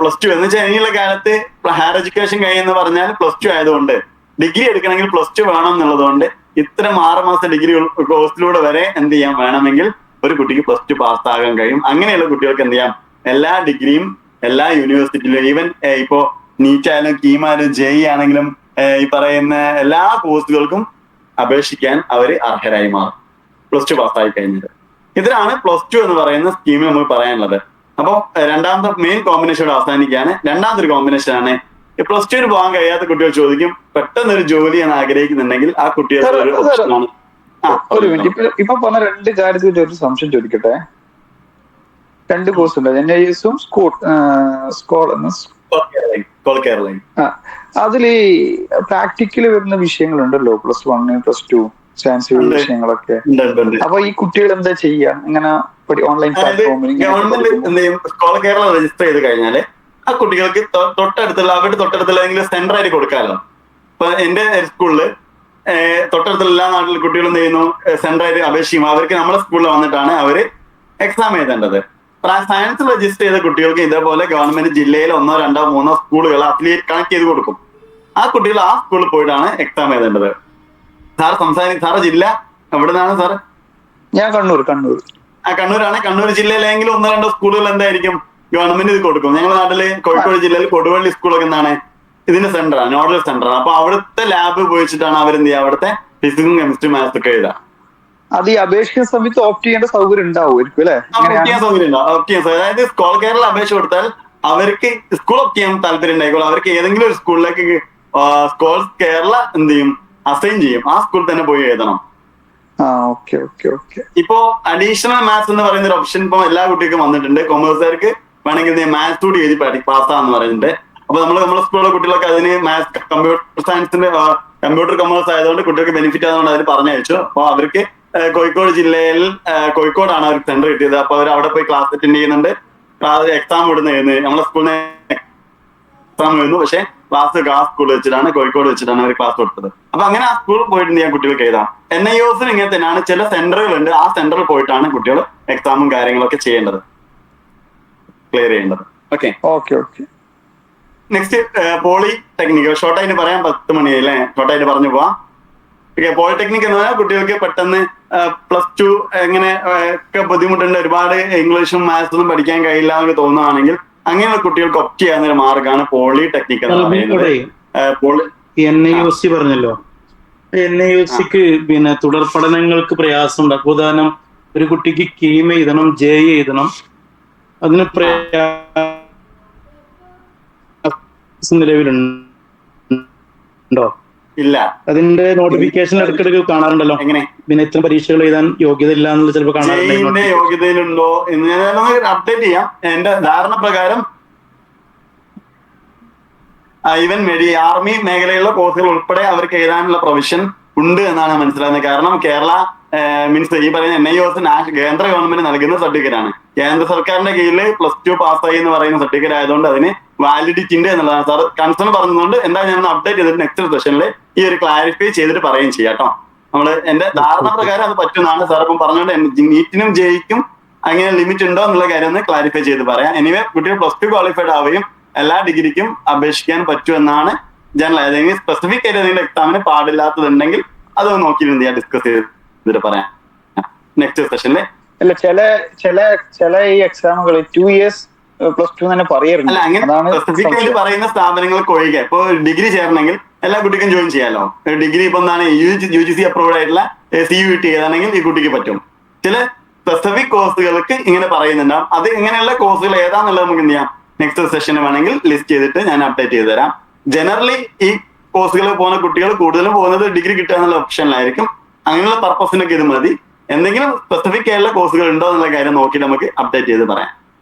+2 എന്ന് വെച്ചാൽ ഇനിയുള്ള കാലത്ത് ഹയർ എഡ്യൂക്കേഷൻ കഴിയെന്ന് പറഞ്ഞാൽ +2 ആയതുകൊണ്ട് ഡിഗ്രി എടുക്കണമെങ്കിൽ +2 വേണം എന്നുള്ളതുകൊണ്ട് ഇത്തരം 6 മാസം ഡിഗ്രി കോഴ്സിലൂടെ വരെ എന്ത് ചെയ്യാം, വേണമെങ്കിൽ ഒരു കുട്ടിക്ക് +2 പാസ്സാകാൻ കഴിയും. അങ്ങനെയുള്ള കുട്ടികൾക്ക് എന്ത് ചെയ്യാം, എല്ലാ ഡിഗ്രിയും എല്ലാ യൂണിവേഴ്സിറ്റിയിലും, ഈവൻ ഇപ്പോ നീറ്റ് ആയാലും കീമായാലും JEE ആണെങ്കിലും ഈ പറയുന്ന എല്ലാ കോഴ്സുകൾക്കും അപേക്ഷിക്കാൻ അവർ അർഹരായി മാറും +2 പാസ്സായി കഴിഞ്ഞത്. ഇതിലാണ് +2 എന്ന് പറയുന്ന സ്കീമിൽ നമുക്ക് പറയാനുള്ളത്. അപ്പോൾ രണ്ടാമത്തെ മെയിൻ കോമ്പിനേഷൻ അവസാനിക്കുകയാണ്. രണ്ടാമതൊരു കോമ്പിനേഷൻ ആണ്, +2 പോകാൻ കഴിയാത്ത കുട്ടികൾ ചോദിക്കും, പെട്ടെന്നൊരു ജോലി ഞാൻ ആഗ്രഹിക്കുന്നുണ്ടെങ്കിൽ ആ കുട്ടികൾക്ക് ഒരു ഓപ്ഷനാണ്. ഒരു മിനിറ്റ്, ഇപ്പൊ പറഞ്ഞ 2 കാര്യത്തിൽ ഒരു സംശയം ചോദിക്കട്ടെ. 2 കോഴ്സ് ഉണ്ട്, NIOSും അതിൽ പ്രാക്ടിക്കല് വരുന്ന വിഷയങ്ങളുണ്ടല്ലോ, +1 +2 സയൻസ് വിഷയങ്ങളൊക്കെ. അപ്പൊ ഈ കുട്ടികൾ എന്താ ചെയ്യാ, ഇങ്ങനെ ഓൺലൈൻ പ്ലാറ്റ്ഫോമിൽ ഗവൺമെന്റ് എന്ത് ചെയ്യും, സ്കോളർ കേരള രജിസ്റ്റർ ചെയ്ത് കഴിഞ്ഞാല് ആ കുട്ടികൾക്ക് തൊട്ടടുത്തുള്ള ഏതെങ്കിലും സെന്റർ ആയിട്ട് കൊടുക്കാമല്ലോ. ഇപ്പൊ എന്റെ സ്കൂളില് തൊട്ടടുത്തുള്ള എല്ലാ നാട്ടിലെ കുട്ടികളും എന്ത് ചെയ്യുന്നു, സെന്റർ ആയിട്ട് അപേക്ഷിക്കും. അവർക്ക് നമ്മുടെ സ്കൂളിൽ വന്നിട്ടാണ് അവര് എക്സാം എഴുതേണ്ടത്. സയൻസ് രജിസ്റ്റർ ചെയ്ത കുട്ടികൾക്ക് ഇതേപോലെ ഗവൺമെന്റ് ജില്ലയിൽ 1, 2, 3 സ്കൂളുകൾ അഫിലിയേറ്റ് കണക്ട് ചെയ്ത് കൊടുക്കും. ആ കുട്ടികൾ ആ സ്കൂളിൽ പോയിട്ടാണ് എക്സാം എഴുതേണ്ടത്. സാറ് ജില്ല എവിടെ നിന്നാണ് സാറ്? ഞാൻ കണ്ണൂർ. കണ്ണൂരാണ്. കണ്ണൂർ ജില്ലയിലെങ്കിലും 1, 2 സ്കൂളുകൾ എന്തായിരിക്കും ഗവൺമെന്റ് ഇത് കൊടുക്കും. ഞങ്ങളുടെ നാട്ടില് കോഴിക്കോട് ജില്ലയിൽ കൊടുവള്ളി സ്കൂളൊക്കെ എന്താണ് ഇതിന്റെ സെന്ററാണ്, നോഡൽ സെന്ററാണ്. അപ്പൊ അവിടുത്തെ ലാബ് ഉപയോഗിച്ചിട്ടാണ് അവരെന്ത് ചെയ്യുക, അവിടുത്തെ ഫിസിക്സും കെമിസ്ട്രി മാത്സ് ഒക്കെ എഴുതാം. അത് ഈ അപേക്ഷിക്കുന്ന സമയത്ത് ഓപ്റ്റ് ചെയ്യേണ്ട സൗകര്യം ഉണ്ടാവുമായിരിക്കും അല്ലെ? അതായത് സ്കോളർ കേരള അപേക്ഷ കൊടുത്താൽ അവർക്ക് സ്കൂൾ ഓപ്റ്റ് ചെയ്യാൻ താല്പര്യം ഉണ്ടായിക്കോളും. അവർക്ക് ഏതെങ്കിലും ഒരു സ്കൂളിലേക്ക് സ്കോളർ കേരള എന്ത് ചെയ്യും, അസൈൻ ചെയ്യും. ആ സ്കൂളിൽ തന്നെ പോയി എഴുതണം. ഇപ്പോ അഡീഷണൽ മാത്സ് എന്ന് പറയുന്ന ഒരു ഓപ്ഷൻ ഇപ്പൊ എല്ലാ കുട്ടികൾക്കും വന്നിട്ടുണ്ട്. കൊമേഴ്സുകാർക്ക് വേണമെങ്കിൽ മാത്സ് കൂടി എഴുതി പാസ്സാന്ന് പറയുന്നുണ്ട്. അപ്പൊ നമ്മുടെ സ്കൂളിലെ കുട്ടികൾക്ക് അതിന് മാത്സ് കമ്പ്യൂട്ടർ സയൻസിന്റെ കമ്പ്യൂട്ടർ കൊമേഴ്സ് ആയതുകൊണ്ട് കുട്ടികൾക്ക് ബെനിഫിറ്റ് ആയതുകൊണ്ട് അതിന് പറഞ്ഞയച്ചു. അപ്പൊ അവർക്ക് കോഴിക്കോട് ജില്ലയിൽ കോഴിക്കോടാണ് അവർക്ക് സെന്റർ കിട്ടിയത്. അപ്പൊ അവർ അവിടെ പോയി ക്ലാസ് അറ്റൻഡ് ചെയ്യുന്നുണ്ട്. എക്സാം ഇടുന്നത് നമ്മളെ സ്കൂളിൽ നിന്ന് എക്സാം എഴുതുന്നു. പക്ഷെ ക്ലാസ് ആ സ്കൂളിൽ വെച്ചിട്ടാണ്, കോഴിക്കോട് വെച്ചിട്ടാണ് അവർ ക്ലാസ് കൊടുത്തത്. അപ്പൊ അങ്ങനെ ആ സ്കൂളിൽ പോയിട്ട് ചെയ്യാൻ കുട്ടികൾക്ക് എഴുതാം. NIOSന് ഇങ്ങനെ തന്നെയാണ്, ചില സെന്ററുകളുണ്ട്. ആ സെന്ററിൽ പോയിട്ടാണ് കുട്ടികൾ എക്സാമും കാര്യങ്ങളൊക്കെ ചെയ്യേണ്ടത്, ക്ലിയർ ചെയ്യേണ്ടത്. ഓക്കെ. Next polytechnic. ഷോർട്ടായിട്ട് പറയാൻ 10 മണി അല്ലേ, ഷോർട്ടായിട്ട് പറഞ്ഞു പോവാം. പോളിടെക്നിക് എന്ന് പറഞ്ഞാൽ കുട്ടികൾക്ക് പെട്ടെന്ന് +2 എങ്ങനെ ഒക്കെ ബുദ്ധിമുട്ടുണ്ട്, ഒരുപാട് ഇംഗ്ലീഷും മാത്സും പഠിക്കാൻ കഴിയില്ല എന്നൊക്കെ തോന്നുകയാണെങ്കിൽ അങ്ങനെയുള്ള കുട്ടികൾക്ക് ഒപ്റ്റ് ചെയ്യാവുന്ന ഒരു മാർഗ്ഗമാണ് പോളിടെക്നിക് എന്ന് പറയുന്നത്. NIOC പറഞ്ഞല്ലോ, NIOCക്ക് പിന്നെ തുടർ പഠനങ്ങൾക്ക് പ്രയാസം ഉണ്ടാക്കും. ഉദാഹരണം, ഒരു കുട്ടിക്ക് കീം എഴുതണം, JE എഴുതണം, അതിന് പ്രയാസം നിലവിലുണ്ടോ? ഇല്ല. അതിന്റെ നോട്ടിഫിക്കേഷൻ ഇടയ്ക്കിടയ്ക്ക് കാണാറുണ്ടല്ലോ. എങ്ങനെ പിന്നെ ഇത്തരം പരീക്ഷകൾ എഴുതാൻ യോഗ്യത ഇല്ല എന്നുള്ളത് ചിലപ്പോൾ ജെഇന്റെ യോഗ്യതയിലുണ്ടോ എന്ന് ഞാൻ അപ്ഡേറ്റ് ചെയ്യാം. എന്റെ ധാരണ പ്രകാരം ഈവൻ ആർമി മേഖലയിലുള്ള കോഴ്സുകൾ ഉൾപ്പെടെ അവർക്ക് എഴുതാനുള്ള പ്രൊവിഷൻ ഉണ്ട് എന്നാണ് മനസ്സിലാകുന്നത്. കാരണം കേരള മീൻസ് ഈ പറയുന്ന NIOS കേന്ദ്ര ഗവൺമെന്റ് നൽകുന്ന സർട്ടിഫിക്കറ്റ് ആണ്. കേന്ദ്ര സർക്കാരിന്റെ കീഴിൽ +2 പാസ്സായി എന്ന് പറയുന്ന സർട്ടിഫിക്കറ്റ് ആയതുകൊണ്ട് അതിന് വാലിഡിറ്റി ഉണ്ട് എന്നുള്ളതാണ്. സാർ കൺസേൺ പറഞ്ഞതുകൊണ്ട് എന്താ ഞാൻ അപ്ഡേറ്റ് ചെയ്തിട്ട് നെക്സ്റ്റ് സെഷനിൽ ഈ ഒരു ക്ലാരിഫൈ ചെയ്തിട്ട് പറയുകയും ചെയ്യാം കേട്ടോ. നമ്മള് എന്റെ ധാരണ പ്രകാരം അത് പറ്റുന്നതാണ് സാർ ഇപ്പം പറഞ്ഞുകൊണ്ട്. നീറ്റിനും ജെഇക്കും അങ്ങനെ ലിമിറ്റ് ഉണ്ടോ എന്നുള്ള കാര്യം ഒന്ന് ക്ലാരിഫൈ ചെയ്ത് പറയാം. എനിവേ കുട്ടികൾ +2 ക്വാളിഫൈഡ് ആവുകയും എല്ലാ ഡിഗ്രിക്കും അപേക്ഷിക്കാൻ പറ്റുമെന്നാണ് ജനറൽ. ഏതെങ്കിലും സ്പെസിഫിക് ആയിട്ട് ഏതെങ്കിലും എക്സാമിന് പാടില്ലാത്തതുണ്ടെങ്കിൽ അത് നോക്കിയിട്ട് ഡിസ്കസ് ചെയ്തിട്ട് പറയാം നെക്സ്റ്റ് സെഷനിൽ. അല്ല, ചില ഈ എക്സാമുകൾ 2 years +2 തന്നെ പറയാറുണ്ട്. അല്ല, അങ്ങനെ സ്പെസിഫിക് ആയിട്ട് പറയുന്ന സ്ഥാപനങ്ങൾക്ക് ഒഴികെ ഇപ്പൊ ഡിഗ്രി ചേരണമെങ്കിൽ എല്ലാ കുട്ടിക്കും ജോയിൻ ചെയ്യാലോ. ഡിഗ്രി ഇപ്പൊ എന്താണ് UGC അപ്രൂവ്ഡ് ആയിട്ടുള്ള CUET ഏതാണെങ്കിൽ ഈ കുട്ടിക്ക് പറ്റും. ചില സ്പെസിഫിക് കോഴ്സുകൾക്ക് ഇങ്ങനെ പറയുന്നുണ്ടാവും. അത് ഇങ്ങനെയുള്ള കോഴ്സുകൾ ഏതാന്നുള്ളത് നമുക്ക് എന്ത് ചെയ്യാം, നെക്സ്റ്റ് സെഷന് വേണമെങ്കിൽ ലിസ്റ്റ് ചെയ്തിട്ട് ഞാൻ അപ്ഡേറ്റ് ചെയ്ത് തരാം. ജനറലി ഈ കോഴ്സുകൾ പോകുന്ന കുട്ടികൾ കൂടുതലും പോകുന്നത് ഡിഗ്രി കിട്ടുക എന്നുള്ള ഓപ്ഷനിലായിരിക്കും. അങ്ങനെയുള്ള പർപ്പസിനൊക്കെ ഇത് മതി. എന്തെങ്കിലും സ്പെസിഫിക് ആയിട്ടുള്ള കോഴ്സുകൾ ഉണ്ടോ എന്നുള്ള കാര്യം നോക്കിയിട്ട് നമുക്ക് അപ്ഡേറ്റ് ചെയ്ത് പറയാം.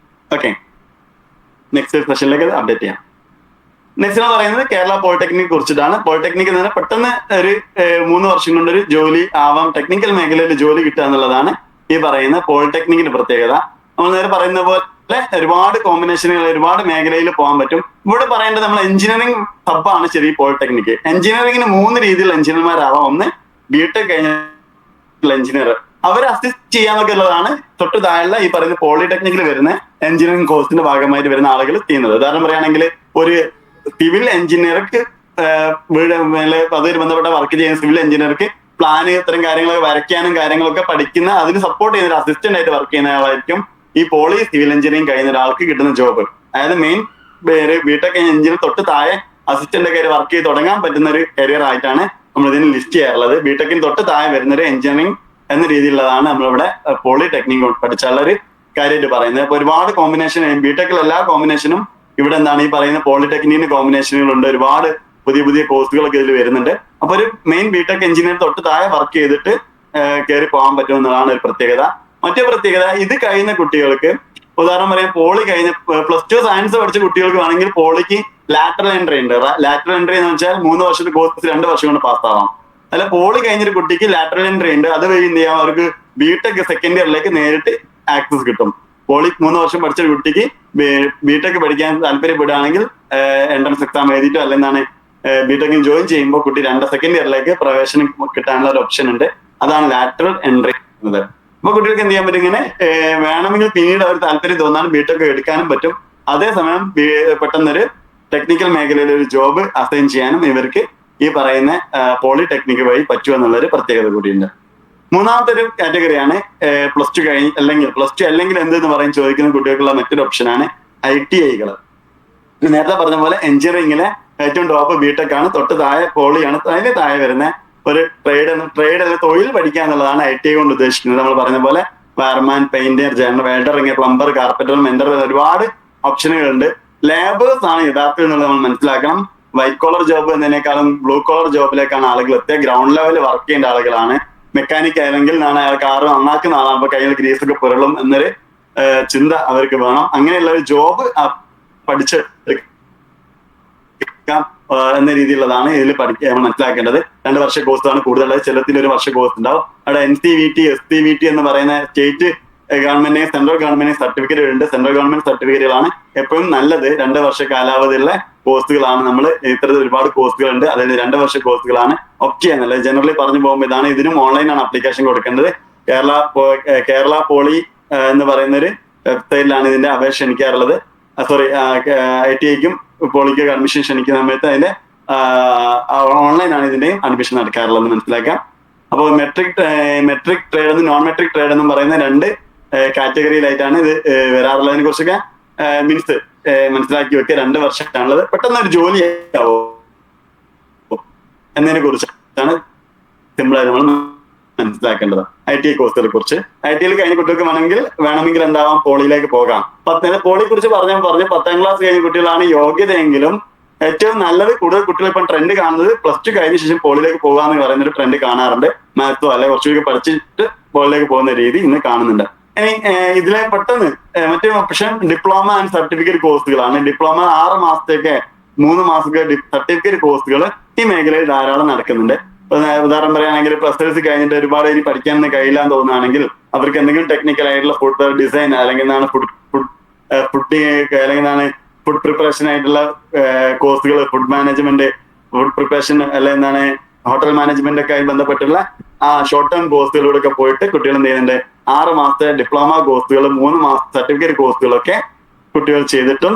ഓക്കെ, നെക്സ്റ്റ് സെഷനിലേക്ക് അപ്ഡേറ്റ് ചെയ്യാം. നെക്സ്റ്റ് എന്ന് പറയുന്നത് കേരള പോളിടെക്നിക് കുറിച്ചിട്ടാണ്. പോളിടെക്നിക് എന്ന് പറഞ്ഞാൽ പെട്ടെന്ന് ഒരു 3 വർഷം കൊണ്ടൊരു ജോലി ആവാം, ടെക്നിക്കൽ മേഖലയിൽ ജോലി കിട്ടുക എന്നുള്ളതാണ് ഈ പറയുന്ന പോളിടെക്നിക്കിന്റെ പ്രത്യേകത. നമ്മൾ നേരെ പറയുന്ന പോലെ ഒരുപാട് കോമ്പിനേഷനുകൾ, ഒരുപാട് മേഖലയിൽ പോകാൻ പറ്റും. ഇവിടെ പറയേണ്ടത് നമ്മൾ എഞ്ചിനീയറിംഗ് ഹബ്ബാണ് ചെറിയ പോളിടെക്നിക്. എഞ്ചിനീയറിംഗിന് 3 രീതിയിലുള്ള എഞ്ചിനീയർമാരാവാം. ഒന്ന് ബിടെക് കഴിഞ്ഞ എഞ്ചിനീയർ, അവരെ അസിസ്റ്റ് ചെയ്യാന്നൊക്കെ ഉള്ളതാണ് തൊട്ട് താഴെ ഈ പറയുന്ന പോളിടെക്നിക്കിൽ വരുന്ന എഞ്ചിനീയറിംഗ് കോഴ്സിന്റെ ഭാഗമായിട്ട് വരുന്ന ആളുകൾ ചെയ്യുന്നത്. ഉദാഹരണം പറയുകയാണെങ്കിൽ ഒരു സിവിൽ എഞ്ചിനീയർക്ക് അതുമായി ബന്ധപ്പെട്ട വർക്ക് ചെയ്യുന്ന സിവിൽ എഞ്ചിനീയർക്ക് പ്ലാന് ഇത്തരം കാര്യങ്ങളൊക്കെ വരയ്ക്കാനും കാര്യങ്ങളൊക്കെ പഠിക്കുന്ന അതിന് സപ്പോർട്ട് ചെയ്യുന്ന ഒരു അസിസ്റ്റന്റ് ആയിട്ട് വർക്ക് ചെയ്യുന്ന ആളായിരിക്കും ഈ പോളി സിവിൽ എഞ്ചിനീയറിംഗ് കഴിയുന്ന ഒരാൾക്ക് കിട്ടുന്ന ജോബ്. അതായത് മെയിൻ ബിടെക് എഞ്ചിനീയർ തൊട്ട് താഴെ അസിസ്റ്റന്റ് ഒക്കെ വർക്ക് ചെയ്ത് തുടങ്ങാൻ പറ്റുന്ന ഒരു കരിയർ ആയിട്ടാണ് നമ്മൾ ഇതിന് ലിസ്റ്റ് ചെയ്യാറുള്ളത്. ബിടെക്കിന് തൊട്ട് താഴെ വരുന്ന ഒരു എഞ്ചിനീയറിംഗ് എന്ന രീതിയിലുള്ളതാണ് നമ്മളിവിടെ പോളിടെക്നിക് പഠിച്ചുള്ള ഒരു കാര്യമായിട്ട് പറയുന്നത്. അപ്പൊ ഒരുപാട് കോമ്പിനേഷൻ, ബിടെക്കിൽ എല്ലാ കോമ്പിനേഷനും ഇവിടെ എന്താണ് ഈ പറയുന്ന പോളിടെക്നിക്കിന് കോമ്പിനേഷനുകളുണ്ട്. ഒരുപാട് പുതിയ പുതിയ കോഴ്സുകളൊക്കെ ഇതിൽ വരുന്നുണ്ട്. അപ്പൊ ഒരു മെയിൻ ബിടെക് എഞ്ചിനീയർ തൊട്ട് താഴെ വർക്ക് ചെയ്തിട്ട് കയറി പോകാൻ പറ്റുമെന്നതാണ് ഒരു പ്രത്യേകത. മറ്റേ പ്രത്യേകത, ഇത് കഴിയുന്ന കുട്ടികൾക്ക് ഉദാഹരണം പറയാം, പോളി കഴിഞ്ഞ +2 സയൻസ് പഠിച്ച കുട്ടികൾക്ക് വേണമെങ്കിൽ പോളിക്ക് ലാറ്ററൽ എൻട്രി ഉണ്ട്. ലാറ്ററൽ എൻട്രി എന്ന് വെച്ചാൽ 3 വർഷത്തെ കോഴ്സ് 2 വർഷം കൊണ്ട് പാസ്സാവാം. അല്ല, പോളി കഴിഞ്ഞൊരു കുട്ടിക്ക് ലാറ്ററൽ എൻട്രി ഉണ്ട്. അത് വഴി എന്ത് ചെയ്യാം, അവർക്ക് ബിടെക് സെക്കൻഡ് ഇയറിലേക്ക് നേരിട്ട് ആക്സസ് കിട്ടും. പോളി 3 വർഷം പഠിച്ച ഒരു കുട്ടിക്ക് ബിടെക് പഠിക്കാൻ താല്പര്യപ്പെടുകയാണെങ്കിൽ എൻട്രൻസ് എക്സാം എഴുതിയിട്ടോ അല്ലെന്നാണ് ബിടെക്കിൽ ജോയിൻ ചെയ്യുമ്പോൾ കുട്ടി സെക്കൻഡ് ഇയറിലേക്ക് പ്രവേശനം കിട്ടാനുള്ള ഒരു ഓപ്ഷൻ ഉണ്ട്. അതാണ് ലാറ്ററൽ എൻട്രി എന്നത്. അപ്പൊ കുട്ടികൾക്ക് എന്ത് ചെയ്യാൻ പറ്റും, ഇങ്ങനെ വേണമെങ്കിൽ പിന്നീട് അവർ താല്പര്യം തോന്നാൻ ബിടെക് എടുക്കാനും പറ്റും. അതേസമയം പെട്ടെന്നൊരു ടെക്നിക്കൽ മേഖലയിൽ ഒരു ജോബ് അസൈൻ ചെയ്യാനും ഇവർക്ക് ഈ പറയുന്ന പോളിടെക്നിക് വഴി പറ്റുമെന്നുള്ളൊരു പ്രത്യേകത കൂടിയുണ്ട്. മൂന്നാമത്തെ ഒരു കാറ്റഗറിയാണ് +2 കഴിഞ്ഞ് അല്ലെങ്കിൽ +2 അല്ലെങ്കിൽ എന്തെന്ന് പറയും ചോദിക്കുന്ന കുട്ടികൾക്കുള്ള മറ്റൊരു ഓപ്ഷനാണ് ITIകൾ. നേരത്തെ പറഞ്ഞ പോലെ എഞ്ചിനീയറിംഗിലെ ഏറ്റവും ടോപ്പ് ബിടെക് ആണ്, തൊട്ട് താഴെ പോളിയാണ്, അതിന് താഴെ വരുന്ന ഒരു ട്രേഡ് അല്ലെങ്കിൽ തൊഴിൽ പഠിക്കുക എന്നുള്ളതാണ് ITI കൊണ്ട് ഉദ്ദേശിക്കുന്നത്. നമ്മൾ പറഞ്ഞ പോലെ wireman, painter, general welder, plumber, carpenter, mentor, ഒരുപാട് ഓപ്ഷനുകളുണ്ട്. ലേബേഴ്സ് ആണ് യഥാർത്ഥം എന്നുള്ളത് നമ്മൾ മനസ്സിലാക്കണം. വൈറ്റ് കോളർ ജോബ് എന്നതിനേക്കാളും ബ്ലൂ കോളർ ജോബിലേക്കാണ് ആളുകൾ എത്തിയ. ഗ്രൗണ്ട് ലെവലിൽ വർക്ക് ചെയ്യേണ്ട ആളുകളാണ്. മെക്കാനിക് ആണെങ്കിൽ അയാൾ കാറ് നന്നാക്കുന്ന ആളാണ്, അപ്പൊ കയ്യിൽ ഗ്രീസൊക്കെ പുരളും എന്നൊരു ചിന്ത അവർക്ക് വേണം. അങ്ങനെയുള്ള ഒരു ജോബ് പഠിച്ചെടുക്കാം എന്ന രീതിയിലുള്ളതാണ് ഇതിൽ നമ്മൾ മനസ്സിലാക്കേണ്ടത്. 2 വർഷ കോഴ്സാണ് കൂടുതലായി, ചിലത്തിൽ 1 വർഷ കോഴ്സ് ഉണ്ടാവും. അവിടെ NCVT, SCVT എന്ന് പറയുന്ന സ്റ്റേറ്റ് ഗവൺമെന്റിനെ സെൻട്രൽ ഗവൺമെന്റിനെ സർട്ടിഫിക്കറ്റ് ഉണ്ട്. സെൻട്രൽ ഗവൺമെന്റ് സർട്ടിഫിക്കറ്റുകളാണ് എപ്പോഴും നല്ലത്. 2 വർഷ കാലാവധിയുള്ള കോഴ്സുകളാണ്. നമ്മൾ ഇത്തരത്തിൽ ഒരുപാട് കോഴ്സുകളുണ്ട്, അതായത് 2 വർഷ കോഴ്സുകളാണ് ഒപ്റ്റ് ചെയ്യുന്നത്. ജനറലി പറഞ്ഞു പോകുമ്പോൾ ഇതാണ്. ഇതിനും ഓൺലൈനാണ് ആപ്ലിക്കേഷൻ കൊടുക്കേണ്ടത്. കേരള പോളി എന്ന് പറയുന്ന ഒരു വെബ്സൈറ്റിലാണ് ഇതിന്റെ അപേക്ഷ ക്ഷണിക്കാറുള്ളത്. സോറി, ITIക്കും പോളിക്കൊക്കെ അഡ്മിഷൻ ക്ഷണിക്കുന്ന സമയത്ത് അതിന്റെ ഓൺലൈനാണ് ഇതിന്റെയും അഡ്മിഷൻ നടക്കാറുള്ളത് മനസ്സിലാക്കാം. അപ്പോൾ മെട്രിക് ട്രേഡ് എന്നും നോൺ മെട്രിക് ട്രേഡ് എന്നും പറയുന്ന 2 കാറ്റഗറിയിലായിട്ടാണ് ഇത് വരാറുള്ളതിനെ കുറിച്ചൊക്കെ മീൻസ് മനസ്സിലാക്കി വെക്കുക. 2 വർഷമാണുള്ളത്. പെട്ടെന്ന് ഒരു ജോലി ആവോ എന്നതിനെ കുറിച്ചാണ് സിമ്പിളായി നമ്മൾ മനസ്സിലാക്കേണ്ടത്. ITI കോഴ്സുകളെ കുറിച്ച്. ITI കഴിഞ്ഞ കുട്ടികൾക്ക് വേണമെങ്കിൽ എന്താവാം, പോളിയിലേക്ക് പോകാം. പോളിയെ കുറിച്ച് പറഞ്ഞു 10ാം ക്ലാസ് കഴിഞ്ഞ കുട്ടികളാണ് യോഗ്യതയെങ്കിലും ഏറ്റവും നല്ലത്, കൂടുതൽ കുട്ടികൾ ഇപ്പം ട്രെൻഡ് കാണുന്നത് +2 കഴിഞ്ഞ ശേഷം പോളിയിലേക്ക് പോകാന്ന് പറയുന്ന ഒരു ട്രെൻഡ് കാണാറുണ്ട്. മാത്സോ അല്ലെ കുറച്ചുകൂടി പഠിച്ചിട്ട് പോളിയിലേക്ക് പോകുന്ന രീതി ഇന്ന് കാണുന്നുണ്ട്. ഇനി ഇതിലെ പെട്ടെന്ന് മറ്റേ ഓപ്ഷൻ ഡിപ്ലോമ ആൻഡ് സർട്ടിഫിക്കറ്റ് കോഴ്സുകളാണ്. ഡിപ്ലോമ 6 മാസത്തേക്ക് 3 മാസത്തേക്ക് സർട്ടിഫിക്കറ്റ് കോഴ്സുകൾ ഈ മേഖലയിൽ ധാരാളം നടക്കുന്നുണ്ട്. ഉദാഹരണം പറയുകയാണെങ്കിൽ SLC കഴിഞ്ഞിട്ട് ഒരുപാട് ഇനി പഠിക്കാനൊന്നും കഴിയില്ലാന്ന് തോന്നുകയാണെങ്കിൽ അവർക്ക് എന്തെങ്കിലും ടെക്നിക്കൽ ആയിട്ടുള്ള ഫുഡ് ഡിസൈൻ അല്ലെങ്കിൽ ഫുഡ് പ്രിപ്പറേഷൻ ആയിട്ടുള്ള കോഴ്സുകൾ, ഫുഡ് മാനേജ്മെന്റ്, ഫുഡ് പ്രിപ്പറേഷൻ അല്ലെങ്കിൽ ഹോട്ടൽ മാനേജ്മെന്റ് ഒക്കെ ആയി ബന്ധപ്പെട്ടുള്ള ഷോർട്ട് ടേം കോഴ്സുകളിലൂടെ ഒക്കെ പോയിട്ട് കുട്ടികൾ എന്ത് ചെയ്യുന്നുണ്ട്, 6 മാസത്തെ ഡിപ്ലോമ കോഴ്സുകൾ, 3 മാസത്തെ സർട്ടിഫിക്കറ്റ് കോഴ്സുകളൊക്കെ കുട്ടികൾ ചെയ്തിട്ടും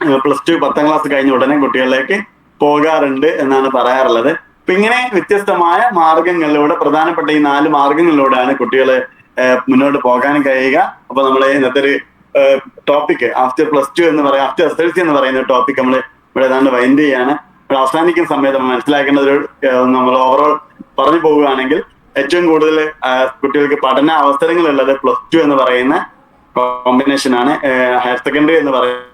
+2 10ാം ക്ലാസ് കഴിഞ്ഞ ഉടനെ കുട്ടികളിലേക്ക് പോകാറുണ്ട് എന്നാണ് പറയാറുള്ളത്. അപ്പൊ ഇങ്ങനെ വ്യത്യസ്തമായ മാർഗങ്ങളിലൂടെ, പ്രധാനപ്പെട്ട ഈ 4 മാർഗങ്ങളിലൂടെയാണ് കുട്ടികൾ മുന്നോട്ട് പോകാനും കഴിയുക. അപ്പൊ നമ്മൾ ഇന്നത്തെ ഒരു ടോപ്പിക് ആഫ്റ്റർ +2 എന്ന് പറയാം, ആഫ്റ്റർ SLC എന്ന് പറയുന്ന ടോപ്പിക് നമ്മൾ ഇവിടെ ഏതാണ്ട് വൈൻഡ് ചെയ്യാണ്. ഇവിടെ അവസാനിക്കുന്ന സമയത്ത് നമ്മൾ മനസ്സിലാക്കേണ്ട ഒരു നമ്മൾ ഓവറോൾ പറഞ്ഞു പോവുകയാണെങ്കിൽ ഏറ്റവും കൂടുതൽ കുട്ടികൾക്ക് പഠന അവസരങ്ങളുള്ളത് +2 എന്ന് പറയുന്ന കോമ്പിനേഷൻ ആണ്. ഹയർ സെക്കൻഡറി എന്ന് പറയുന്ന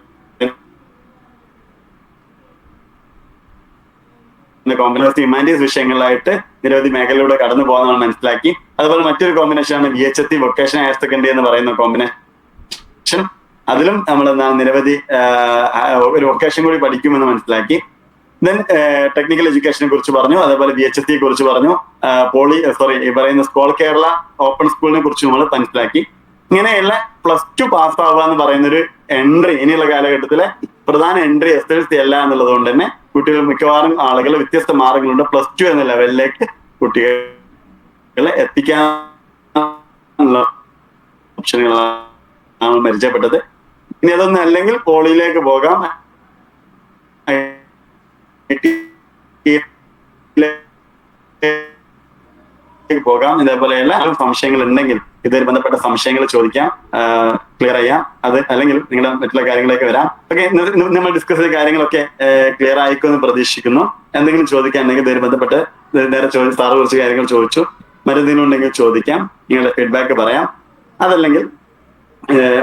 കോമ്പിനേഷൻ ഹ്യൂമാനിറ്റീസ് വിഷയങ്ങളിലായിട്ട് നിരവധി മേഖലയിലൂടെ കടന്നു പോകാൻ മനസ്സിലാക്കി. അതുപോലെ മറ്റൊരു കോമ്പിനേഷനാണ് VHSC വൊക്കേഷണൽ ഹയർ സെക്കൻഡറി എന്ന് പറയുന്ന കോമ്പിനേഷൻ. അതിലും നമ്മൾ നിരവധി ഒരു വൊക്കേഷൻ കൂടി പഠിക്കുമെന്ന് മനസ്സിലാക്കി. ദെൻ ടെക്നിക്കൽ എഡ്യൂക്കേഷനെ കുറിച്ച് പറഞ്ഞു, അതേപോലെ VHSC കുറിച്ച് പറഞ്ഞു, ഈ പറയുന്ന സ്കോൾ കേരള ഓപ്പൺ സ്കൂളിനെ കുറിച്ച് നമ്മൾ മനസ്സിലാക്കി. ഇങ്ങനെയുള്ള +2 പാസ്സാവുക എന്ന് പറയുന്ന ഒരു എൻട്രി ഇനിയുള്ള കാലഘട്ടത്തിലെ പ്രധാന എൻട്രി SLC അല്ല എന്നുള്ളത് കൊണ്ട് തന്നെ കുട്ടികൾ മിക്കവാറും ആളുകൾ വ്യത്യസ്ത മാർഗങ്ങളുണ്ട് +2 എന്ന ലെവലിലേക്ക് കുട്ടികളെ എത്തിക്കാനുള്ള ഓപ്ഷനുകളാണ് പരിചയപ്പെട്ടത്. ഇനി അതൊന്നും അല്ലെങ്കിൽ പോളിയിലേക്ക് പോകാം, പോകാം. ഇതേപോലെയുള്ള സംശയങ്ങൾ ഉണ്ടെങ്കിൽ ഇതുമായി ബന്ധപ്പെട്ട സംശയങ്ങൾ ചോദിക്കാം, ക്ലിയർ ചെയ്യാം. അത് അല്ലെങ്കിൽ നിങ്ങളുടെ മറ്റുള്ള കാര്യങ്ങളൊക്കെ വരാം. ഓക്കെ, നമ്മൾ ഡിസ്കസ് ചെയ്ത കാര്യങ്ങളൊക്കെ ക്ലിയർ ആയിക്കുമെന്ന് പ്രതീക്ഷിക്കുന്നു. എന്തെങ്കിലും ചോദിക്കാനുണ്ടെങ്കിൽ ഇതുമായി ബന്ധപ്പെട്ട് നേരെ സാറ് കുറച്ച് കാര്യങ്ങൾ ചോദിച്ചു, മറ്റെന്തെങ്കിലും ഉണ്ടെങ്കിൽ ചോദിക്കാം, നിങ്ങളുടെ ഫീഡ്ബാക്ക് പറയാം. അതല്ലെങ്കിൽ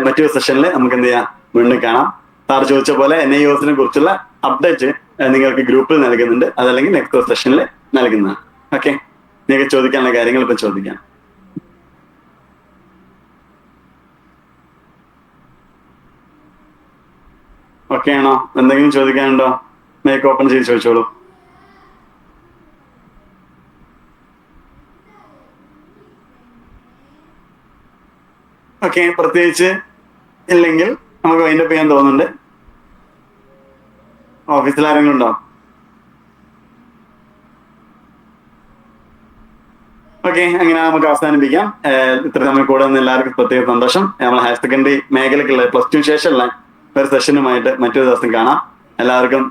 മറ്റൊരു സെഷനിൽ നമുക്ക് എന്ത് ചെയ്യാം, വീണ്ടും കാണാം. സാർ ചോദിച്ച പോലെ NIOSനെ കുറിച്ചുള്ള അപ്ഡേറ്റ് നിങ്ങൾക്ക് ഗ്രൂപ്പിൽ നൽകുന്നുണ്ട്, അതല്ലെങ്കിൽ നെക്സ്റ്റ് സെഷനിൽ നൽകുന്നതാണ്. ഓക്കെ, നിങ്ങൾക്ക് ചോദിക്കാനുള്ള കാര്യങ്ങൾ ഇപ്പൊ ചോദിക്കാം. ഓക്കെ ആണോ? എന്തെങ്കിലും ചോദിക്കാനുണ്ടോ? മൈക്ക് ഓപ്പൺ ചെയ്ത് ചോദിച്ചോളൂ. ഓക്കെ, പ്രത്യേകിച്ച് ഇല്ലെങ്കിൽ നമുക്ക് വൈൻഡപ്പ് ചെയ്യാൻ തോന്നുന്നുണ്ട്. ഓഫീസിൽ ആരെങ്കിലും ഉണ്ടോ? ഓക്കെ, അങ്ങനെ നമുക്ക് അവസാനിപ്പിക്കാം. ഇത്ര നമ്മൾ കൂടെ നിന്ന് എല്ലാവർക്കും പ്രത്യേക സന്തോഷം. നമ്മൾ ഹയർ സെക്കൻഡറി മേഖലക്കുള്ള +2 ശേഷമുള്ള ഒരു സെഷനുമായിട്ട് മറ്റൊരു ദിവസം കാണാം. എല്ലാവർക്കും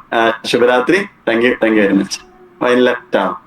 ശുഭരാത്രി. Thank you very much. Wind left ആവും.